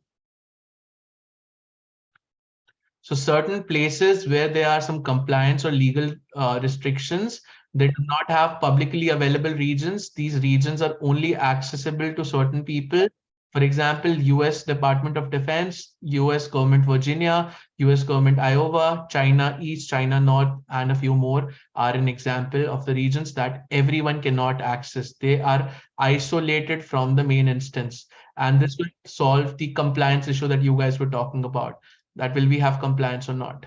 So certain places where there are some compliance or legal restrictions, they do not have publicly available regions. These regions are only accessible to certain people. For example, US Department of Defense, US Government Virginia, US Government Iowa, China East, China North, and a few more are an example of the regions that everyone cannot access. They are isolated from the main instance. And this will solve the compliance issue that you guys were talking about. That will we have compliance or not?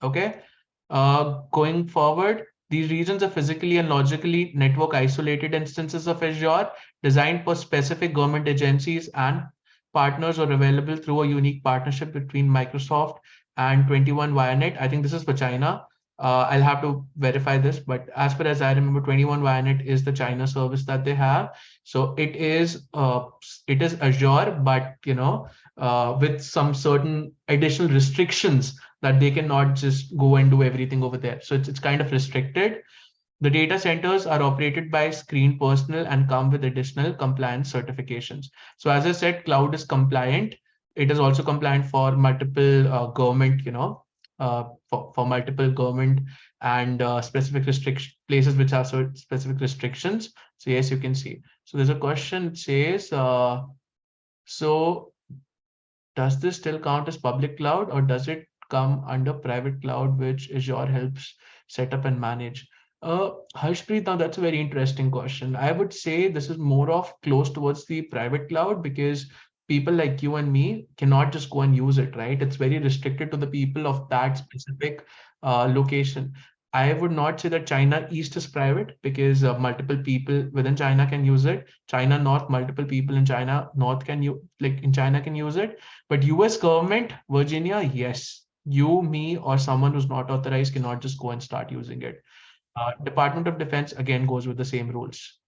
Okay. Going forward, these regions are physically and logically network isolated instances of Azure designed for specific government agencies, and partners are available through a unique partnership between Microsoft and 21 Wirenet. I think this is for China. I'll have to verify this, but as far as I remember, 21 Wirenet is the China service that they have. So it is Azure, but with some certain additional restrictions that they cannot just go and do everything over there. So it's kind of restricted. The data centers are operated by screened personnel and come with additional compliance certifications. So as I said, cloud is compliant. It is also compliant for multiple government, for multiple government and specific places which have specific restrictions. So yes, you can see. So there's a question. It says, so does this still count as public cloud, or does it come under private cloud, which Azure helps set up and manage? Harshpreet, now that's a very interesting question. I would say this is more of close towards the private cloud, because people like you and me cannot just go and use it, right? It's very restricted to the people of that specific location. I would not say that China East is private, because multiple people within China can use it. China North, multiple people in China North can in China can use it. But US government, Virginia, yes, you, me, or someone who's not authorized cannot just go and start using it. Department of Defense again goes with the same rules.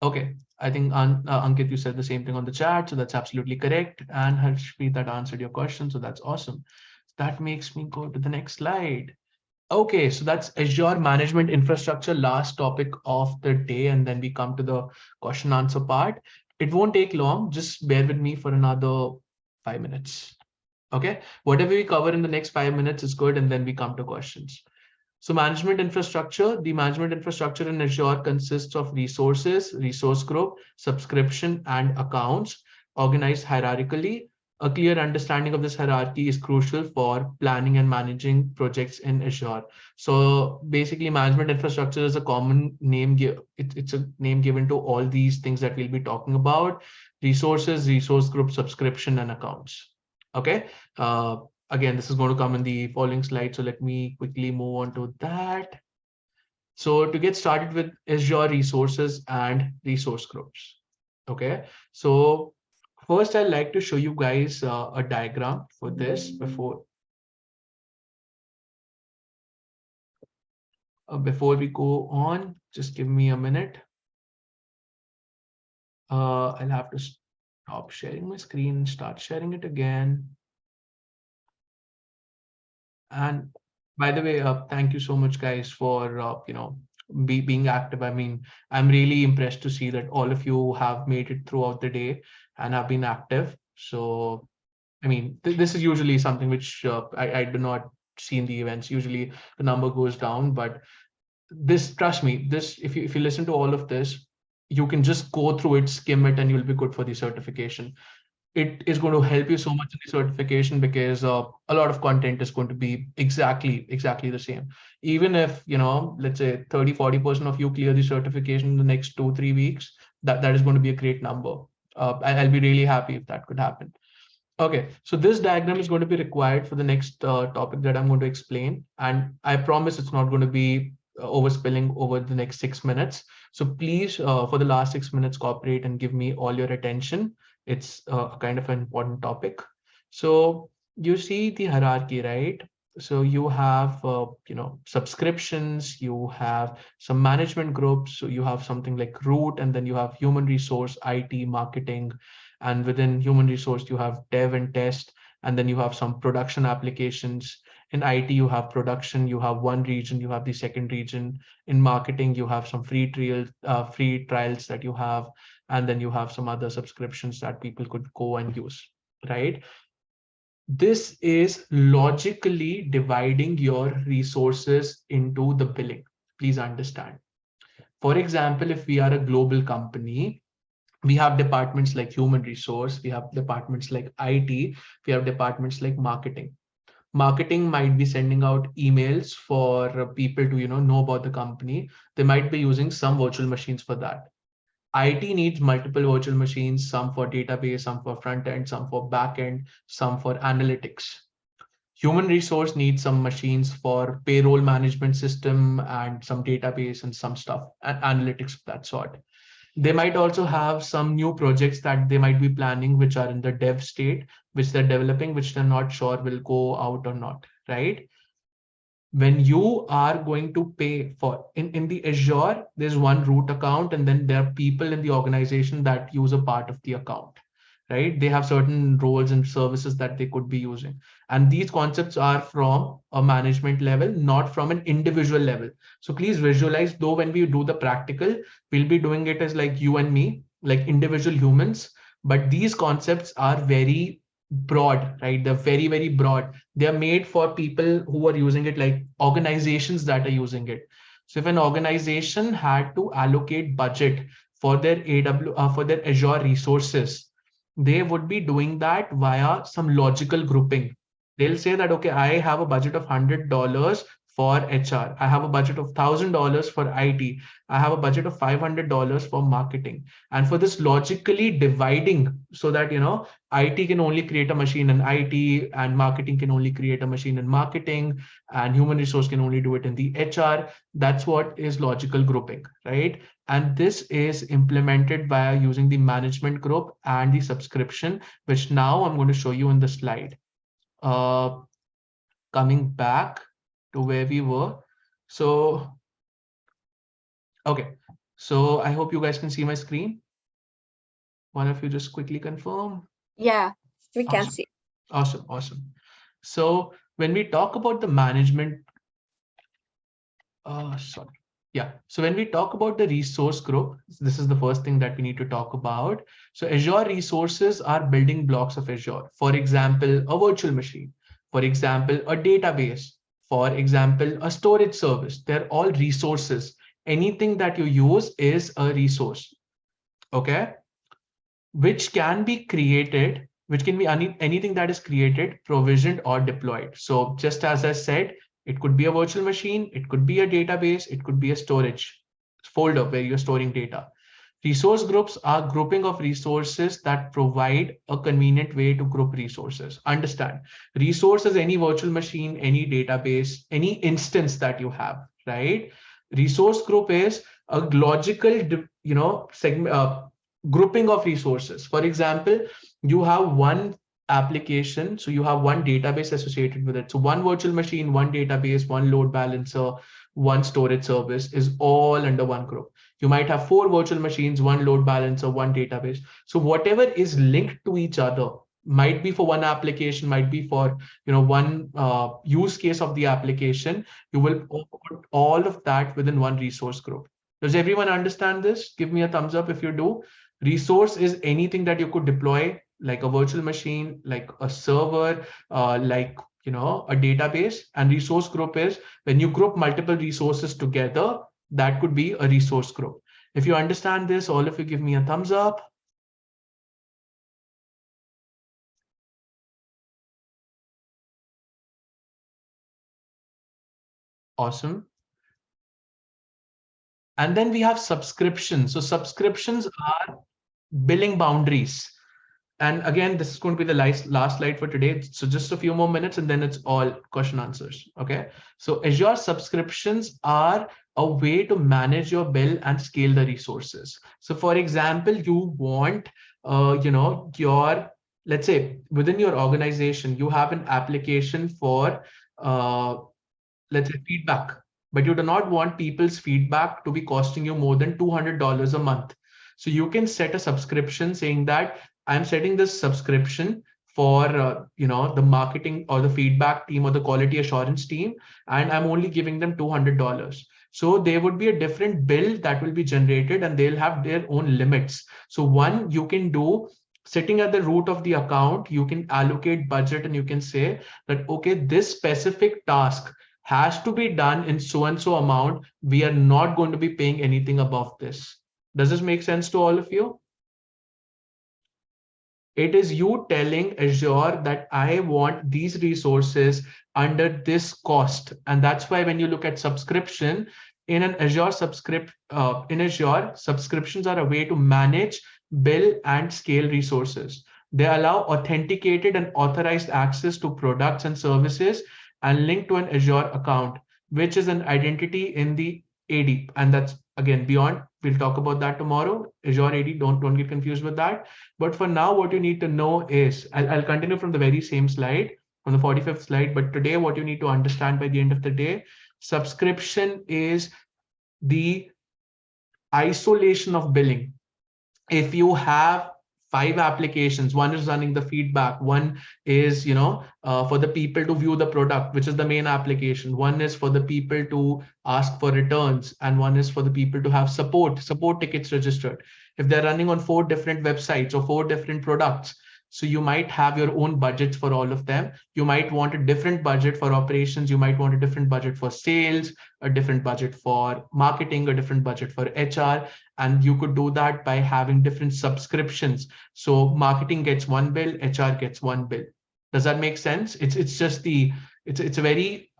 Okay, I think Ankit, you said the same thing on the chat, so that's absolutely correct. And Harshpreet, that answered your question, so that's awesome. That makes me go to the next slide. Okay, so that's Azure Management Infrastructure, last topic of the day, and then we come to the question answer part. It won't take long, just bear with me for another 5 minutes. Okay, whatever we cover in the next 5 minutes is good, and then we come to questions. So management infrastructure, the management infrastructure in Azure consists of resources, resource group, subscription, and accounts organized hierarchically. A clear understanding of this hierarchy is crucial for planning and managing projects in Azure. So basically, management infrastructure is a common name. It's a name given to all these things that we'll be talking about: resources, resource group, subscription, and accounts. Okay. Again, this is going to come in the following slide. So let me quickly move on to that. So to get started with Azure resources and resource groups. Okay. So first, I'd like to show you guys a diagram for this before we go on. Just give me a minute. I'll have to stop sharing my screen and start sharing it again. And by the way, thank you so much, guys, for being active. I mean, I'm really impressed to see that all of you have made it throughout the day and have been active. So, I mean, this is usually something which I do not see in the events. Usually, the number goes down, but this, trust me, this if you listen to all of this, you can just go through it, skim it, and you'll be good for the certification. It is going to help you so much in the certification, because a lot of content is going to be exactly the same. Even if, let's say 30-40% of you clear the certification in the next 2-3 weeks, that is going to be a great number. I'll be really happy if that could happen. Okay, so this diagram is going to be required for the next topic that I'm going to explain. And I promise it's not going to be overspilling over the next 6 minutes. So please, for the last 6 minutes, cooperate and give me all your attention. It's kind of an important topic. So you see the hierarchy, right? So you have, subscriptions, you have some management groups, so you have something like root, and then you have human resource, IT, marketing, and within human resource you have dev and test, and then you have some production applications. In IT you have production, you have one region, you have the second region. In marketing you have some free trials that you have, and then you have some other subscriptions that people could go and use, right? This is logically dividing your resources into the billing. Please understand. For example, if we are a global company, we have departments like human resource, we have departments like IT, we have departments like marketing. Marketing might be sending out emails for people to know about the company. They might be using some virtual machines for that. IT needs multiple virtual machines, some for database, some for front end, some for back end, some for analytics. Human resource needs some machines for payroll management system and some database and some stuff and analytics of that sort. They might also have some new projects that they might be planning, which are in the dev state, which they're developing, which they're not sure will go out or not, right? When you are going to pay for in the Azure, there's one root account, and then there are people in the organization that use a part of the account, right? They have certain roles and services that they could be using. And these concepts are from a management level, not from an individual level. So please visualize, though, when we do the practical, we'll be doing it as like you and me, like individual humans. But these concepts are very broad, right? They're very, very broad. They're made for people who are using it, like organizations that are using it. So if an organization had to allocate budget for their for their Azure resources, they would be doing that via some logical grouping. They'll say that, okay, I have a budget of $100 for HR. I have a budget of $1,000 for IT. I have a budget of $500 for marketing. And for this logically dividing, so that, IT can only create a machine in IT, and marketing can only create a machine in marketing, and human resource can only do it in the HR. That's what is logical grouping, right? And this is implemented by using the management group and the subscription, which now I'm going to show you in the slide. Coming back to where we were. So, okay. So I hope you guys can see my screen. One of you just quickly confirm. Yeah, we can Awesome. see. Awesome, awesome. So when we talk about the management, sorry. Yeah. So when we talk about the resource group, this is the first thing that we need to talk about. So Azure resources are building blocks of Azure. For example, a virtual machine. For example, a database. For example, a storage service. They're all resources. Anything that you use is a resource. Okay. Which can be created, which can be anything that is created, provisioned, or deployed. So just as I said, it could be a virtual machine, it could be a database, it could be a storage folder where you're storing data. Resource groups are grouping of resources that provide a convenient way to group resources. Understand, resource is any virtual machine, any database, any instance that you have, right? Resource group is a logical, grouping of resources. For example, you have one application, so you have one database associated with it. So one virtual machine, one database, one load balancer, one storage service is all under one group. You might have 4 virtual machines, one load balancer, one database. So whatever is linked to each other, might be for one application, might be for one use case of the application, you will put all of that within one resource group. Does everyone understand this? Give me a thumbs up if you do. Resource is anything that you could deploy, like a virtual machine, like a server, like a database. And resource group is when you group multiple resources together, that could be a resource group. If you understand this, all of you give me a thumbs up. Awesome. And then we have subscriptions. So subscriptions are billing boundaries. And again, this is going to be the last slide for today. So just a few more minutes and then it's all question answers. Okay. So Azure subscriptions are a way to manage your bill and scale the resources. So for example, you want, let's say within your organization, you have an application for, let's say feedback, but you do not want people's feedback to be costing you more than $200 a month. So you can set a subscription saying that I'm setting this subscription for the marketing or the feedback team or the quality assurance team, and I'm only giving them $200. So there would be a different bill that will be generated and they'll have their own limits. So one you can do, sitting at the root of the account, you can allocate budget and you can say that, okay, this specific task has to be done in so and so amount. We are not going to be paying anything above this. Does this make sense to all of you? It is you telling Azure that I want these resources under this cost. And that's why when you look at subscription, in Azure, subscriptions are a way to manage, bill, and scale resources. They allow authenticated and authorized access to products and services and link to an Azure account, which is an identity in the AD. And that's again beyond. We'll talk about that tomorrow. Azure AD, don't get confused with that. But for now, what you need to know is, I'll continue from the very same slide, on the 45th slide. But today, what you need to understand by the end of the day, subscription is the isolation of billing. If you have 5 applications, one is running the feedback, one is for the people to view the product, which is the main application, one is for the people to ask for returns, and one is for the people to have support tickets registered. If they're running on 4 different websites or 4 different products, so you might have your own budgets for all of them. You might want a different budget for operations, you might want a different budget for sales, a different budget for marketing, a different budget for HR. And you could do that by having different subscriptions. So marketing gets one bill, HR gets one bill. Does that make sense? It's just it's a very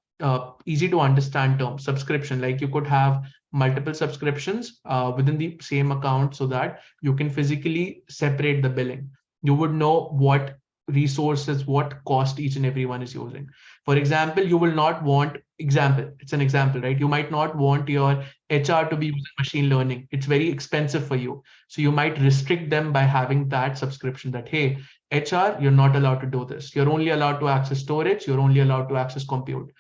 easy to understand term, subscription. Like you could have multiple subscriptions within the same account so that you can physically separate the billing. You would know what resources, what cost each and every one is using. For example, you will not want, it's an example, right? You might not want your HR to be using machine learning. It's very expensive for you. So you might restrict them by having that subscription that, hey, HR, you're not allowed to do this. You're only allowed to access storage. You're only allowed to access compute.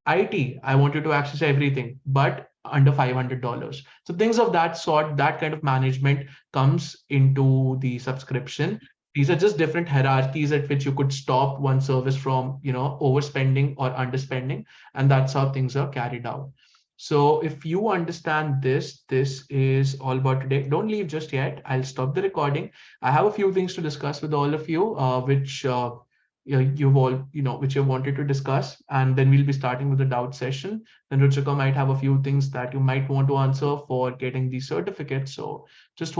IT, I want you to access everything, but under $500. So things of that sort, that kind of management comes into the subscription. These are just different hierarchies at which you could stop one service from, overspending or underspending. And that's how things are carried out. So if you understand this is all about today. Don't leave just yet. I'll stop the recording. I have a few things to discuss with all of you, which you've all, which you wanted to discuss. And then we'll be starting with the doubt session. Then Ruchika might have a few things that you might want to answer for getting these certificates. So just hold